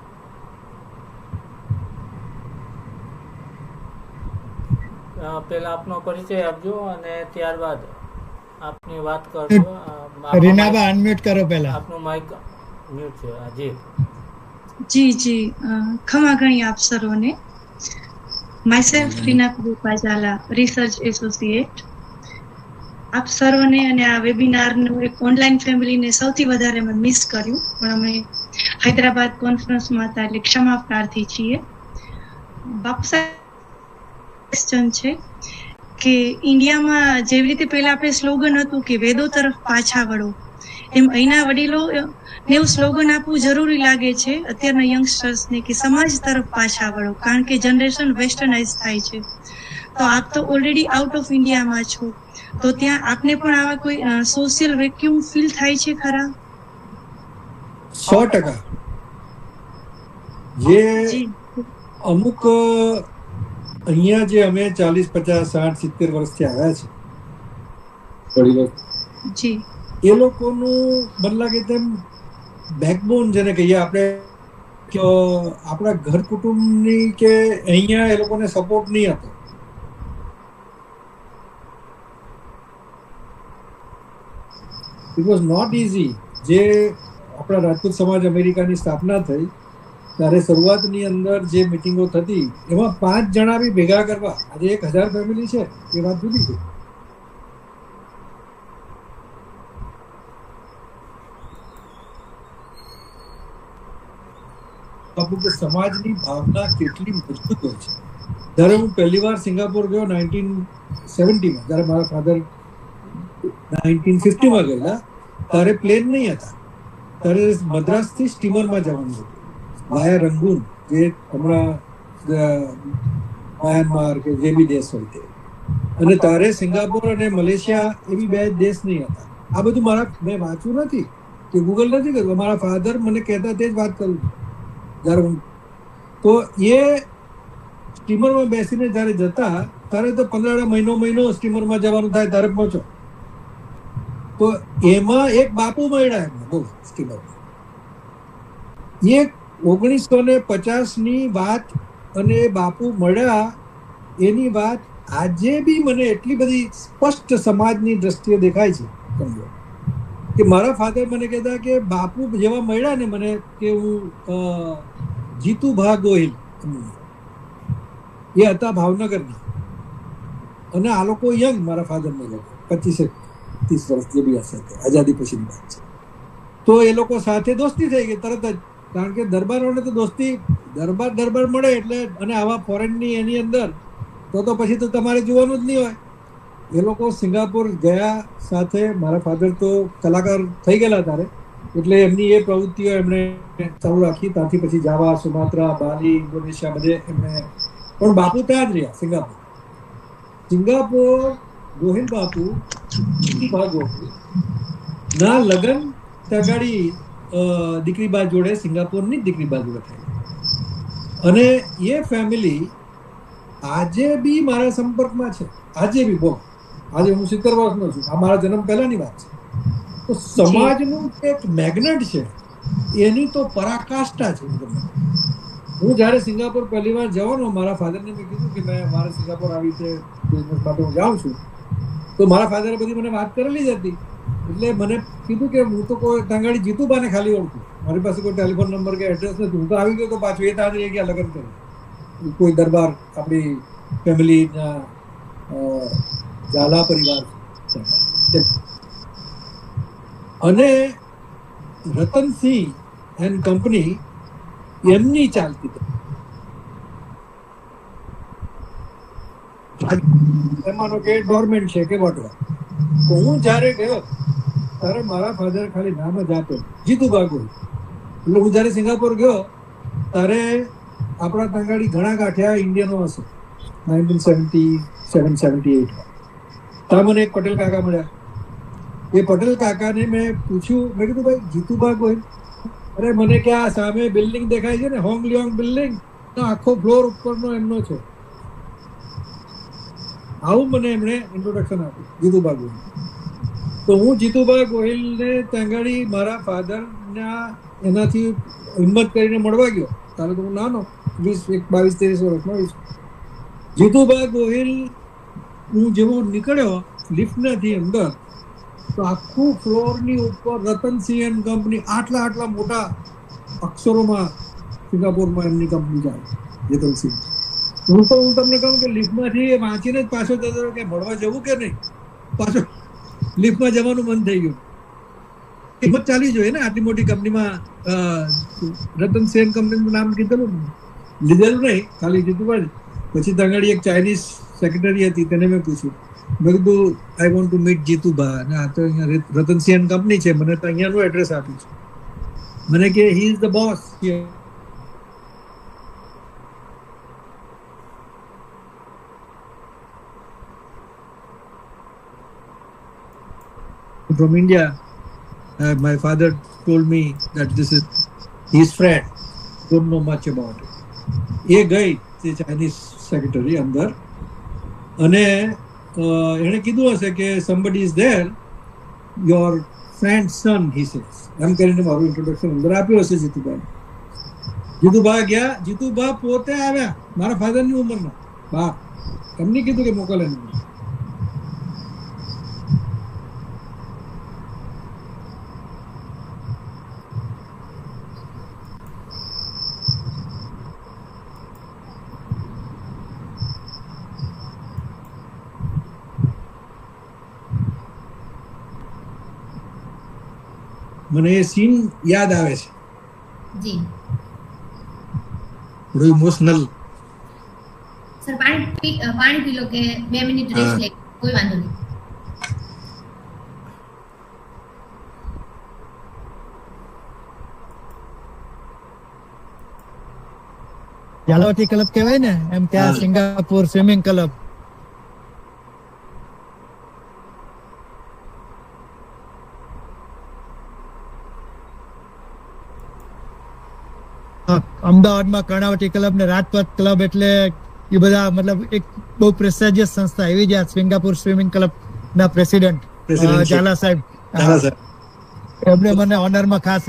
પેલા આપનો પરિચય આપજો અને ત્યારબાદ આપની વાત કરજો. રીનાબા અનમ્યુટ કરો પહેલા. આપનું માઇક મ્યુટ છે. જી જી ખમા ગણી આપ સર્વને. માયસેલ્ફ રીના કુંવર બજાલા, રિસર્ચ એસોસિએટ. આપ સર્વને અને આ વેબિનારનું એક ઓનલાઈન ફેમિલીને સૌથી વધારે અમે મિસ કર્યું, પણ અમે હૈદરાબાદ કોન્ફરન્સમાં હતા એટલે ક્ષમા પ્રાર્થી છીએ. બાપુ ક્વેશ્ચન છે કે ઇન્ડિયામાં જેવી રીતે પહેલા આપણે સ્લોગન હતું કે વેદો તરફ પાછા વળો, એમ અહીંના વડીલો એવું સ્લોગન આપવું જરૂરી લાગે છે અત્યારના યંગસ્ટર્સને કે સમાજ તરફ પાછા વળો, કારણ કે જનરેશન વેસ્ટર્નાઇઝ થાય છે. તો આપ તો ઓલરેડી આઉટ ઓફ ઇન્ડિયામાં છો, તો ત્યાં આપને પણ આવા કોઈ સોશિયલ વેક્યુમ ફીલ થાય છે ખરા? 100%. જે અમુક અહીંયા જે અમે 40, 50, 60, 70 વર્ષથી આવ્યા છે, એ લોકોનું મને લાગે તેમ બેકબોન જેને કહીએ આપણે, આપણા ઘર કુટુંબની કે અહીંયા એ લોકોને સપોર્ટ નહીં હતો. It was not easy. જે આપણા રાજપૂત સમાજ અમેરિકાની સ્થાપના થઈ ત્યારે શરૂઆતની અંદર જે મિટિંગો થતી એમાં 5 જણા બી ભેગા કરવા, આજે 1000 ફેમિલી છે એ વાત જુદી છે. સમાજની ભાવના કેટલી મજબૂત હોય છે. જ્યારે હું પહેલી વાર સિંગાપોર ગયો 1970માં, જ્યારે મારા ફાધર 1950માં ગયેલા, ત્યારે પ્લેન નહીં હતા, ત્યારે મદ્રાસથી સ્ટીમરમાં જવાનું હતું વાયા રંગૂન, જે હમણાં મ્યાનમાર કે જે બી દેશ હોય તે. અને ત્યારે સિંગાપોર અને મલેશિયા એવી 2 દેશ નહીં હતા. આ બધું મેં વાંચ્યું નથી કે ગૂગલ નથી કર્યું, મારા ફાધર મને કહેતા તે જ વાત કરું જ્યારે હું. તો એ સ્ટીમરમાં બેસીને જ્યારે જતા ત્યારે તો 15 મહિનો સ્ટીમરમાં જવાનું થાય ત્યારે પહોંચો. તો એમાં એક બાપુ મળ્યા એમને, બોલો સ્ટીમરમાં. એ 1950ની વાત, અને બાપુ મળ્યા એની વાત આજે બી મને એટલી બધી સ્પષ્ટ સમાજની દ્રષ્ટિએ દેખાય છે. સમજો કે મારા ફાધર મને કહેતા કે બાપુ જેવા મળ્યા ને મને, કે હું જીતુભા ગોહિલ એ હતા ભાવનગરના, અને આ લોકો યંગ, મારા ફાધરના લોકો 25-30 વર્ષ જે બી હશે, આઝાદી પછીની વાત છે. તો એ લોકો સાથે દોસ્તી થઈ ગઈ તરત જ, કારણ કે દરબારોને તો દોસ્તી દરબાર મળે એટલે, અને આવા ફોરેનની એની અંદર તો પછી તો તમારે જોવાનું જ નહીં હોય. એ લોકો સિંગાપોર ગયા સાથે, મારા ફાધર તો કલાકાર થઈ ગયેલા ત્યારે, એટલે એમની એ પ્રવૃત્તિઓ એમણે ચાલુ રાખી. ત્યાંથી પછી જાવા, સુમાત્રા, બાલી, ઇન્ડોનેશિયા બધે એમણે, પણ બાપુ ત્યાં જ રહ્યા સિંગાપોર. ગોહિલ બાપુ ના લગ્ન તગાડી દીકરી બા જોડે, સિંગાપોરની દીકરી બા જોડે થાય. અને એ ફેમિલી આજે બી મારા સંપર્કમાં છે. આજે બી બોલો, આજે હું 70 વર્ષનો છું, આ મારા જન્મ પહેલાની વાત છે. તો સમાજનું એક મેગ્નેટ છે, એની તો પરાકાષ્ઠા છે. હું જ્યારે સિંગાપોર પહેલી વાર જવાનો, મારા ફાધરને મેં કીધું કે મારે સિંગાપોર આવી રીતે બિઝનેસ માટે હું જાઉં છું, તો મારા ફાધરે બધી મને વાત કરેલી જ હતી. એટલે મને કીધું કે હું તો કોઈ તાંગાડી જીતુબાને ખાલી ઓળખું, મારી પાસે કોઈ ટેલિફોન નંબર કે એડ્રેસ નથી. હું તો આવી ગયો તો પાછું એ ત્યાં જઈ ગયા લગ્ન કરી, કોઈ દરબાર આપણી ફેમિલીના ઝાલા પરિવાર. અને રતનસિંહ એન્ડ કંપની એમની ચાલતી એમાંનો કે ગવર્મેન્ટ છે કે વોટવા. તો હું જ્યારે ગયો ત્યારે મારા ફાધર ખાલી નામ જ આપે જીતુબા ગોહિલ. એટલે હું જ્યારે સિંગાપોર ગયો ત્યારે આપણા તંગાડી ઘણા ગાંઠ્યા ઇન્ડિયનો હશે 1977-78. ત્યાં મને એક પટેલ કાકા મળ્યા. એ પટેલ કાકાને મેં પૂછ્યું, મેં કીધું ભાઈ જીતુભા ગોહિલ, અરે મને કે આ સામે બિલ્ડિંગ દેખાય છે ને હોંગ લિયોંગ બિલ્ડિંગ, તો આખો ફ્લોર ઉપરનો એમનો છે. આવું મને એમણે ઇન્ટ્રોડક્શન આપ્યું જીતુભા ગોહિલ. તો હું જીતુભા ગોહિલને તંગાડી મારા ફાધરના એનાથી હિંમત કરીને મળવા ગયો. ત્યારે તો હું નાનો 22-23 વર્ષનો. જીતુભા ગોહિલ હું જેવો નીકળ્યો લિફ્ટમાંથી અંદર, તો આખું ફ્લોરની ઉપર રતનસિંહ એન્ડ કંપની, આટલા મોટા અક્ષરોમાં સિંગાપોરમાં એમની કંપની ચાલે રતનસિંહ. હું તમને કહું કે લિફ્ટમાંથી વાંચીને જ પાછો જતો કે મળવા જવું કે નહીં, પાછો લિફ્ટમાં જવાનું મન થઈ ગયું. હિંમત ચાલી જોઈએ ને આટલી મોટી કંપનીમાં. રતનસિંહ કંપનીનું નામ લીધેલું નહીં, ખાલી જીતુભા. પછી તંગાડી એક ચાઇનીઝ સેક્રેટરી હતી, તેને મેં પૂછ્યું, મેં કીધું I want to meet Jitubha, અને આ તો અહીંયા રતનસિંહ કંપની છે, મને તો અહીંયાનું એડ્રેસ આપ્યું છે. મને કે he is the boss from India. My father told me that this is his friend, don't know much about it. એ ગઈ તે ચાઇનીઝ સેક્રેટરી અંદર, અને એણે કીધું હશે કે somebody is there, your friend's son, he says. એમ કરીને મારું ઇન્ટ્રોડક્શન અંદર આપ્યું હશે જીતુભાઈ. જીતુભા ગયા, જીતુભા પોતે આવ્યા મારા ફાધરની ઉંમરના બાપ, એમને કીધું કે મોકલે. મને એ સીન યાદ આવે છે, જી થોડું ઇમોશનલ. સર પાણી પી લો કે 2 મિનિટ રેસ્ટ લે, કોઈ વાંધો નહીં. ઝાલાવાટી ક્લબ કહેવાય ને, એમ ત્યાં સિંગાપુર સ્વિમિંગ ક્લબ. અમદાવાદમાં કર્ણાવતી ક્લબ ને રાજપથ ક્લબ, એટલે એ બધા મતલબ એક બહુ પ્રેસ્ટિજિયસ સંસ્થા. એવી જ આ સિંગાપુર સ્વિમિંગ ક્લબ ના પ્રેસિડેન્ટ ઝાલા સાહેબ, એમને મને ઓનરમાં ખાસ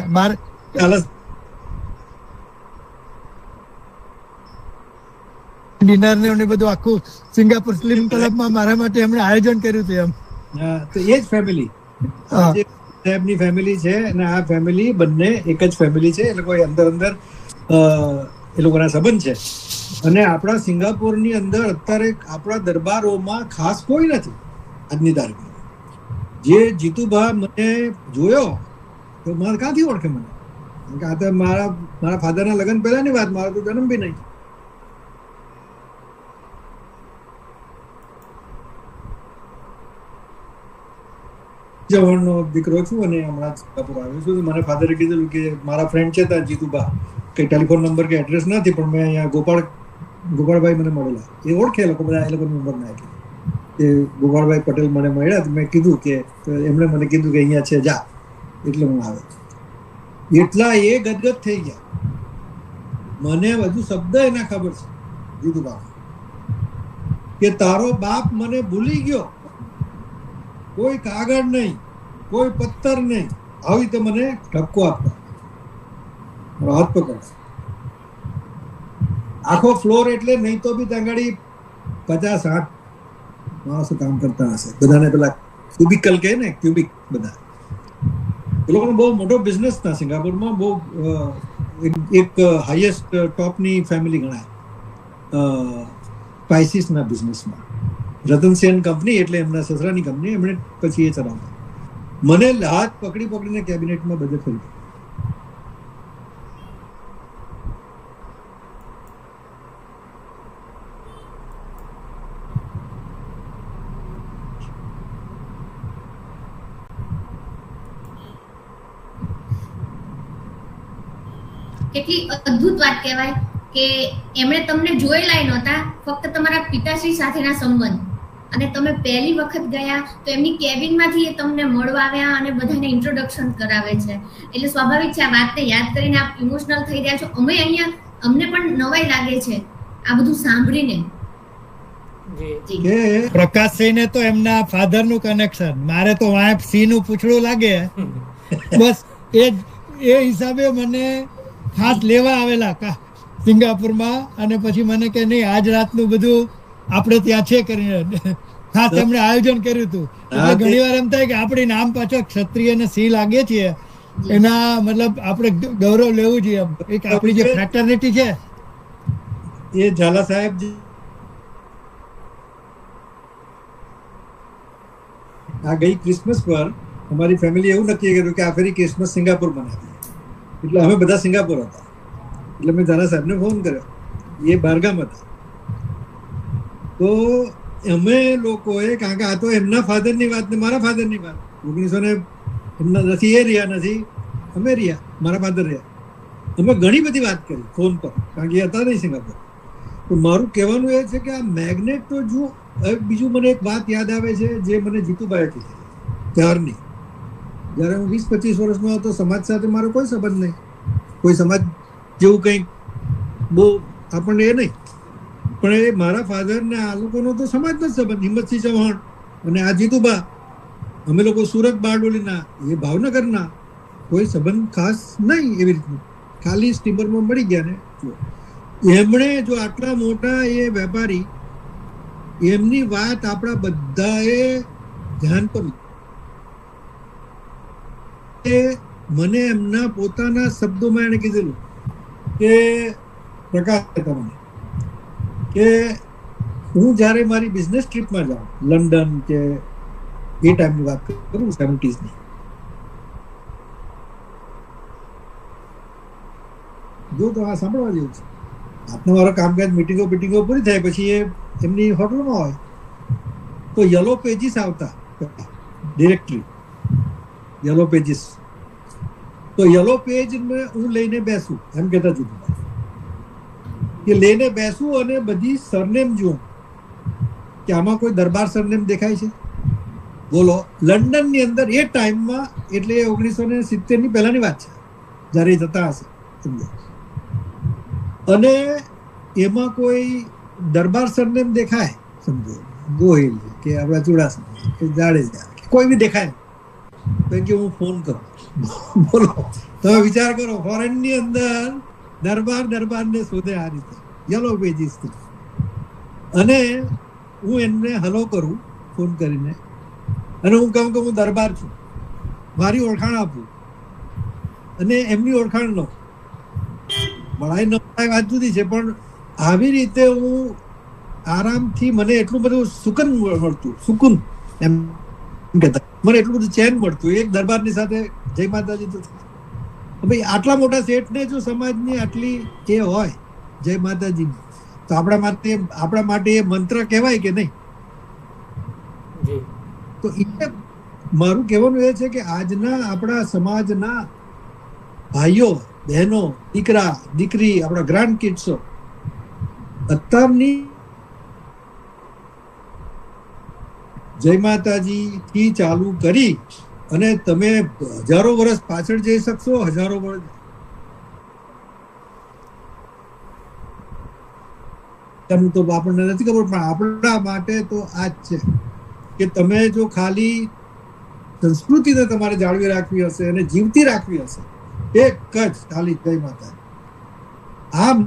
ડિનર ને બધું આખું સિંગાપુર સ્વિમિંગ ક્લબમાં મારા માટે એમણે આયોજન કર્યું હતું. એમ તો એ જ ફેમિલી સાહેબની ફેમિલી છે, અને આ ફેમિલી બંને એક જ ફેમિલી છે. એ લોકો અંદર એ લોકોના સંબંધ છે. અને આપણા સિંગાપુરની અંદર અત્યારે આપણા દરબારોમાં ખાસ કોઈ નથી આજની તારીખમાં. જે જીતુભા મને જોયો તો મારે ક્યાંથી ઓળખે મને, કારણ કે આ તો મારા ફાધરના લગ્ન પહેલાની વાત, મારો તો જન્મ બી નહીં. જવાનનો દીકરો છું અને હમણાં સિંગાપુર આવ્યો છું. મને ફાધરે કીધેલું કે મારા ફ્રેન્ડ છે ત્યાં જીતુભા, કંઈ ટેલિફોન નંબર કે એડ્રેસ નથી, પણ મેં અહીંયા ગોપાળભાઈ મને મળેલા, એ ઓળખે એ લોકો બધા, એ લોકોનો નંબર નાખી. એ ગોપાળભાઈ પટેલ મને મળ્યા, તો મેં કીધું કે, એમણે મને કીધું કે અહીંયા છે જા, એટલે હું આવ્યો. એટલા એ ગદગદ થઈ ગયા, મને વધુ શબ્દ એના ખબર છે જીતુભા, કે તારો બાપ મને ભૂલી ગયો, કોઈ કાગળ નહીં, કોઈ પથ્થર નહીં, આવી રીતે મને ઠપકો આપતા, હાથ પકડ. આખો ફ્લોર એટલે નહીં તો બી તંગાડી 50-60 માણસો કામ કરતા હશે. બધાને પેલા ક્યુબિકલ કહે ને, ક્યુબિક બધા. એ લોકોનો બહુ મોટો બિઝનેસ હતા સિંગાપુરમાં, બહુ એક હાઈએસ્ટ ટોપની ફેમિલી ગણાય સ્પાઇસીસના બિઝનેસમાં. રતનસિંહ કંપની એટલે એમના સસરાની કંપની, એમણે પછી એ ચલાવતા. મને હાથ પકડીને કેબિનેટમાં બધે ફરી. કેટલી અદ્ભુત વાત કહેવાય કે એમણે તમને જોયેલાય નહોતા, ફક્ત તમારા પિતાશ્રી સાથેના સંબંધ, અને તમે પહેલી વખત ગયા તો એમની કેબિનમાંથી એ તમને મળવા આવ્યા અને બધાને ઇન્ટ્રોડક્શન કરાવે છે. એટલે સ્વાભાવિક છે આ વાતને યાદ કરીને આપ ઇમોશનલ થઈ રહ્યા છો. અમે અહીંયા અમને પણ નવાઈ લાગે છે આ બધું સાંભળીને. પ્રકાશસિંહને તો એમના ફાધર નું કનેક્શન, મારે તો વાંપ સિંહ નું પૂછડું લાગે. બસ એ હિસાબે મને ખાસ લેવા આવેલા સિંગાપુરમાં, અને પછી મને કે નહીં આજ રાતનું બધું આપણે ત્યાં છે કરીને ખાસ એમણે આયોજન કર્યું હતું. એટલે ઘણી વાર એમ થાય કે આપણે નામ પાછો ક્ષત્રિય અને સિંહ લાગે છીએ, એના મતલબ આપણે ગૌરવ લેવું જોઈએ. એક આપણી જે ફ્રેટર્નિટી છે એ ઝાલા સાહેબ આ ગઈ ક્રિસમસ પર અમારી ફેમિલી એવું નક્કી કર્યું કે આ ફેરી ક્રિસમસ સિંગાપુર મનાવી. એટલે અમે બધા સિંગાપુર હતા. એટલે મેં ઝાલા સાહેબને ફોન કર્યો, એ બહારગામ હતા. તો અમે લોકોએ, કારણ કે આ તો એમના ફાધરની વાત ને મારા ફાધરની વાત, 1900 એમના નથી એ રહ્યા, નથી અમે રહ્યા, મારા ફાધર રહ્યા. અમે ઘણી બધી વાત કરી ફોન પર, કારણ કે એ હતા નહીં સિંગાપુર. તો મારું કહેવાનું એ છે કે આ મેગ્નેટ તો જુઓ. બીજું મને એક વાત યાદ આવે છે જે મને જીતુભાઈએ કીધી ત્યારની. જ્યારે હું 20-25 વર્ષનો હતો, સમાજ સાથે મારો કોઈ સંબંધ નહીં, કોઈ સમાજ જેવું કંઈક બહુ આપણને એ નહીં, પણ એ મારા ફાધર ને આ લોકોનો તો સમાજનો જ સંબંધ. હિંમતસિંહ ચૌહાણ અને આ જીતુબા, અમે લોકો સુરત બારડોલીના, એ ભાવનગરના, કોઈ સંબંધ ખાસ નહીં એવી રીતનું, ખાલી સ્ટીમરમાં મળી ગયા ને. એમણે જો આટલા મોટા એ વેપારી, એમની વાત આપણા બધાએ ધ્યાન પર, મને એમના પોતાના શબ્દોમાં એને કીધેલું કે પ્રકાશ તમને કે હું જ્યારે મારી બિઝનેસ ટ્રીપમાં જાઉં લંડન કે એ ટાઈમની વાત કરું 70s, જો તો આ સાંભળવા જેવું છે. આપનો મારો કામકાજ મિટિંગો પૂરી થાય પછી એ એમની હોટલમાં હોય તો યલો પેજીસ આવતા, ડિરેક્ટરી યલો પેજીસ. તો યલો પેજ હું લઈને બેસું, એમ કહેતા જુદું કે લઈને બેસું અને બધી સરનેમ જોઉં કે આમાં કોઈ દરબાર સરનેમ દેખાય છે. બોલો, લંડનની અંદર એ ટાઈમમાં, એટલે 1970ની પહેલાની વાત છે જ્યારે એ જતા હશે, અને એમાં કોઈ દરબાર સરનેમ દેખાય, સમજો ગોહિલ કે આપણા ચુડાસમા કે જાડેજા કે કોઈ બી દેખાય તો કે હું ફોન કરું. બોલો, તમે વિચાર કરો, ફોરેનની અંદર દરબારને શોધે આ રીતે યલો પેજીસ. અને હું એમને હલો કરું ફોન કરીને, અને હું કહું કે હું દરબાર છું, મારી ઓળખાણ આપું, અને એમની ઓળખાણ લો. મળાય ન મળાય વાત જુદી છે, પણ આવી રીતે હું આરામથી, મને એટલું બધું સુકૂન એમ કહેતા, મને એટલું બધું ચેન મળતું એક દરબારની સાથે. જય માતાજી. તો ભાઈ આટલા મોટા શેઠને જો સમાજની આટલી એ હોય જય માતાજી, તો આપણા માટે એ મંત્ર કહેવાય કે નહીં? તો એ મારું કહેવાનું એ છે કે આજના આપણા સમાજના ભાઈઓ બહેનો, દીકરા દીકરી, આપણા ગ્રાન્ડ કિડ્સો અત્યારની જય માતાજી થી ચાલુ કરી અને તમે હજારો વર્ષ પાછળ જઈ શકશો. હજારો વર્ષ તો આપણને નથી ખબર, પણ આપણા માટે તો આ જ છે કે તમે જો ખાલી સંસ્કૃતિને તમારે જાળવી રાખવી હશે અને જીવતી રાખવી હશે, એક જ ખાલી જય માતા. આમ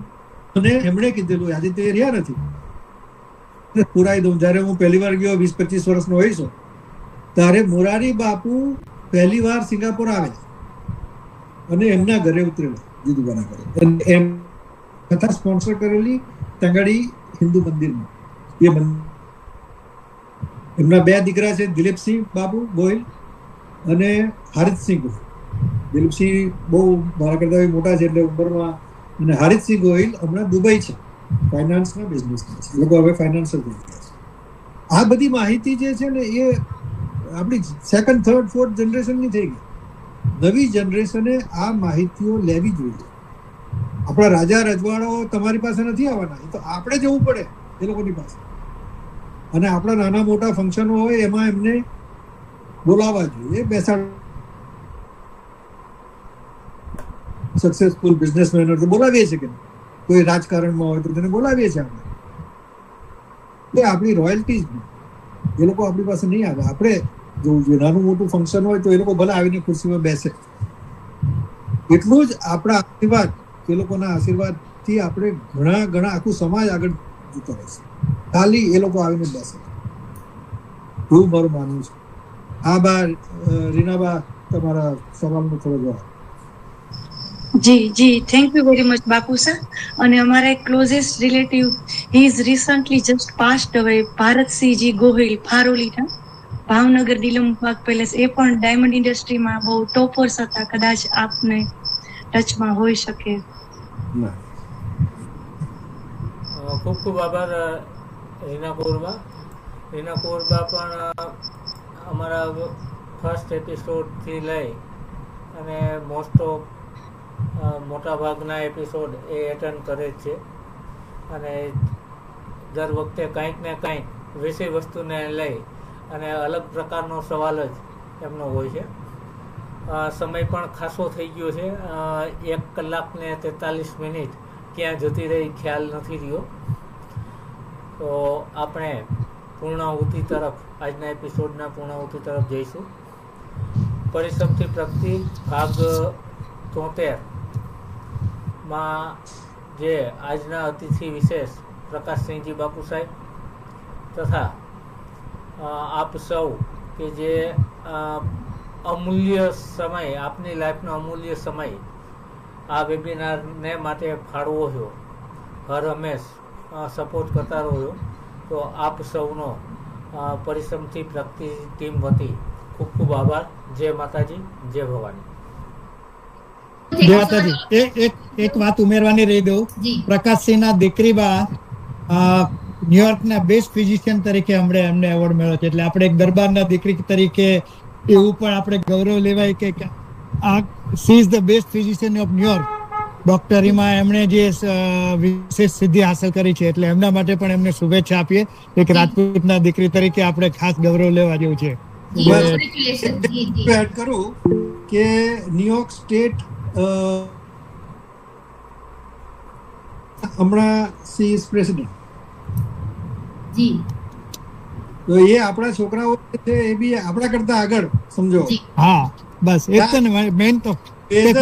મને એમણે કીધેલું, આજે તે રહ્યા નથી, પુરાઈ દઉં. જયારે હું પહેલી વાર ગયો 20-25 વર્ષનો હોઈશ, ત્યારે મોરારી બાપુ પહેલી વાર સિંગાપુર આવેલા અને એમના ઘરે ઉતરેલા, જીતુબાના ઘરે. એમ કથા સ્પોન્સર કરેલી તંગાડી હિન્દુ મંદિરમાં. એ એમના 2 દીકરા છે, દિલીપસિંહ બાબુ ગોહિલ અને હારિતસિંહ ગોહિલ. દિલીપસિંહ બહુ મારા કરતા મોટા છે એટલે ઉંમરમાં, અને હારિતસિંહ ગોહિલ હમણાં દુબઈ છે, ફાઇનાન્સના બિઝનેસમાં છે. એ લોકો હવે ફાઇનાન્સર થઈ ગયા છે. આ બધી માહિતી જે છે ને એ આપણી 2nd, 3rd, 4th જનરેશનની થઈ ગઈ. નવી જનરેશને આ માહિતીઓ લેવી જોઈએ. આપણા રાજા રજવાડાઓ તમારી પાસે નથી આવવાના, એ તો આપણે જવું પડે એ લોકોની પાસે. અને આપણા નાના મોટા ફંક્શનો હોય એમાં એમને બોલાવવા જોઈએ, બેસાડ. સક્સેસફુલ બિઝનેસમેન તો બોલાવીએ છીએ, કે કોઈ રાજકારણમાં હોય તો તેને બોલાવીએ છીએ આપણે. એ આપણી રોયલ્ટી એ લોકો આપણી પાસે નહીં આવે, આપણે જોવું જોઈએ. નાનું મોટું ફંક્શન હોય તો એ લોકો ભલે આવીને ખુરશીમાં બેસે. એટલું જ આપણા આશીર્વાદ, એ લોકોના આશીર્વાદથી આપણે ઘણા ઘણા આખું સમાજ આગળ જતો રહેશે, ખાલી એ લોકો આવીને બેસે. એવું મારું માનવું છે. આભાર રીનાબા, તમારા સવાલનો થોડો જવાબ. જી જી, thank you very much Bapu sir. અને અમારા એક closest relative, he is recently just passed અવે, ભારતસિંહજી ગોહિલ, ફારોલીના, ભાવનગર દિલમબાગ પેલેસ. એ પણ ડાયમંડ ઇન્ડસ્ટ્રીમાં બહુ ટોપર્સ હતા, કદાચ આપને ટચમાં હોઈ શકે. ખૂબ ખૂબ આભાર રીના કૌરબા. રીના કૌરબા પણ અમારા ફર્સ્ટ એપિસોડથી લઈ અને મોસ્ટ ઓફ મોટાભાગના એપિસોડ એ એટેન્ડ કરે જ છે, અને દર વખતે કંઈક ને કંઈક વિષય વસ્તુને લઈ અને અલગ પ્રકારનો સવાલ જ એમનો હોય છે. સમય પણ ખાસો થઈ ગયો છે, 1 કલાક ને 43 મિનિટ ક્યાં જતી રહી ખ્યાલ નથી રહ્યો. તો આપણે પૂર્ણાહુતિ તરફ, આજના એપિસોડના પૂર્ણાહુતિ તરફ જઈશું. પરિશ્રમથી પ્રગતિ ભાગ 73 માં જે આજના અતિથિ વિશેષ પ્રકાશસિંહજી બાપુ સાહેબ તથા આપ સૌ કે જે અમૂલ્ય સમય, આપની લાઈફનો અમૂલ્ય સમય આ વેબિનારને માટે ફાળવો છો, હર હંમેશ સપોર્ટ કરતા રહો છો, તો આપ સૌનો પરિશ્રમથી પ્રગતિ ટીમ વતી ખૂબ ખૂબ આભાર. જય માતાજી, જય ભવાની. જય માતાજી. એક વાત ઉમેરવાની રહી દઉં. પ્રકાશસિંહના દીકરીબા ન્યુયોર્કના બેસ્ટ ફિઝિશિયન તરીકે હમણાં એમને એવોર્ડ મળ્યો છે, એટલે આપણે એક દરબારના દીકરી તરીકે એવું પણ આપણે ગૌરવ લેવાય કે she is the best physician of New York. ડોક્ટરીમાં એમણે જે વિશેષ સિદ્ધિ હાંસલ કરી છે, એટલે એમના માટે પણ એમને શુભેચ્છા આપીએ. એક રાજપૂતના દીકરી તરીકે આપણે ખાસ ગૌરવ લેવા જેવું છે. એડ કરું કે ન્યુયોર્ક સ્ટેટ હમણાં સી ઇઝ પ્રેસિડેન્ટ. તો એ આપણા છોકરાઓ છે એ બી આપણા કરતા આગળ, સમજો. હા, બસ એ જ ને મેન. તો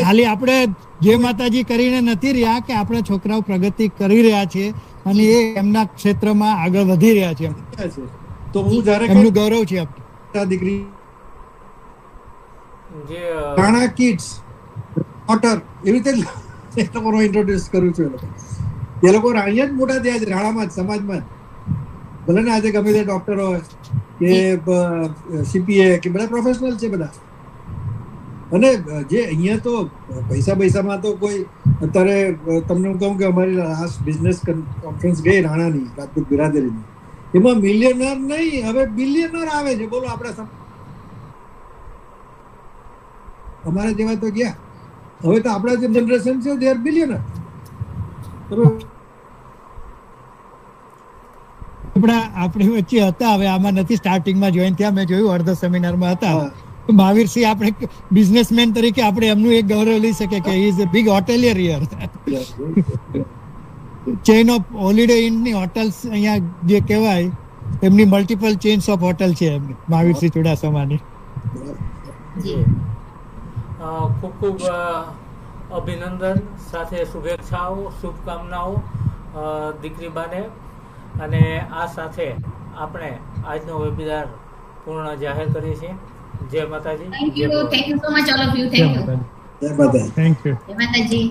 ખાલી આપણે જે માતાજી કરીને નથી રહ્યા કે આપણા છોકરાઓ પ્રગતિ કરી રહ્યા છે અને એ એમના ક્ષેત્રમાં આગળ વધી રહ્યા છે. તો હું જ્યારે એમનું ગૌરવ છે. દીકરી જે રાણા કિડ્સ ડોટર એવી રીતે એ લોકોનો ઇન્ટ્રોડ્યુસ કરું છું. એ લોકો અહીંયા જ મોટા થયા છે, રાણામાં જ, સમાજમાં જ. ભલે ને આજે ગમે તે ડોક્ટર હોય કે સીપીએ કે બધા પ્રોફેશનલ છે બધા. અને જે અહીંયા તો પૈસામાં તો કોઈ, અત્યારે તમને હું કહું કે અમારી લાસ્ટ બિઝનેસ કોન્ફરન્સ ગઈ રાણાની, રાજપૂત બિરાદરીની, એમાં મિલિયનર નહીં, હવે બિલિયનર આવે છે. બોલો, આપણા અમારા જેવા તો ગયા, હવે તો આપણા જે જનરેશન છે દે આર બિલિયનર. આપણી વચ્ચે હતા, હવે આમાં નથી, સ્ટાર્ટિંગમાં જોઈન થયા, મેં જોયું અડધો સેમિનારમાં હતા. મહાવીરસિંહ આપણે બિઝનેસમેન તરીકે આપણે એમનું એક ગૌરવ લઈ શકીએ કે he is a big hotelier here. Chain of holiday ઇનની હોટલ્સ અહીંયા જે કહેવાય, એમની મલ્ટિપલ ચેઇન્સ ઓફ હોટલ છે એમની, મહાવીરસિંહ ચુડાસમાની. ખૂબ ખૂબ અભિનંદન સાથે શુભેચ્છાઓ, શુભકામનાઓ દીકરીબાને. અને આ સાથે આપણે આજનો વેબિનાર પૂર્ણ જાહેર કરીએ છીએ. જય માતાજી. Thank you so much all of you. Thank you. જય માતાજી. Thank you. જય માતાજી.